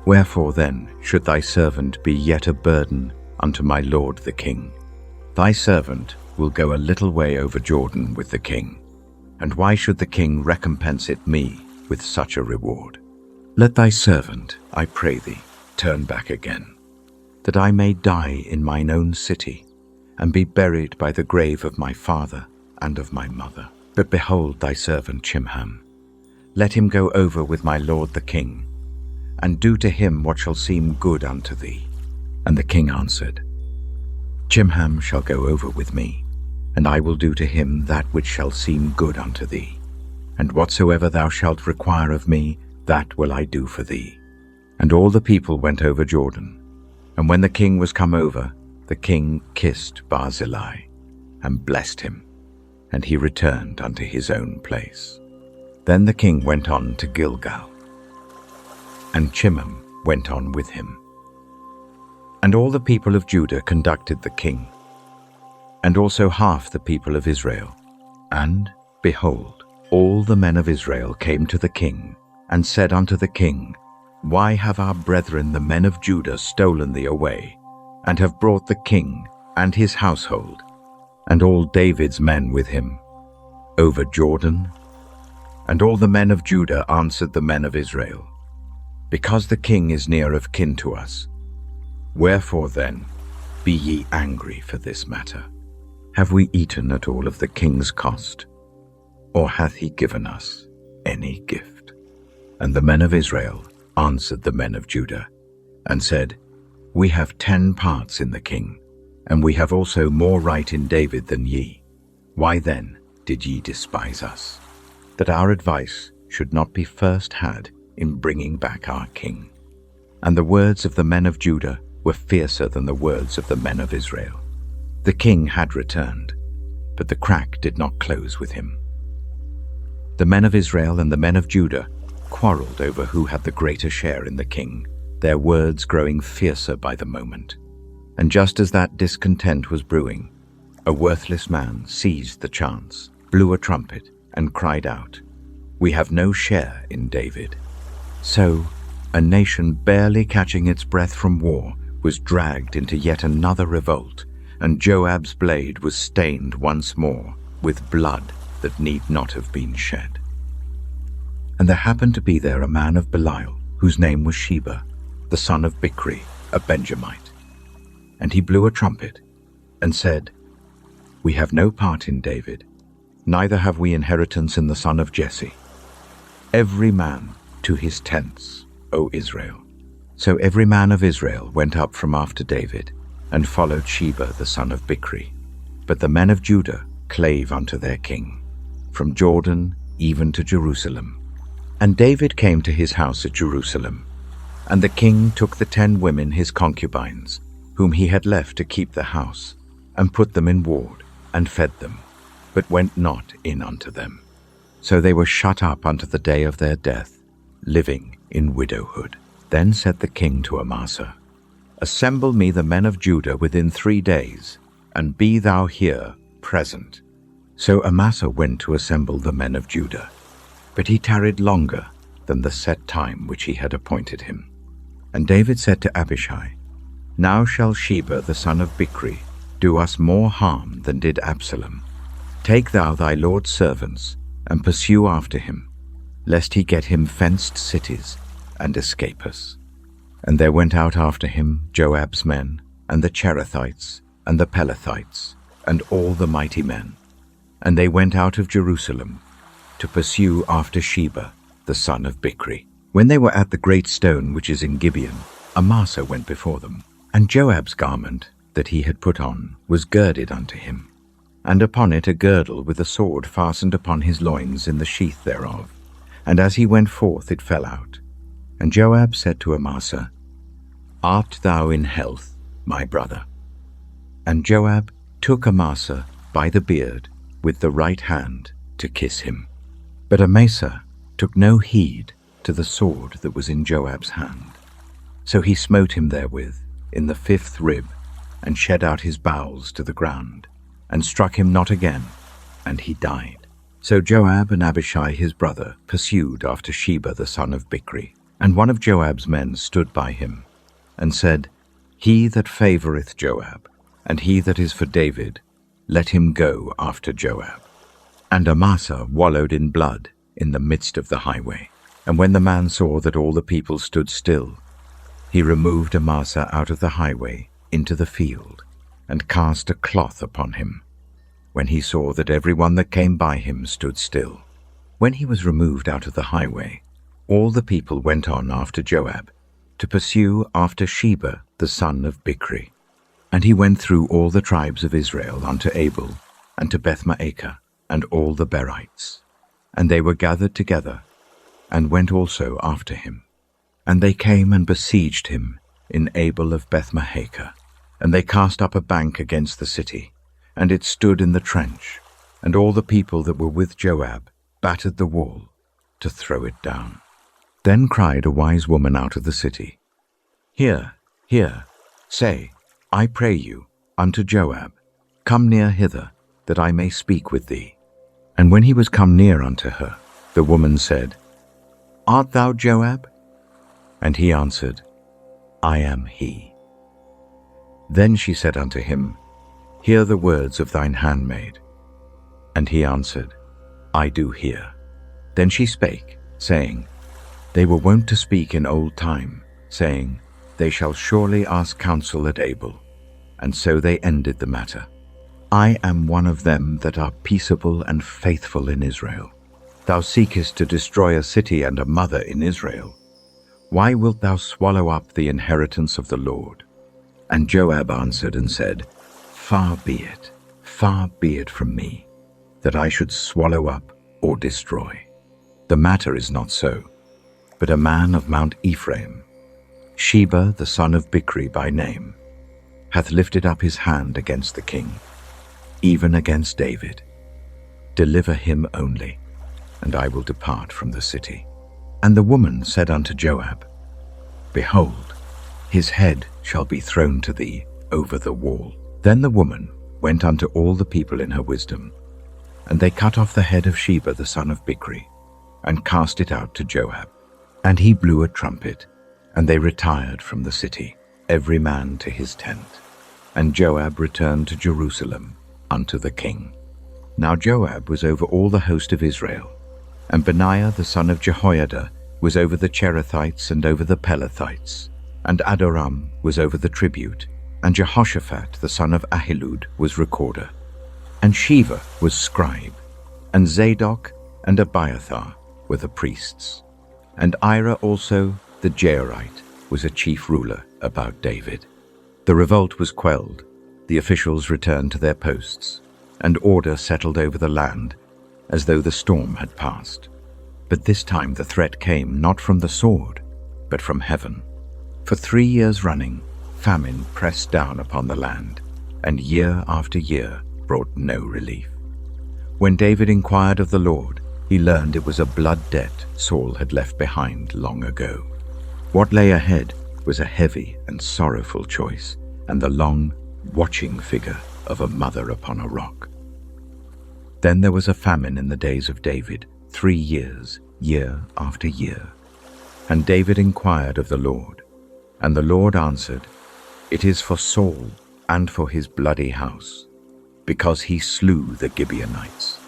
Wherefore then should thy servant be yet a burden unto my lord the king. Thy servant will go a little way over Jordan with the king, and why should the king recompense it me with such a reward? Let thy servant, I pray thee, turn back again, that I may die in mine own city, and be buried by the grave of my father and of my mother. But behold thy servant Chimham, let him go over with my lord the king, and do to him what shall seem good unto thee. And the king answered, Chimham shall go over with me, and I will do to him that which shall seem good unto thee. And whatsoever thou shalt require of me, that will I do for thee. And all the people went over Jordan. And when the king was come over, the king kissed Barzillai, and blessed him, and he returned unto his own place. Then the king went on to Gilgal, and Chimham went on with him. And all the people of Judah conducted the king, and also half the people of Israel. And, behold, all the men of Israel came to the king, and said unto the king, Why have our brethren the men of Judah stolen thee away, and have brought the king and his household, and all David's men with him, over Jordan? And all the men of Judah answered the men of Israel, Because the king is near of kin to us. Wherefore then be ye angry for this matter? Have we eaten at all of the king's cost, or hath he given us any gift? And the men of Israel answered the men of Judah, and said, We have 10 parts in the king, and we have also more right in David than ye. Why then did ye despise us, that our advice should not be first had in bringing back our king? And the words of the men of Judah were fiercer than the words of the men of Israel. The king had returned, but the crack did not close with him. The men of Israel and the men of Judah quarreled over who had the greater share in the king, their words growing fiercer by the moment. And just as that discontent was brewing, a worthless man seized the chance, blew a trumpet, and cried out, We have no share in David. So, a nation barely catching its breath from war was dragged into yet another revolt, and Joab's blade was stained once more with blood that need not have been shed. And there happened to be there a man of Belial, whose name was Sheba, the son of Bichri, a Benjamite. And he blew a trumpet, and said, We have no part in David, neither have we inheritance in the son of Jesse. Every man to his tents, O Israel. So every man of Israel went up from after David, and followed Sheba the son of Bichri. But the men of Judah clave unto their king, from Jordan even to Jerusalem. And David came to his house at Jerusalem, and the king took the 10 women his concubines, whom he had left to keep the house, and put them in ward, and fed them, but went not in unto them. So they were shut up unto the day of their death, living in widowhood. Then said the king to Amasa, Assemble me the men of Judah within 3 days, and be thou here present. So Amasa went to assemble the men of Judah, but he tarried longer than the set time which he had appointed him. And David said to Abishai, Now shall Sheba the son of Bichri do us more harm than did Absalom. Take thou thy lord's servants, and pursue after him, lest he get him fenced cities, and escape us. And there went out after him Joab's men, and the Cherethites, and the Pelethites, and all the mighty men. And they went out of Jerusalem to pursue after Sheba the son of Bichri. When they were at the great stone which is in Gibeon, Amasa went before them, and Joab's garment that he had put on was girded unto him, and upon it a girdle with a sword fastened upon his loins in the sheath thereof. And as he went forth it fell out. And Joab said to Amasa, Art thou in health, my brother? And Joab took Amasa by the beard with the right hand to kiss him. But Amasa took no heed to the sword that was in Joab's hand. So he smote him therewith in the 5th rib, and shed out his bowels to the ground, and struck him not again, and he died. So Joab and Abishai his brother pursued after Sheba the son of Bichri. And one of Joab's men stood by him, and said, He that favoureth Joab, and he that is for David, let him go after Joab. And Amasa wallowed in blood in the midst of the highway. And when the man saw that all the people stood still, he removed Amasa out of the highway into the field, and cast a cloth upon him, when he saw that every one that came by him stood still. When he was removed out of the highway, all the people went on after Joab, to pursue after Sheba the son of Bichri. And he went through all the tribes of Israel unto Abel, and to Bethmaachah, and all the Berites. And they were gathered together, and went also after him. And they came and besieged him in Abel of Bethmaachah. And they cast up a bank against the city, and it stood in the trench. And all the people that were with Joab battered the wall to throw it down. Then cried a wise woman out of the city, Hear, hear, say, I pray you, unto Joab, Come near hither, that I may speak with thee. And when he was come near unto her, the woman said, Art thou Joab? And he answered, I am he. Then she said unto him, Hear the words of thine handmaid. And he answered, I do hear. Then she spake, saying, They were wont to speak in old time, saying, They shall surely ask counsel at Abel. And so they ended the matter. I am one of them that are peaceable and faithful in Israel. Thou seekest to destroy a city and a mother in Israel. Why wilt thou swallow up the inheritance of the Lord? And Joab answered and said, far be it from me, that I should swallow up or destroy. The matter is not so, but a man of Mount Ephraim, Sheba the son of Bichri by name, hath lifted up his hand against the king, even against David. Deliver him only, and I will depart from the city. And the woman said unto Joab, Behold, his head shall be thrown to thee over the wall. Then the woman went unto all the people in her wisdom, and they cut off the head of Sheba the son of Bichri, and cast it out to Joab. And he blew a trumpet, and they retired from the city, every man to his tent. And Joab returned to Jerusalem unto the king. Now Joab was over all the host of Israel, and Benaiah the son of Jehoiada was over the Cherethites and over the Pelethites, and Adoram was over the tribute, and Jehoshaphat the son of Ahilud was recorder, and Sheva was scribe, and Zadok and Abiathar were the priests, and Ira also the Jairite was a chief ruler about David. The revolt was quelled, the officials returned to their posts, and order settled over the land, as though the storm had passed. But this time the threat came not from the sword, but from heaven. For 3 years running, famine pressed down upon the land, and year after year brought no relief. When David inquired of the Lord, he learned it was a blood debt Saul had left behind long ago. What lay ahead was a heavy and sorrowful choice, and the long, watching figure of a mother upon a rock. Then there was a famine in the days of David, 3 years, year after year. And David inquired of the Lord, and the Lord answered, It is for Saul and for his bloody house, because he slew the Gibeonites.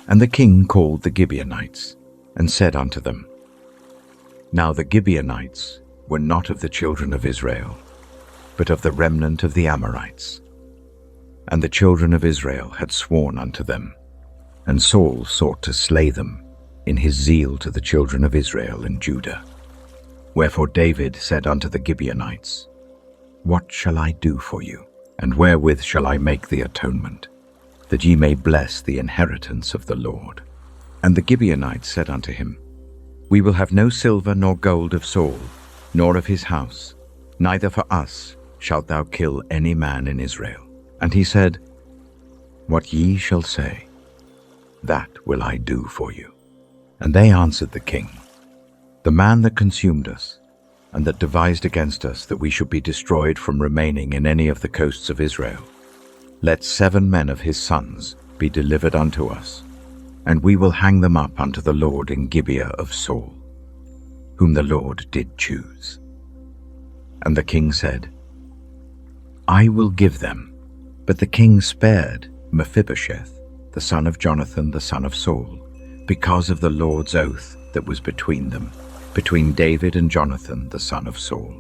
And the king called the Gibeonites, and said unto them, Now the Gibeonites were not of the children of Israel, but of the remnant of the Amorites. And the children of Israel had sworn unto them, and Saul sought to slay them in his zeal to the children of Israel and Judah. Wherefore David said unto the Gibeonites, What shall I do for you, and wherewith shall I make the atonement, that ye may bless the inheritance of the Lord? And the Gibeonites said unto him, We will have no silver nor gold of Saul, nor of his house, neither for us shalt thou kill any man in Israel. And he said, What ye shall say, that will I do for you. And they answered the king, The man that consumed us, and that devised against us that we should be destroyed from remaining in any of the coasts of Israel, let 7 men of his sons be delivered unto us, and we will hang them up unto the Lord in Gibeah of Saul, whom the Lord did choose. And the king said, I will give them." But the king spared Mephibosheth, the son of Jonathan, the son of Saul, because of the Lord's oath that was between them, between David and Jonathan, the son of Saul.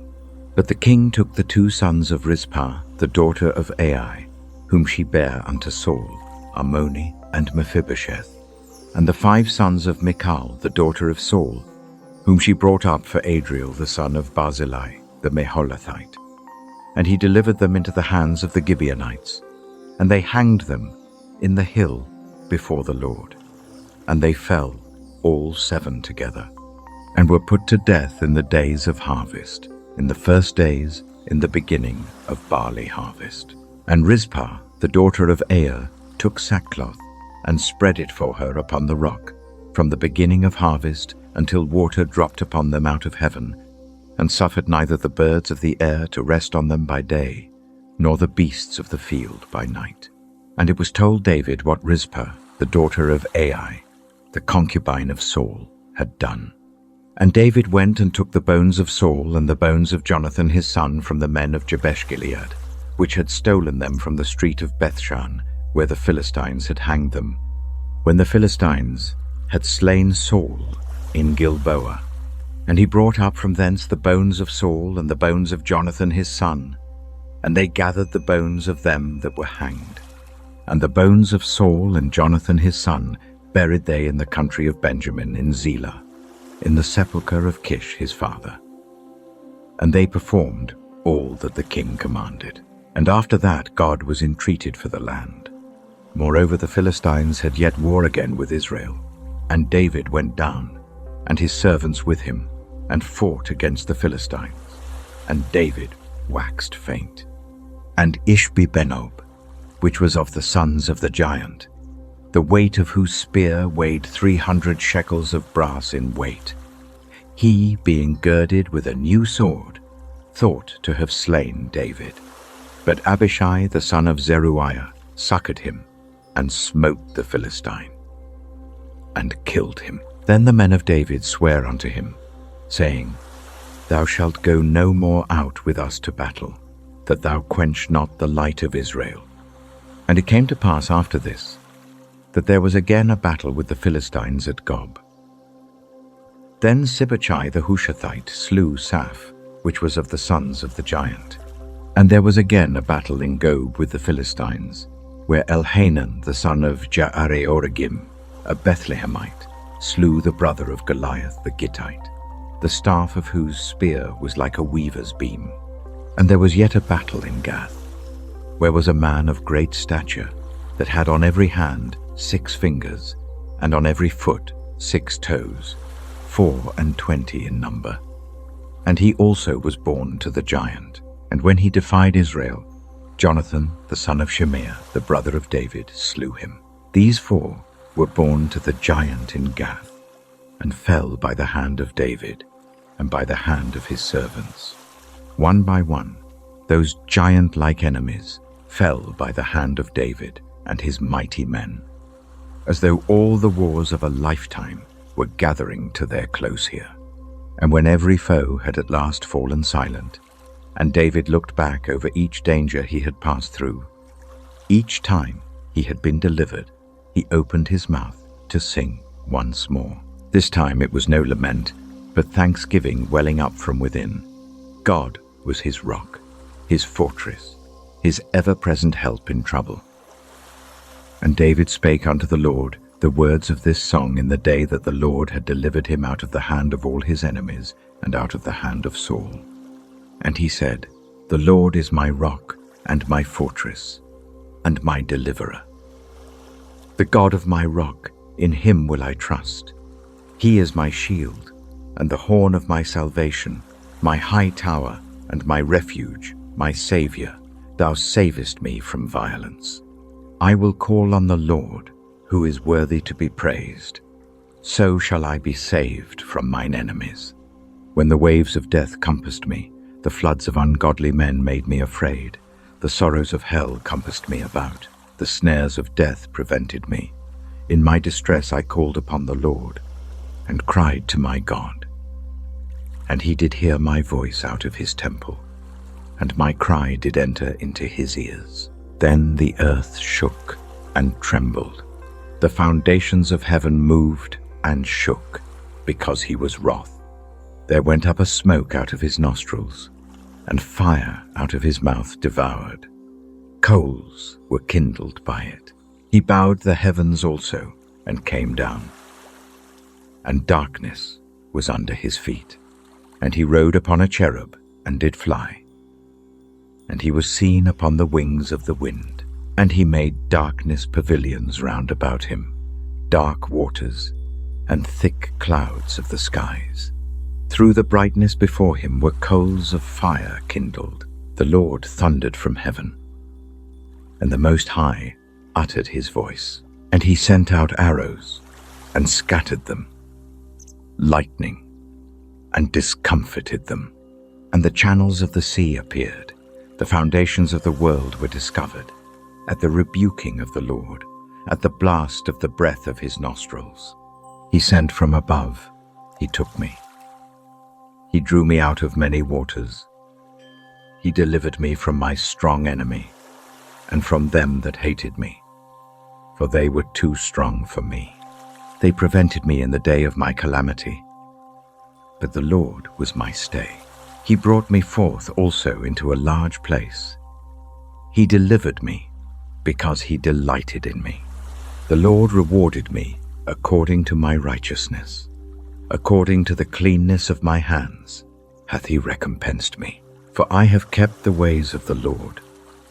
But the king took the 2 sons of Rizpah, the daughter of Ai, whom she bare unto Saul, Armoni and Mephibosheth, and the 5 sons of Michal, the daughter of Saul, whom she brought up for Adriel, the son of Barzillai, the Meholathite. And he delivered them into the hands of the Gibeonites, and they hanged them in the hill before the Lord. And they fell, all 7 together, and were put to death in the days of harvest, in the first days, in the beginning of barley harvest. And Rizpah, the daughter of Aiah, took sackcloth, and spread it for her upon the rock, from the beginning of harvest until water dropped upon them out of heaven, and suffered neither the birds of the air to rest on them by day, nor the beasts of the field by night. And it was told David what Rizpah, the daughter of Ai, the concubine of Saul, had done. And David went and took the bones of Saul and the bones of Jonathan his son from the men of Jabesh-Gilead, which had stolen them from the street of Bethshan, where the Philistines had hanged them, when the Philistines had slain Saul in Gilboa. And he brought up from thence the bones of Saul and the bones of Jonathan his son, and they gathered the bones of them that were hanged. And the bones of Saul and Jonathan his son buried they in the country of Benjamin in Zelah, in the sepulchre of Kish his father. And they performed all that the king commanded. And after that God was entreated for the land. Moreover, the Philistines had yet war again with Israel, and David went down, and his servants with him, and fought against the Philistines. And David waxed faint. And Ishbi-benob, which was of the sons of the giant, the weight of whose spear weighed 300 shekels of brass in weight, he, being girded with a new sword, thought to have slain David. But Abishai the son of Zeruiah succored him, and smote the Philistine, and killed him. Then the men of David sware unto him, saying, Thou shalt go no more out with us to battle, that thou quench not the light of Israel. And it came to pass after this, that there was again a battle with the Philistines at Gob. Then Sibbechai the Hushathite slew Saph, which was of the sons of the giant. And there was again a battle in Gob with the Philistines, where Elhanan the son of Jaareoregim, a Bethlehemite, slew the brother of Goliath the Gittite, the staff of whose spear was like a weaver's beam. And there was yet a battle in Gath, where was a man of great stature, that had on every hand 6 fingers, and on every foot 6 toes, 24 in number. And he also was born to the giant. And when he defied Israel, Jonathan, the son of Shimeah, the brother of David, slew him. These 4 were born to the giant in Gath, and fell by the hand of David, and by the hand of his servants. One by one, those giant-like enemies fell by the hand of David and his mighty men, as though all the wars of a lifetime were gathering to their close here. And when every foe had at last fallen silent, and David looked back over each danger he had passed through, each time he had been delivered, he opened his mouth to sing once more. This time it was no lament, but thanksgiving welling up from within. God was his rock, his fortress, his ever-present help in trouble. And David spake unto the Lord the words of this song in the day that the Lord had delivered him out of the hand of all his enemies, and out of the hand of Saul. And he said, The Lord is my rock, and my fortress, and my deliverer. The God of my rock, in him will I trust. He is my shield, and the horn of my salvation, my high tower, and my refuge, my Saviour. Thou savest me from violence. I will call on the Lord, who is worthy to be praised. So shall I be saved from mine enemies. When the waves of death compassed me, the floods of ungodly men made me afraid. The sorrows of hell compassed me about. The snares of death prevented me. In my distress I called upon the Lord, and cried to my God. And he did hear my voice out of his temple. and my cry did enter into his ears. Then the earth shook and trembled. The foundations of heaven moved and shook, because he was wroth. There went up a smoke out of his nostrils, and fire out of his mouth devoured. Coals were kindled by it. He bowed the heavens also, and came down. And darkness was under his feet. And he rode upon a cherub, and did fly. And he was seen upon the wings of the wind. And he made darkness pavilions round about him, dark waters, and thick clouds of the skies. Through the brightness before him were coals of fire kindled. The Lord thundered from heaven, and the Most High uttered his voice. And he sent out arrows, and scattered them, lightning, and discomfited them. And the channels of the sea appeared. The foundations of the world were discovered. At the rebuking of the Lord, at the blast of the breath of his nostrils. He sent from above, he took me. He drew me out of many waters. He delivered me from my strong enemy, and from them that hated me, for they were too strong for me. They prevented me in the day of my calamity, but the Lord was my stay. He brought me forth also into a large place. He delivered me, because he delighted in me. The Lord rewarded me according to my righteousness. According to the cleanness of my hands hath he recompensed me. For I have kept the ways of the Lord,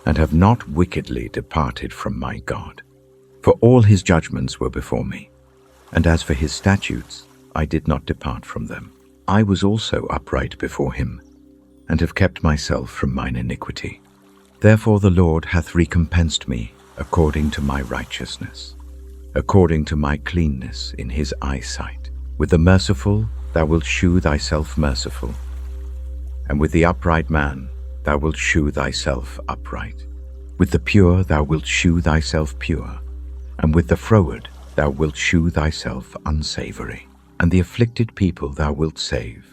and have not wickedly departed from my God. For all his judgments were before me, and as for his statutes, I did not depart from them. I was also upright before him, and have kept myself from mine iniquity. Therefore the Lord hath recompensed me according to my righteousness, according to my cleanness in his eyesight. With the merciful thou wilt shew thyself merciful, and with the upright man thou wilt shew thyself upright. With the pure thou wilt shew thyself pure, and with the froward thou wilt shew thyself unsavory. And the afflicted people thou wilt save,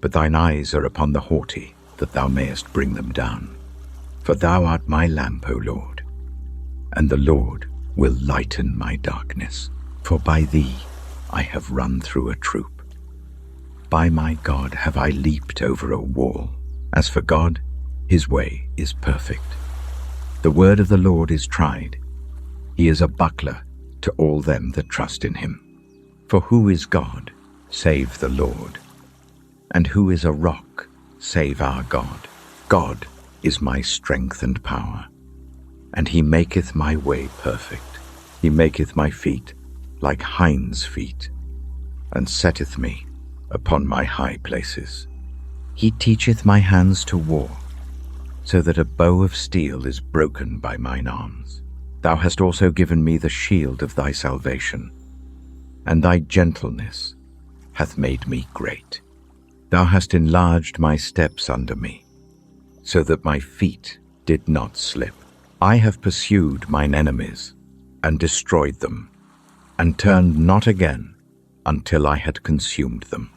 but thine eyes are upon the haughty, that thou mayest bring them down. For thou art my lamp, O Lord, and the Lord will lighten my darkness. For by thee I have run through a troop. By my God have I leaped over a wall. As for God, his way is perfect. The word of the Lord is tried. He is a buckler to all them that trust in him. For who is God, save the Lord? And who is a rock, save our God? God is my strength and power, and he maketh my way perfect. He maketh my feet like hinds' feet, and setteth me upon my high places. He teacheth my hands to war, so that a bow of steel is broken by mine arms. Thou hast also given me the shield of thy salvation, and thy gentleness hath made me great. Thou hast enlarged my steps under me, so that my feet did not slip. I have pursued mine enemies, and destroyed them, and turned not again until I had consumed them.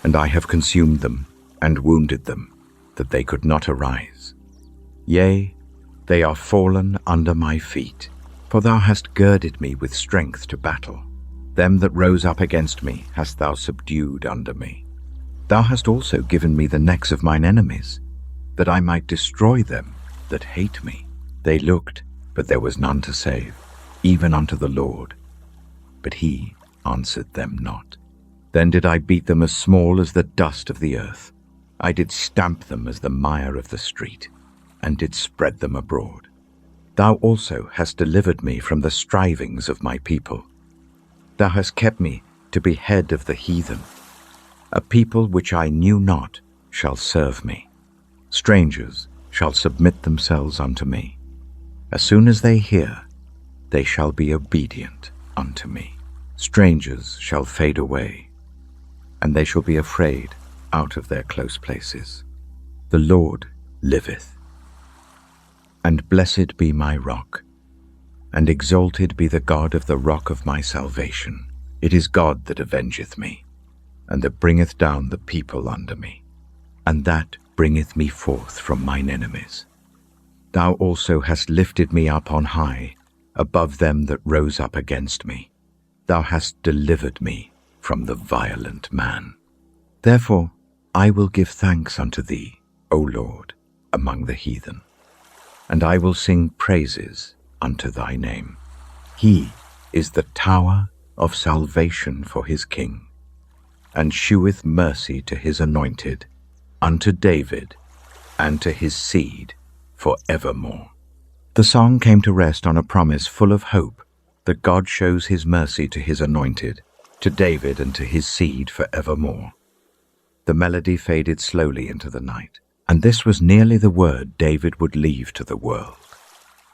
And I have consumed them, and wounded them, that they could not arise. Yea, they are fallen under my feet. For thou hast girded me with strength to battle. Them that rose up against me hast thou subdued under me. Thou hast also given me the necks of mine enemies, that I might destroy them that hate me. They looked, but there was none to save, even unto the Lord, but he answered them not. Then did I beat them as small as the dust of the earth. I did stamp them as the mire of the street, and did spread them abroad. Thou also hast delivered me from the strivings of my people. Thou hast kept me to be head of the heathen. A people which I knew not shall serve me. Strangers shall submit themselves unto me. As soon as they hear, they shall be obedient unto me. Strangers shall fade away, and they shall be afraid out of their close places. The Lord liveth. And blessed be my rock, and exalted be the God of the rock of my salvation. It is God that avengeth me, and that bringeth down the people under me, and that bringeth me forth from mine enemies. Thou also hast lifted me up on high, above them that rose up against me. Thou hast delivered me from the violent man. Therefore I will give thanks unto thee, O Lord, among the heathen, and I will sing praises unto thy name. He is the tower of salvation for his king, and sheweth mercy to his anointed, unto David, and to his seed for evermore. The song came to rest on a promise full of hope that God shows his mercy to his anointed, to David and to his seed for evermore. The melody faded slowly into the night, and this was nearly the word David would leave to the world.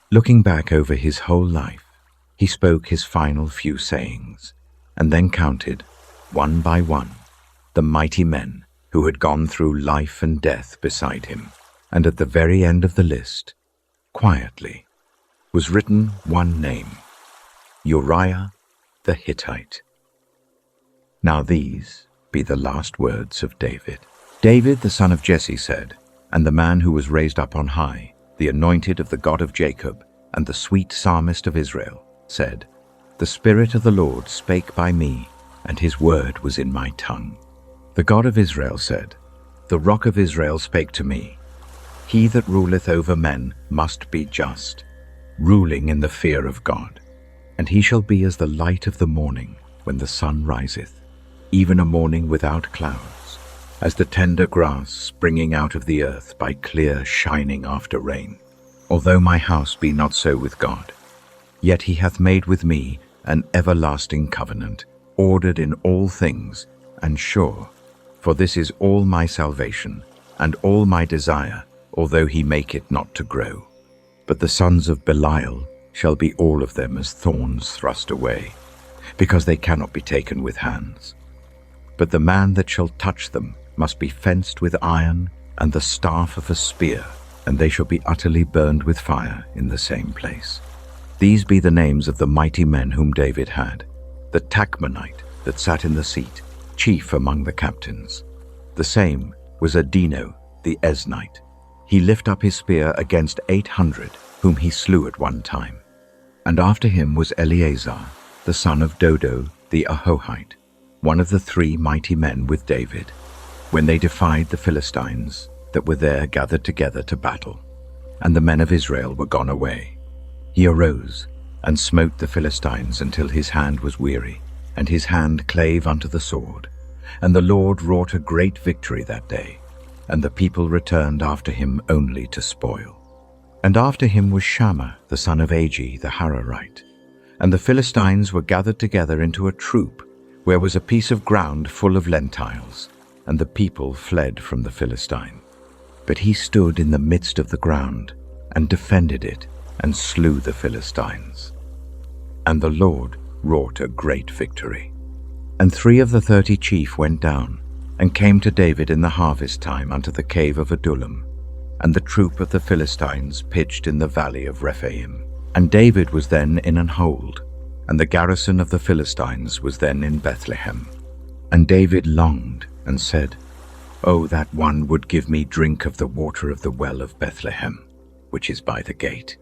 Looking back over his whole life, he spoke his final few sayings, and then counted, one by one, the mighty men who had gone through life and death beside him. And at the very end of the list, quietly, was written one name, Uriah the Hittite. Now these be the last words of David. David the son of Jesse said, and the man who was raised up on high, the anointed of the God of Jacob, and the sweet psalmist of Israel, said, The Spirit of the Lord spake by me, and his word was in my tongue. The God of Israel said, The Rock of Israel spake to me, He that ruleth over men must be just, ruling in the fear of God. And he shall be as the light of the morning when the sun riseth, even a morning without clouds, as the tender grass springing out of the earth by clear shining after rain. Although my house be not so with God, yet he hath made with me an everlasting covenant, ordered in all things, and sure. For this is all my salvation, and all my desire, although he make it not to grow. But the sons of Belial shall be all of them as thorns thrust away, because they cannot be taken with hands. But the man that shall touch them must be fenced with iron and the staff of a spear, and they shall be utterly burned with fire in the same place. These be the names of the mighty men whom David had: the Tachmonite that sat in the seat, chief among the captains. The same was Adino the Eznite. He lift up his spear against 800, whom he slew at one time. And after him was Eleazar, the son of Dodo the Ahohite, one of the 3 mighty men with David, when they defied the Philistines that were there gathered together to battle, and the men of Israel were gone away. He arose and smote the Philistines until his hand was weary, and his hand clave unto the sword. And the Lord wrought a great victory that day, and the people returned after him only to spoil. And after him was Shammah the son of Agi the Hararite. And the Philistines were gathered together into a troop, where was a piece of ground full of lentiles, and the people fled from the Philistine. But he stood in the midst of the ground, and defended it, and slew the Philistines. And the Lord wrought a great victory. And 3 of the 30 chief went down, and came to David in the harvest time unto the cave of Adullam. And the troop of the Philistines pitched in the valley of Rephaim. And David was then in an hold, and the garrison of the Philistines was then in Bethlehem. And David longed, and said, O that one would give me drink of the water of the well of Bethlehem, which is by the gate.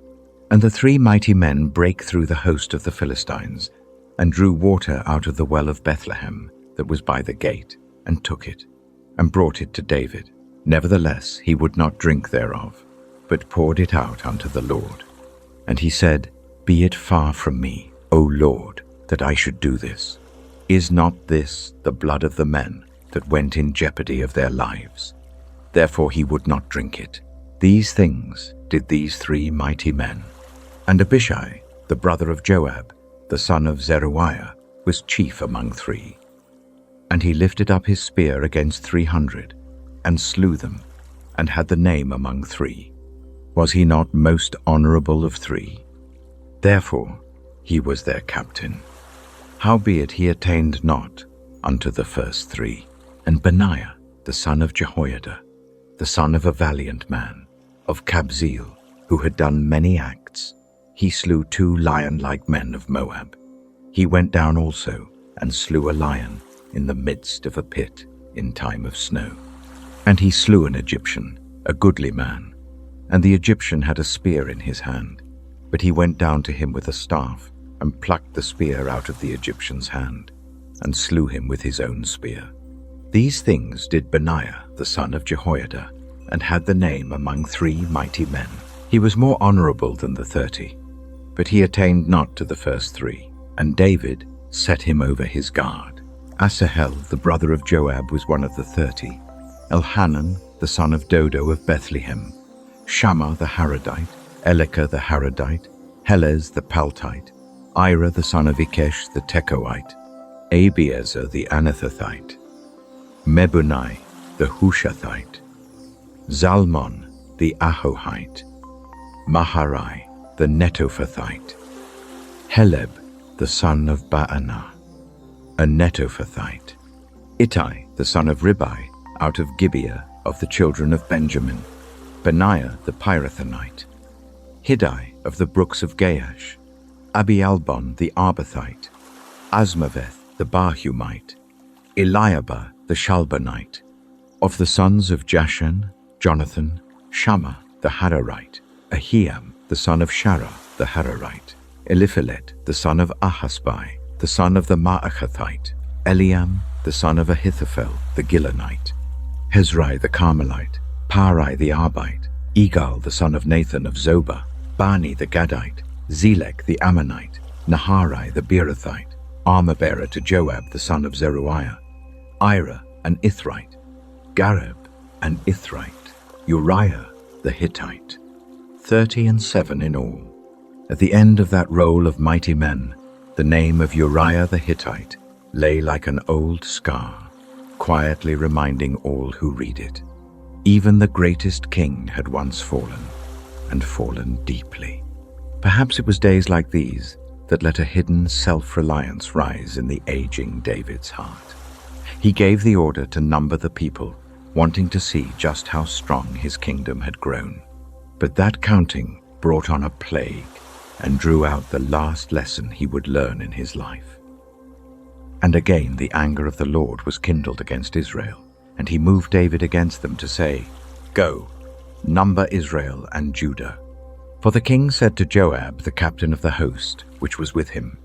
And the 3 mighty men brake through the host of the Philistines, and drew water out of the well of Bethlehem that was by the gate, and took it, and brought it to David. Nevertheless he would not drink thereof, but poured it out unto the Lord. And he said, Be it far from me, O Lord, that I should do this. Is not this the blood of the men that went in jeopardy of their lives? Therefore he would not drink it. These things did these 3 mighty men. And Abishai, the brother of Joab, the son of Zeruiah, was chief among 3. And he lifted up his spear against 300, and slew them, and had the name among 3. Was he not most honorable of 3? Therefore he was their captain. Howbeit he attained not unto the first 3. And Benaiah, the son of Jehoiada, the son of a valiant man, of Kabzeel, who had done many acts, he slew 2 lion-like men of Moab. He went down also, and slew a lion in the midst of a pit in time of snow. And he slew an Egyptian, a goodly man, and the Egyptian had a spear in his hand. But he went down to him with a staff, and plucked the spear out of the Egyptian's hand, and slew him with his own spear. These things did Benaiah the son of Jehoiada, and had the name among 3 mighty men. He was more honorable than the 30, but he attained not to the first 3, and David set him over his guard. Asahel the brother of Joab was one of the 30, Elhanan the son of Dodo of Bethlehem, Shammah the Harodite, Elika the Harodite, Helez the Paltite, Ira the son of Ikesh the Tekoite, Abiezer the Anathothite, Mebunai the Hushathite, Zalmon the Ahohite, Maharai the Netophathite, Heleb the son of Baanah, a Netophathite, Ittai the son of Ribai, out of Gibeah of the children of Benjamin, Benaiah the Pirathonite, Hiddai of the brooks of Gaash, Abialbon the Arbathite, Asmaveth the Barhumite, Eliabah the Shalbonite, of the sons of Jashan, Jonathan, Shammah the Hararite, Ahiam the son of Sharah the Hararite, Eliphelet the son of Ahasbai, the son of the Maachathite, Eliam the son of Ahithophel the Gilonite, Hezrai the Carmelite, Parai the Arbite, Egal the son of Nathan of Zobah, Bani the Gadite, Zelek the Ammonite, Naharai the Beerothite, armor-bearer to Joab the son of Zeruiah, Ira an Ithrite, Gareb an Ithrite, Uriah the Hittite, 37 in all. At the end of that roll of mighty men, the name of Uriah the Hittite lay like an old scar, quietly reminding all who read it. Even the greatest king had once fallen, and fallen deeply. Perhaps it was days like these that let a hidden self-reliance rise in the aging David's heart. He gave the order to number the people, wanting to see just how strong his kingdom had grown. But that counting brought on a plague and drew out the last lesson he would learn in his life. And again the anger of the Lord was kindled against Israel, and he moved David against them to say, "Go, number Israel and Judah." For the king said to Joab, the captain of the host, which was with him,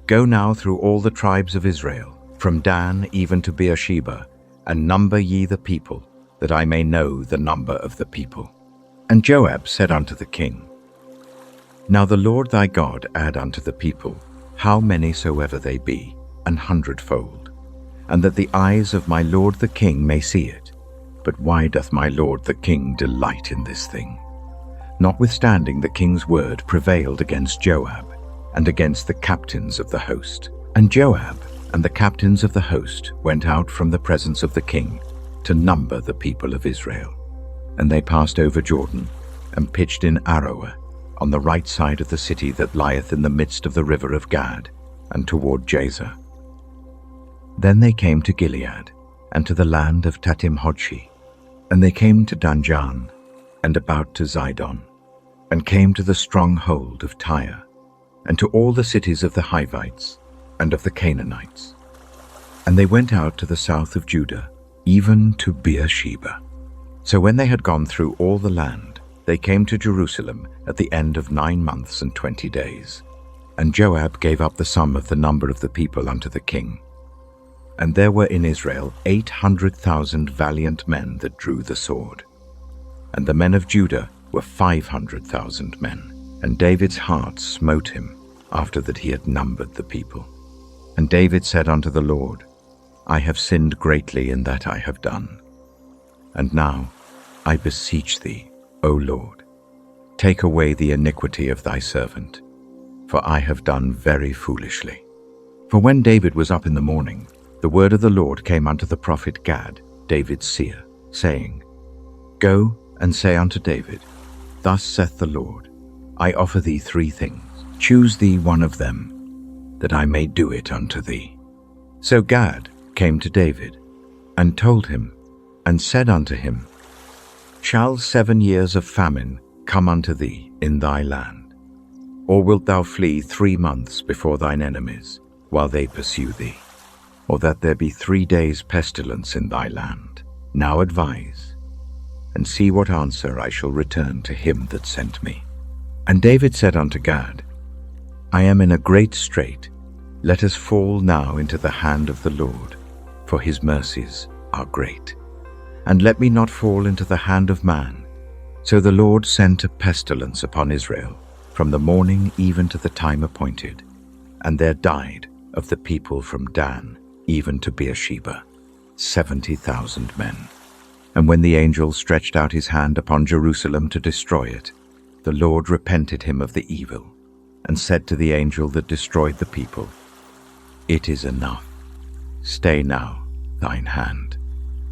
"Go now through all the tribes of Israel, from Dan even to Beersheba, and number ye the people, that I may know the number of the people." And Joab said unto the king, "Now the Lord thy God add unto the people, how many soever they be, 100-fold, and that the eyes of my lord the king may see it. But why doth my lord the king delight in this thing?" Notwithstanding, the king's word prevailed against Joab, and against the captains of the host. And Joab and the captains of the host went out from the presence of the king to number the people of Israel. And they passed over Jordan, and pitched in Aroer, on the right side of the city that lieth in the midst of the river of Gad, and toward Jazer. Then they came to Gilead, and to the land of Tatim-Hodshi, and they came to Danjan, and about to Zidon, and came to the stronghold of Tyre, and to all the cities of the Hivites, and of the Canaanites. And they went out to the south of Judah, even to Beersheba. So when they had gone through all the land, they came to Jerusalem at the end of 9 months and 20 days. And Joab gave up the sum of the number of the people unto the king. And there were in Israel 800,000 valiant men that drew the sword. And the men of Judah were 500,000 men. And David's heart smote him after that he had numbered the people. And David said unto the Lord, I have sinned greatly in that I have done. And now I beseech thee, O Lord, take away the iniquity of thy servant, for I have done very foolishly. For when David was up in the morning, the word of the Lord came unto the prophet Gad, David's seer, saying, Go and say unto David, Thus saith the Lord, I offer thee 3 things. Choose thee one of them, that I may do it unto thee. So Gad came to David, and told him, and said unto him, Shall 7 years of famine come unto thee in thy land? Or wilt thou flee 3 months before thine enemies, while they pursue thee? Or that there be 3 days' pestilence in thy land? Now advise, and see what answer I shall return to him that sent me. And David said unto Gad, I am in a great strait. Let us fall now into the hand of the Lord, for his mercies are great. And let me not fall into the hand of man. So the Lord sent a pestilence upon Israel, from the morning even to the time appointed. And there died of the people from Dan even to Beersheba 70,000 men. And when the angel stretched out his hand upon Jerusalem to destroy it, the Lord repented him of the evil, and said to the angel that destroyed the people, It is enough. Stay now thine hand.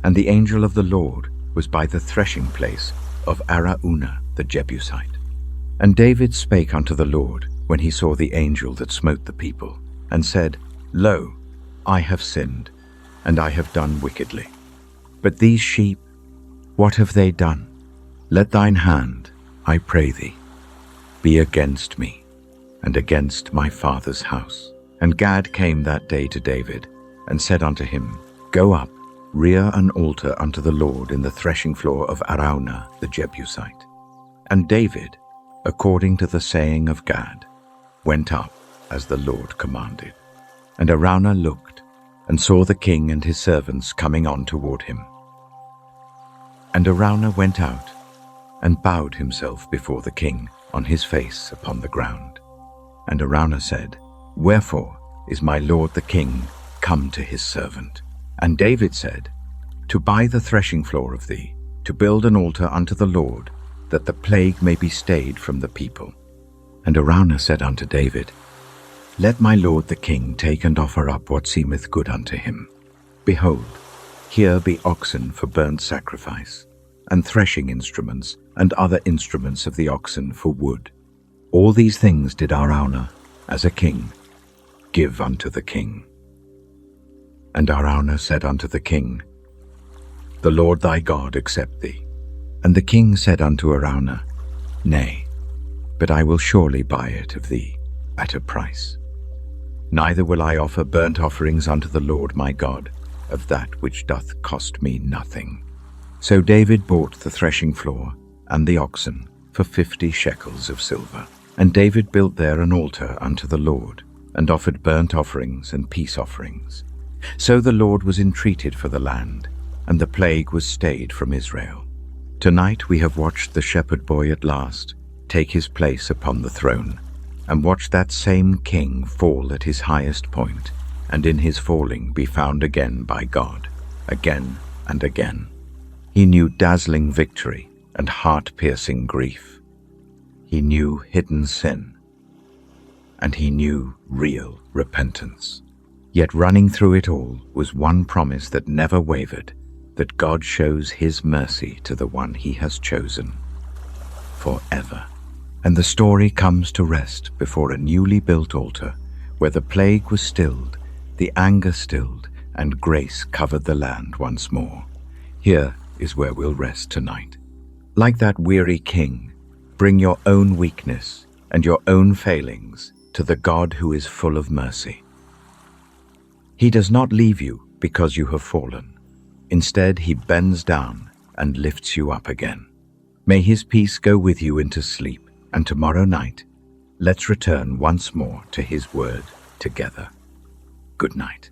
And the angel of the Lord was by the threshing place of Araunah the Jebusite. And David spake unto the Lord when he saw the angel that smote the people, and said, Lo, I have sinned, and I have done wickedly. But these sheep, what have they done? Let thine hand, I pray thee, be against me, and against my father's house. And Gad came that day to David, and said unto him, Go up, rear an altar unto the Lord in the threshing floor of Araunah the Jebusite. And David, according to the saying of Gad, went up as the Lord commanded. And Araunah looked, and saw the king and his servants coming on toward him. And Araunah went out, and bowed himself before the king on his face upon the ground. And Araunah said, Wherefore is my lord the king come to his servant? And David said, To buy the threshing floor of thee, to build an altar unto the Lord, that the plague may be stayed from the people. And Araunah said unto David, Let my lord the king take and offer up what seemeth good unto him. Behold, here be oxen for burnt sacrifice, and threshing instruments, and other instruments of the oxen for wood. All these things did Araunah, as a king, give unto the king. And Araunah said unto the king, The Lord thy God accept thee. And the king said unto Araunah, Nay, but I will surely buy it of thee at a price. Neither will I offer burnt offerings unto the Lord my God of that which doth cost me nothing. So David bought the threshing floor and the oxen for 50 shekels of silver. And David built there an altar unto the Lord, and offered burnt offerings and peace offerings. So the Lord was entreated for the land, and the plague was stayed from Israel. Tonight we have watched the shepherd boy at last take his place upon the throne, and watched that same king fall at his highest point, and in his falling be found again by God, again and again. He knew dazzling victory and heart-piercing grief. He knew hidden sin, and he knew real repentance. Yet running through it all was one promise that never wavered, that God shows his mercy to the one he has chosen forever. And the story comes to rest before a newly built altar, where the plague was stilled, the anger stilled, and grace covered the land once more. Here is where we'll rest tonight. Like that weary king, bring your own weakness and your own failings to the God who is full of mercy. He does not leave you because you have fallen. Instead, he bends down and lifts you up again. May his peace go with you into sleep, and tomorrow night, let's return once more to his word together. Good night.